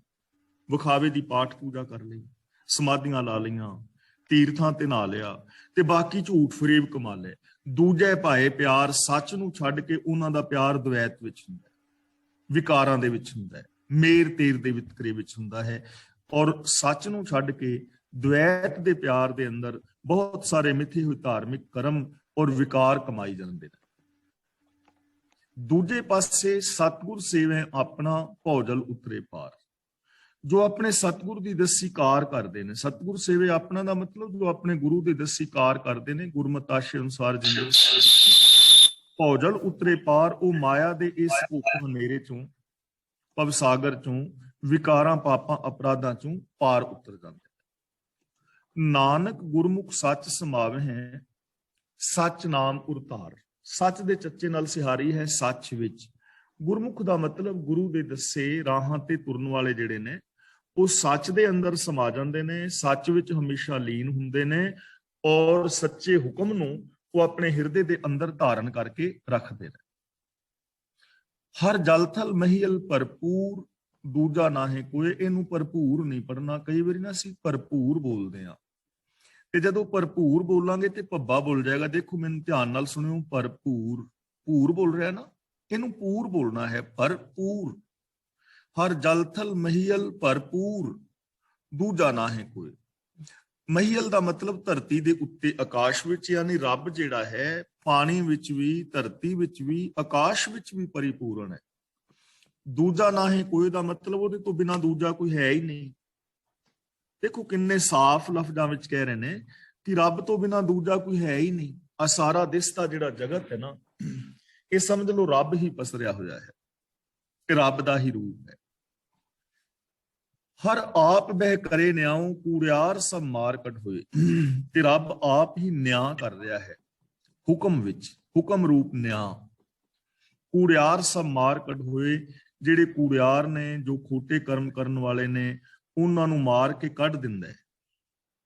ਵਿਖਾਵੇ ਦੀ ਪਾਠ ਪੂਜਾ ਕਰ ਲਈ, ਸਮਾਧੀਆਂ ਲਾ ਲਈਆਂ, ਤੀਰਥਾਂ ਤੇ ਨਹਾ ਲਿਆ, ਤੇ ਬਾਕੀ ਝੂਠ ਫਰੇਬ ਕਮਾ ਲਏ। ਦੂਜੇ ਭਾਏ ਪਿਆਰ, ਸੱਚ ਨੂੰ ਛੱਡ ਕੇ ਉਹਨਾਂ ਦਾ ਪਿਆਰ ਦਵੈਤ ਵਿੱਚ ਹੁੰਦਾ ਹੈ, ਵਿਕਾਰਾਂ ਦੇ ਵਿੱਚ ਹੁੰਦਾ ਹੈ, ਮੇਰ ਤੇਰ ਦੇ ਵਿਤਕਰੇ ਵਿੱਚ ਹੁੰਦਾ ਹੈ। ਔਰ ਸੱਚ ਨੂੰ ਛੱਡ ਕੇ ਦਵੈਤ ਦੇ ਪਿਆਰ ਦੇ ਅੰਦਰ ਬਹੁਤ ਸਾਰੇ ਮਿੱਥੇ ਹੋਏ ਧਾਰਮਿਕ ਕਰਮ ਔਰ ਵਿਕਾਰ ਕਮਾਈ ਜਾਂਦੇ ਨੇ। ਦੂਜੇ ਪਾਸੇ ਸਤਿਗੁਰ ਸੇਵੈ ਆਪਣਾ ਭੌਜਲ ਉਤਰੇ ਪਾਰ। ਜੋ ਆਪਣੇ ਸਤਿਗੁਰ ਦੀ ਦੱਸੀ ਕਾਰ ਕਰਦੇ ਨੇ, ਸਤਿਗੁਰ ਸੇਵੇ ਆਪਣਾ ਦਾ ਮਤਲਬ ਜੋ ਆਪਣੇ ਗੁਰੂ ਦੀ ਦੱਸੀ ਕਾਰ ਕਰਦੇ ਨੇ, ਗੁਰਮਤਿ ਆਸ਼ੇ ਅਨੁਸਾਰ ਜਿੰਦੇ ਭੌਜਲ ਉਤਰੇ ਪਾਰ। ਉਹ ਮਾਇਆ ਦੇ ਇਸ ਭੁੱਖ ਹਨੇਰੇ ਚੋਂ, ਭਵਸਾਗਰ ਚੋਂ, ਵਿਕਾਰਾਂ ਪਾਪਾਂ ਅਪਰਾਧਾਂ ਚੋਂ ਪਾਰ ਉਤਰ ਜਾਂਦੇ। ਨਾਨਕ ਗੁਰਮੁਖ ਸੱਚ ਸਮਾਵੇ ਹੈ, ਸੱਚ ਨਾਮ ਉਰਤਾਰ। ਸੱਚ ਦੇ ਚੱਚੇ ਨਾਲ ਸਿਹਾਰੀ ਹੈ ਸੱਚ ਵਿੱਚ। ਗੁਰਮੁਖ ਦਾ ਮਤਲਬ ਗੁਰੂ ਦੇ ਦੱਸੇ ਰਾਹਾਂ ਤੇ ਤੁਰਨ ਵਾਲੇ ਜਿਹੜੇ ਨੇ, ਉਹ ਸੱਚ ਦੇ ਅੰਦਰ ਸਮਾ ਜਾਂਦੇ ਨੇ, ਸੱਚ ਵਿੱਚ ਹਮੇਸ਼ਾ ਲੀਨ ਹੁੰਦੇ ਨੇ, ਔਰ ਸੱਚੇ ਹੁਕਮ ਨੂੰ ਉਹ ਆਪਣੇ ਹਿਰਦੇ ਦੇ ਅੰਦਰ ਧਾਰਨ ਕਰਕੇ ਰੱਖਦੇ ਨੇ। ਹਰ ਜਲ ਥਲ ਮਹੀਲ ਭਰਪੂਰ, ਦੂਜਾ ਨਾਹੀਂ ਕੋਈ। ਇਹਨੂੰ ਭਰਪੂਰ ਨਹੀਂ ਪੜਨਾ, ਕਈ ਵਾਰੀ ਨਾ ਅਸੀਂ ਭਰਪੂਰ ਬੋਲਦੇ ਹਾਂ, ਤੇ ਜਦੋਂ ਭਰਪੂਰ ਬੋਲਾਂਗੇ ਤੇ ਭੱਬਾ ਬੋਲ ਜਾਏਗਾ। ਦੇਖੋ ਮੈਨੂੰ ਧਿਆਨ ਨਾਲ ਸੁਣਿਓ, ਭਰਪੂਰ, ਭੂਰ ਬੋਲ ਰਿਹਾ ਨਾ, ਇਹਨੂੰ ਪੂਰ ਬੋਲਣਾ ਹੈ, ਭਰਪੂਰ। ਹਰ ਜਲ ਥਲ ਮਹੀਲ ਭਰਪੂਰ, ਦੂਜਾ ਨਾਹੀਂ ਕੋਈ। ਮਹੀਲ ਦਾ ਮਤਲਬ ਧਰਤੀ ਦੇ ਉੱਤੇ, ਆਕਾਸ਼ ਵਿੱਚ, ਯਾਨੀ ਰੱਬ ਜਿਹੜਾ ਹੈ ਪਾਣੀ ਵਿੱਚ ਵੀ, ਧਰਤੀ ਵਿੱਚ ਵੀ, ਆਕਾਸ਼ ਵਿੱਚ ਵੀ ਪਰਿਪੂਰਨ ਹੈ। ਦੂਜਾ ਨਾਹੀਂ ਕੋਈ ਦਾ ਮਤਲਬ ਉਹਦੇ ਤੋਂ ਬਿਨਾਂ ਦੂਜਾ ਕੋਈ ਹੈ ਹੀ ਨਹੀਂ। ਦੇਖੋ ਕਿੰਨੇ ਸਾਫ਼ ਲਫ਼ਜ਼ਾਂ ਵਿੱਚ ਕਹਿ ਰਹੇ ਨੇ ਕਿ ਰੱਬ ਤੋਂ ਬਿਨਾਂ ਦੂਜਾ ਕੋਈ ਹੈ ਹੀ ਨਹੀਂ। ਆ ਸਾਰਾ ਦਿਸਦਾ ਜਿਹੜਾ ਜਗਤ ਹੈ ਨਾ, ਇਹ ਸਮਝ ਲਓ ਰੱਬ ਹੀ ਪਸਰਿਆ ਹੋਇਆ ਹੈ, ਤੇ ਰੱਬ ਦਾ ਹੀ ਰੂਪ ਹੈ। ਹਰ ਆਪ ਬਹਿ ਕਰੇ ਨਿਆਉ, ਕੂੜਿਆਰ ਸਭ ਮਾਰ ਕੱਢ ਹੋਏ। ਤੇ ਰੱਬ ਆਪ ਹੀ ਨਿਆਂ ਕਰ ਰਿਹਾ ਹੈ ਹੁਕਮ ਵਿੱਚ, ਹੁਕਮ ਰੂਪ ਨਿਆਂ। ਕੂੜਿਆਰ ਸਭ ਮਾਰ ਕੱਢ ਹੋਏ। ਜਿਹੜੇ ਕੂੜਿਆਰ ਨੇ, ਜੋ ਖੋਟੇ ਕਰਮ ਕਰਨ ਵਾਲੇ ਨੇ, ਉਹਨਾਂ ਨੂੰ ਮਾਰ ਕੇ ਕੱਢ ਦਿੰਦਾ ਹੈ।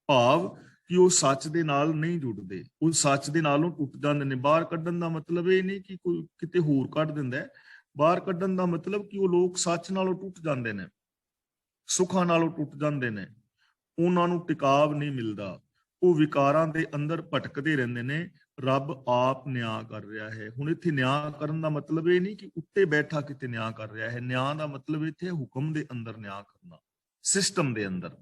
ਭਾਵ ਕਿ ਉਹ ਸੱਚ ਦੇ ਨਾਲ ਨਹੀਂ ਜੁੜਦੇ, ਉਹ ਸੱਚ ਦੇ ਨਾਲੋਂ ਟੁੱਟ ਜਾਂਦੇ ਨੇ। ਬਾਹਰ ਕੱਢਣ ਦਾ ਮਤਲਬ ਇਹ ਨਹੀਂ ਕਿ ਕੋਈ ਕਿਤੇ ਹੋਰ ਕੱਢ ਦਿੰਦਾ ਹੈ। ਬਾਹਰ ਕੱਢਣ ਦਾ ਮਤਲਬ ਕਿ ਉਹ ਲੋਕ ਸੱਚ ਨਾਲੋਂ ਟੁੱਟ ਜਾਂਦੇ ਨੇ, ਸੁੱਖਾਂ ਨਾਲੋਂ ਟੁੱਟ ਜਾਂਦੇ ਨੇ, ਉਹਨਾਂ ਨੂੰ ਟਿਕਾਵ ਨਹੀਂ ਮਿਲਦਾ, ਉਹ ਵਿਕਾਰਾਂ ਦੇ ਅੰਦਰ ਭਟਕਦੇ ਰਹਿੰਦੇ ਨੇ। ਰੱਬ ਆਪ ਨਿਆਂ ਕਰ ਰਿਹਾ ਹੈ। ਹੁਣ ਇੱਥੇ ਨਿਆਂ ਕਰਨ ਦਾ ਮਤਲਬ ਇਹ ਨਹੀਂ ਕਿ ਉੱਤੇ ਬੈਠਾ ਕਿਤੇ ਨਿਆਂ ਕਰ ਰਿਹਾ ਹੈ। ਨਿਆਂ ਦਾ ਮਤਲਬ ਇੱਥੇ ਹੁਕਮ ਦੇ ਅੰਦਰ ਨਿਆਂ ਕਰਨਾ, ਸਿਸਟਮ ਦੇ ਅੰਦਰ।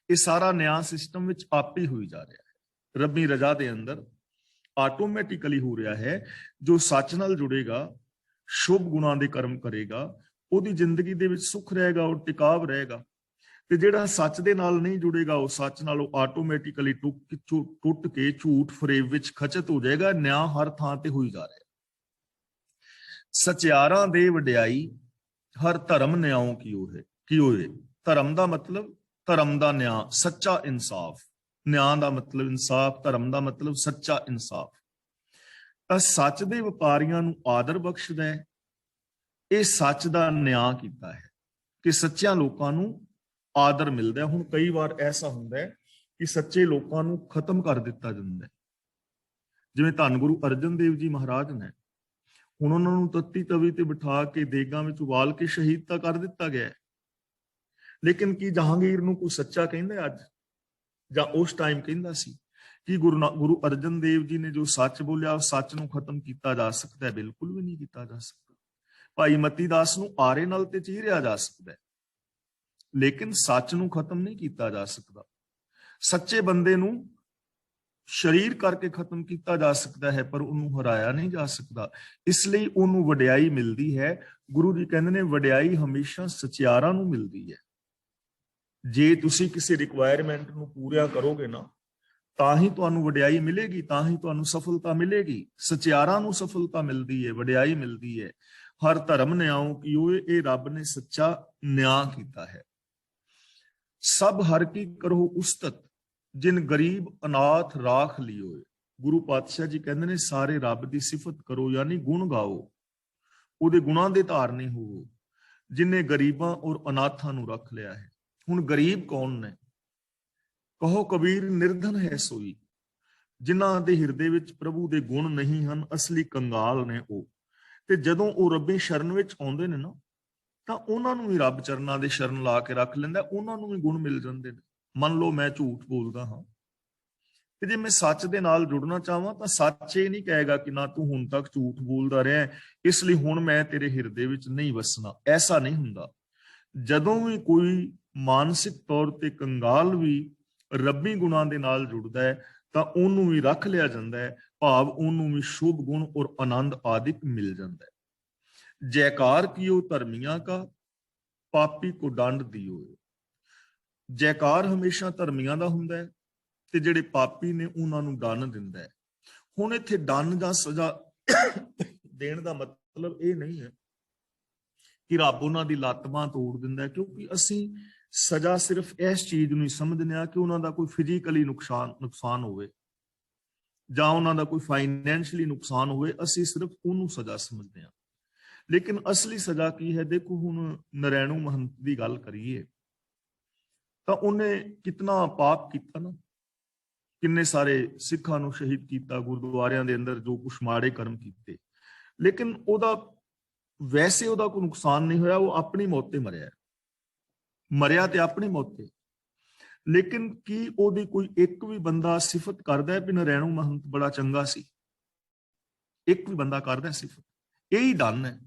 ਇਹ ਸਾਰਾ ਨਿਆਂ ਸਿਸਟਮ ਵਿੱਚ ਆਪੇ ਹੋਈ ਜਾ ਰਿਹਾ ਹੈ, ਰੱਬੀ ਰਜ਼ਾ ਦੇ ਅੰਦਰ ਆਟੋਮੈਟਿਕਲੀ ਹੋ ਰਿਹਾ ਹੈ। ਜੋ ਸੱਚ ਨਾਲ ਜੁੜੇਗਾ, ਸ਼ੁਭ ਗੁਣਾਂ ਦੇ ਕਰਮ ਕਰੇਗਾ, ਉਹਦੀ ਜ਼ਿੰਦਗੀ ਦੇ ਵਿੱਚ ਸੁੱਖ ਰਹੇਗਾ, ਉਹ ਟਿਕਾਵ ਰਹੇਗਾ। ਤੇ ਜਿਹੜਾ ਸੱਚ ਦੇ ਨਾਲ ਨਹੀਂ ਜੁੜੇਗਾ, ਉਹ ਸੱਚ ਨਾਲੋਂ ਆਟੋਮੈਟਿਕਲੀ ਟੁੱਟ ਕੇ ਝੂਠ ਫਰੇਬ ਵਿੱਚ ਖਚਤ ਹੋ ਜਾਏਗਾ। ਨਿਆਂ ਹਰ ਥਾਂ ਤੇ ਹੋਈ ਜਾ ਰਿਹਾ। ਸਚਿਆਰਾਂ ਦੇ ਵਡਿਆਈ ਹਰ ਧਰਮ ਨਿਆਉ ਕੀ ਹੋਏ। ਧਰਮ ਦਾ ਮਤਲਬ ਧਰਮ ਦਾ ਨਿਆਂ, ਸੱਚਾ ਇਨਸਾਫ। ਨਿਆਂ ਦਾ ਮਤਲਬ ਇਨਸਾਫ, ਧਰਮ ਦਾ ਮਤਲਬ ਸੱਚਾ ਇਨਸਾਫ। ਤਾਂ ਸੱਚ ਦੇ ਵਪਾਰੀਆਂ ਨੂੰ ਆਦਰ ਬਖਸ਼ਦਾ ਹੈ। ਇਹ ਸੱਚ ਦਾ ਨਿਆਂ ਕੀਤਾ ਹੈ ਕਿ ਸੱਚਿਆਂ ਲੋਕਾਂ ਨੂੰ ਆਦਰ ਮਿਲਦਾ ਹੈ। ਹੁਣ ਕਈ ਵਾਰ ਐਸਾ ਹੁੰਦਾ ਹੈ ਕਿ ਸੱਚੇ ਲੋਕਾਂ ਨੂੰ ਖਤਮ ਕਰ ਦਿੱਤਾ ਜਾਂਦਾ ਹੈ। ਜਿਵੇਂ ਧੰਨ ਗੁਰੂ ਅਰਜਨ ਦੇਵ ਜੀ ਮਹਾਰਾਜ ਨੇ, ਹੁਣ ਉਹਨਾਂ ਨੂੰ ਤੱਤੀ ਤਵੀ ਤੇ ਬਿਠਾ ਕੇ ਦੇਗਾਂ ਵਿੱਚ ਉਬਾਲ ਕੇ ਸ਼ਹੀਦ ਤਾਂ ਕਰ ਦਿੱਤਾ ਗਿਆ। ਲੇਕਿਨ ਕੀ ਜਹਾਂਗੀਰ ਨੂੰ ਕੋਈ ਸੱਚਾ ਕਹਿੰਦਾ ਅੱਜ, ਜਾਂ ਉਸ ਟਾਈਮ ਕਹਿੰਦਾ ਸੀ? ਕਿ ਗੁਰੂ ਅਰਜਨ ਦੇਵ ਜੀ ਨੇ ਜੋ ਸੱਚ ਬੋਲਿਆ, ਉਸ ਸੱਚ ਨੂੰ ਖਤਮ ਕੀਤਾ ਜਾ ਸਕਦਾ ਹੈ? ਬਿਲਕੁਲ ਵੀ ਨਹੀਂ ਕੀਤਾ ਜਾ ਸਕਦਾ। ਭਾਈ ਮਤੀ ਦਾਸ ਨੂੰ ਆਰੇ ਨਾਲ ਤੇ ਚੀਰਿਆ ਜਾ ਸਕਦਾ ਹੈ, ਲੇਕਿਨ ਸੱਚ ਨੂੰ ਖਤਮ ਨਹੀਂ ਕੀਤਾ ਜਾ ਸਕਦਾ। ਸੱਚੇ ਬੰਦੇ ਨੂੰ ਸ਼ਰੀਰ ਕਰਕੇ ਖਤਮ ਕੀਤਾ ਜਾ ਸਕਦਾ ਹੈ, ਪਰ ਉਹਨੂੰ ਹਰਾਇਆ ਨਹੀਂ ਜਾ ਸਕਦਾ। ਇਸ ਲਈ ਉਹਨੂੰ ਵਡਿਆਈ ਮਿਲਦੀ ਹੈ। ਗੁਰੂ ਜੀ ਕਹਿੰਦੇ ਨੇ ਵਡਿਆਈ ਹਮੇਸ਼ਾ ਸਚਿਆਰਾਂ ਨੂੰ ਮਿਲਦੀ ਹੈ। ਜੇ ਤੁਸੀਂ ਕਿਸੇ ਰਿਕੁਆਇਰਮੈਂਟ ਨੂੰ ਪੂਰਾ ਕਰੋਗੇ ਨਾ, ਤਾਂ ਹੀ ਤੁਹਾਨੂੰ ਵਡਿਆਈ ਮਿਲੇਗੀ, ਤਾਂ ਹੀ ਤੁਹਾਨੂੰ ਸਫਲਤਾ ਮਿਲੇਗੀ। ਸਚਿਆਰਾਂ ਨੂੰ ਸਫਲਤਾ ਮਿਲਦੀ ਹੈ, ਵਡਿਆਈ ਮਿਲਦੀ ਹੈ। ਹਰ ਧਰਮ ਨਿਆਉ ਕੀਓ, ਇਹ ਰੱਬ ਨੇ ਸੱਚਾ ਨਿਆਂ ਕੀਤਾ ਹੈ। ਸਭ ਹਰ ਕੀ ਕਰੋ ਉਸਤਤ, ਜਿਨ ਗਰੀਬ ਅਨਾਥ ਰਾਖ ਲਿਓ। ਗੁਰੂ ਪਾਤਸ਼ਾਹ ਜੀ ਕਹਿੰਦੇ ਨੇ ਸਾਰੇ ਰੱਬ ਦੀ ਸਿਫਤ ਕਰੋ, ਯਾਨੀ ਗੁਣ ਗਾਓ, ਉਹਦੇ ਗੁਣਾਂ ਦੇ ਧਾਰਨੀ ਹੋਵੋ, ਜਿਨੇ ਗਰੀਬਾਂ ਔਰ ਅਨਾਥਾਂ ਨੂੰ ਰੱਖ ਲਿਆ ਹੈ। ਹੁਣ ਗਰੀਬ ਕੌਣ ਨੇ? ਕਹੋ ਕਬੀਰ ਨਿਰਧਨ ਹੈ ਸੋਈ, ਜਿਨ੍ਹਾਂ ਦੇ ਹਿਰਦੇ ਵਿੱਚ ਪ੍ਰਭੂ ਦੇ ਗੁਣ ਨਹੀਂ ਹਨ, ਅਸਲੀ ਕੰਗਾਲ ਨੇ ਉਹ। ਤੇ ਜਦੋਂ ਉਹ ਰੱਬੀ ਸ਼ਰਨ ਵਿੱਚ ਆਉਂਦੇ ਨੇ ਨਾ, ਤਾਂ ਉਹਨਾਂ ਨੂੰ ਵੀ ਰੱਬ ਚਰਨਾਂ ਦੇ ਸ਼ਰਨ ਲਾ ਕੇ ਰੱਖ ਲੈਂਦਾ, ਉਹਨਾਂ ਨੂੰ ਵੀ ਗੁਣ ਮਿਲ ਜਾਂਦੇ ਨੇ। ਮੰਨ ਲਓ ਮੈਂ ਝੂਠ ਬੋਲਦਾ ਹਾਂ, ਤੇ ਜੇ ਮੈਂ ਸੱਚ ਦੇ ਨਾਲ ਜੁੜਨਾ ਚਾਹਾਂ ਤਾਂ ਸੱਚ ਇਹ ਨਹੀਂ ਕਹੇਗਾ ਕਿ ਨਾ ਤੂੰ ਹੁਣ ਤੱਕ ਝੂਠ ਬੋਲਦਾ ਰਿਹਾ, ਇਸ ਲਈ ਹੁਣ ਮੈਂ ਤੇਰੇ ਹਿਰਦੇ ਵਿੱਚ ਨਹੀਂ ਵਸਣਾ। ਐਸਾ ਨਹੀਂ ਹੁੰਦਾ। ਜਦੋਂ ਵੀ ਕੋਈ ਮਾਨਸਿਕ ਤੌਰ ਤੇ ਕੰਗਾਲ ਵੀ ਰੱਬੀ ਗੁਣਾਂ ਦੇ ਨਾਲ ਜੁੜਦਾ ਹੈ, ਤਾਂ ਉਹਨੂੰ ਵੀ ਰੱਖ ਲਿਆ ਜਾਂਦਾ ਹੈ। ਭਾਵ ਉਹਨੂੰ ਵੀ ਸ਼ੁਭ ਗੁਣ ਔਰ ਆਨੰਦ ਆਦਿਕ ਮਿਲ ਜਾਂਦਾ ਹੈ। ਜੈਕਾਰ ਕੀਓ ਧਰਮੀਆਂ ਕਾ, ਪਾਪੀ ਕੋ ਦੰਡ ਦਿਓ। ਜੈਕਾਰ ਹਮੇਸ਼ਾ ਧਰਮੀਆਂ ਦਾ ਹੁੰਦਾ ਹੈ, ਤੇ ਜਿਹੜੇ ਪਾਪੀ ਨੇ ਉਹਨਾਂ ਨੂੰ ਦੰਡ ਦਿੰਦਾ ਹੈ। ਹੁਣ ਇੱਥੇ ਦੰਡ ਜਾਂ ਸਜ਼ਾ ਦੇਣ ਦਾ ਮਤਲਬ ਇਹ ਨਹੀਂ ਹੈ ਕਿ ਰੱਬ ਉਹਨਾਂ ਦੀ ਲੱਤ ਬਾਂਹ ਤੋੜ ਦਿੰਦਾ ਹੈ, ਕਿਉਂਕਿ ਅਸੀਂ ਸਜ਼ਾ ਸਿਰਫ ਇਸ ਚੀਜ਼ ਨੂੰ ਹੀ ਸਮਝਦੇ ਹਾਂ ਕਿ ਉਹਨਾਂ ਦਾ ਕੋਈ ਫਿਜ਼ੀਕਲੀ ਨੁਕਸਾਨ ਹੋਵੇ, ਜਾਂ ਉਹਨਾਂ ਦਾ ਕੋਈ ਫਾਈਨੈਂਸ਼ੀਅਲੀ ਨੁਕਸਾਨ ਹੋਵੇ, ਅਸੀਂ ਸਿਰਫ ਉਹਨੂੰ ਸਜ਼ਾ ਸਮਝਦੇ ਹਾਂ। ਲੇਕਿਨ ਅਸਲੀ ਸਜ਼ਾ ਕੀ ਹੈ? ਦੇਖੋ, ਹੁਣ ਨਰੈਣੂ ਮਹੰਤ ਦੀ ਗੱਲ ਕਰੀਏ ਤਾਂ ਉਹਨੇ ਕਿਤਨਾ ਪਾਪ ਕੀਤਾ ਨਾ, ਕਿੰਨੇ ਸਾਰੇ ਸਿੱਖਾਂ ਨੂੰ ਸ਼ਹੀਦ ਕੀਤਾ, ਗੁਰਦੁਆਰਿਆਂ ਦੇ ਅੰਦਰ ਜੋ ਕੁਛ ਮਾੜੇ ਕਰਮ ਕੀਤੇ, ਲੇਕਿਨ ਵੈਸੇ ਉਹਦਾ ਕੋਈ ਨੁਕਸਾਨ ਨਹੀਂ ਹੋਇਆ। ਉਹ ਆਪਣੀ ਮੌਤ ਤੇ ਮਰਿਆ ਤੇ ਆਪਣੀ ਮੌਤ ਤੇ। ਲੇਕਿਨ ਕੀ ਉਹਦੀ ਕੋਈ ਇੱਕ ਵੀ ਬੰਦਾ ਸਿਫਤ ਕਰਦਾ ਹੈ ਵੀ ਨਰੈਣੂ ਮਹੰਤ ਬੜਾ ਚੰਗਾ ਸੀ? ਇੱਕ ਵੀ ਬੰਦਾ ਕਰਦਾ ਸਿਫਤ? ਇਹੀ ਦੰਨ ਹੈ।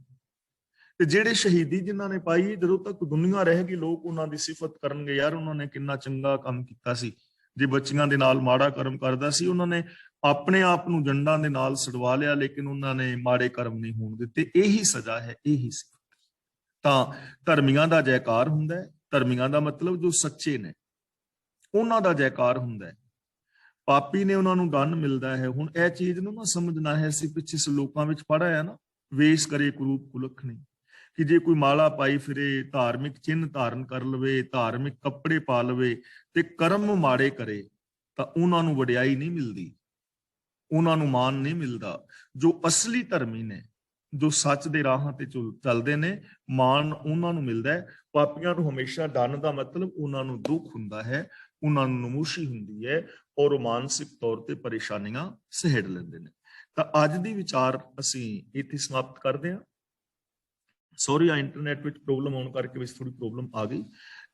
ਤੇ ਜਿਹੜੇ ਸ਼ਹੀਦੀ ਜਿਨ੍ਹਾਂ ਨੇ ਪਾਈ, ਜਦੋਂ ਤੱਕ ਦੁਨੀਆ ਰਹੇਗੀ ਲੋਕ ਉਹਨਾਂ ਦੀ ਸਿਫਤ ਕਰਨਗੇ, ਯਾਰ ਉਹਨਾਂ ਨੇ ਕਿੰਨਾ ਚੰਗਾ ਕੰਮ ਕੀਤਾ ਸੀ। ਜੇ ਬੱਚੀਆਂ ਦੇ ਨਾਲ ਮਾੜਾ ਕਰਮ ਕਰਦਾ ਸੀ, ਉਹਨਾਂ ਨੇ ਆਪਣੇ ਆਪ ਨੂੰ ਜੰਡਾਂ ਦੇ ਨਾਲ ਛਡਵਾ ਲਿਆ, ਲੇਕਿਨ ਉਹਨਾਂ ਨੇ ਮਾੜੇ ਕਰਮ ਨਹੀਂ ਹੋਣ ਦਿੱਤੇ। ਇਹੀ ਸਜ਼ਾ ਹੈ, ਇਹੀ ਸਿਫਤ। ਤਾਂ ਧਰਮੀਆਂ ਦਾ ਜੈਕਾਰ ਹੁੰਦਾ ਹੈ। ਧਰਮੀਆਂ ਦਾ ਮਤਲਬ ਜੋ ਸੱਚੇ ਨੇ, ਉਹਨਾਂ ਦਾ ਜੈਕਾਰ ਹੁੰਦਾ ਹੈ। ਪਾਪੀ ਨੇ ਉਹਨਾਂ ਨੂੰ ਦੰਡ ਮਿਲਦਾ ਹੈ। ਹੁਣ ਇਹ ਚੀਜ਼ ਨੂੰ ਨਾ ਸਮਝਣਾ ਹੈ, ਅਸੀਂ ਪਿੱਛੇ ਲੋਕਾਂ ਵਿੱਚ ਪੜ੍ਹਿਆ ਹੈ ਨਾ, ਵੇਸ਼ ਕਰੇ ਕੁਰੂਪ ਕੁਲਖ ਨਹੀਂ, ਕਿ ਜੇ ਕੋਈ ਮਾਲਾ ਪਾਈ ਫਿਰੇ, ਧਾਰਮਿਕ ਚਿੰਨ੍ਹ ਧਾਰਨ ਕਰ ਲਵੇ, ਧਾਰਮਿਕ ਕੱਪੜੇ ਪਾ ਲਵੇ, ਤੇ ਕਰਮ ਮਾੜੇ ਕਰੇ, ਤਾਂ ਉਹਨਾਂ ਨੂੰ ਵਡਿਆਈ ਨਹੀਂ ਮਿਲਦੀ, ਉਹਨਾਂ ਨੂੰ ਮਾਣ ਨਹੀਂ ਮਿਲਦਾ। ਜੋ ਅਸਲੀ ਧਰਮੀ ਨੇ, ਜੋ ਸੱਚ ਦੇ ਰਾਹਾਂ ਤੇ ਚੱਲਦੇ ਨੇ, ਮਾਣ ਉਹਨਾਂ ਨੂੰ ਮਿਲਦਾ ਹੈ। ਪਾਪੀਆਂ ਨੂੰ ਹਮੇਸ਼ਾ ਡੰਨ ਦਾ ਮਤਲਬ ਉਹਨਾਂ ਨੂੰ ਦੁੱਖ ਹੁੰਦਾ ਹੈ, ਉਹਨਾਂ ਨੂੰ ਨਮੂਸ਼ੀ ਹੁੰਦੀ ਹੈ, ਔਰ ਉਹ ਮਾਨਸਿਕ ਤੌਰ ਤੇ ਪਰੇਸ਼ਾਨੀਆਂ ਸਹਿੜ ਲੈਂਦੇ ਨੇ। ਤਾਂ ਅੱਜ ਦੀ ਵਿਚਾਰ ਅਸੀਂ ਇੱਥੇ ਸਮਾਪਤ ਕਰਦੇ ਹਾਂ। ਸੌਰੀ, ਇੰਟਰਨੈਟ ਵਿੱਚ ਪ੍ਰੋਬਲਮ ਆਉਣ ਕਰਕੇ ਵਿੱਚ ਥੋੜੀ ਪ੍ਰੋਬਲਮ ਆ ਗਈ।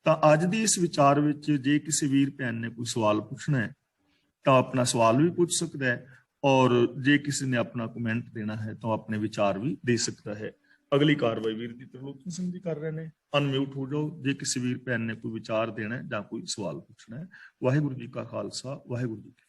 ਤਾਂ ਅੱਜ ਦੀ ਇਸ ਵਿਚਾਰ ਵਿੱਚ ਜੇ ਕਿਸੇ ਵੀਰ ਭੈਣ ਨੇ ਕੋਈ ਸਵਾਲ ਪੁੱਛਣਾ ਹੈ ਤਾਂ ਆਪਣਾ ਸਵਾਲ ਵੀ ਪੁੱਛ ਸਕਦਾ ਹੈ, ਔਰ ਜੇ ਕਿਸੇ ਨੇ ਆਪਣਾ ਕਮੈਂਟ ਦੇਣਾ ਹੈ ਤਾਂ ਆਪਣੇ ਵਿਚਾਰ ਵੀ ਦੇ ਸਕਦਾ ਹੈ। ਅਗਲੀ ਕਾਰਵਾਈ ਵੀਰ ਜੀ ਤਰਲੋਚਨ ਸਿੰਘ ਜੀ ਕਰ ਰਹੇ ਨੇ। ਅਨਮਿਊਟ ਹੋ ਜਾਓ ਜੇ ਕਿਸੇ ਵੀਰ ਭੈਣ ਨੇ ਕੋਈ ਵਿਚਾਰ ਦੇਣਾ ਹੈ ਜਾਂ ਕੋਈ ਸਵਾਲ ਪੁੱਛਣਾ ਹੈ। ਵਾਹਿਗੁਰੂ ਜੀ ਕਾ ਖਾਲਸਾ, ਵਾਹਿਗੁਰੂ ਜੀ ਕੀ ਫਤਿਹ।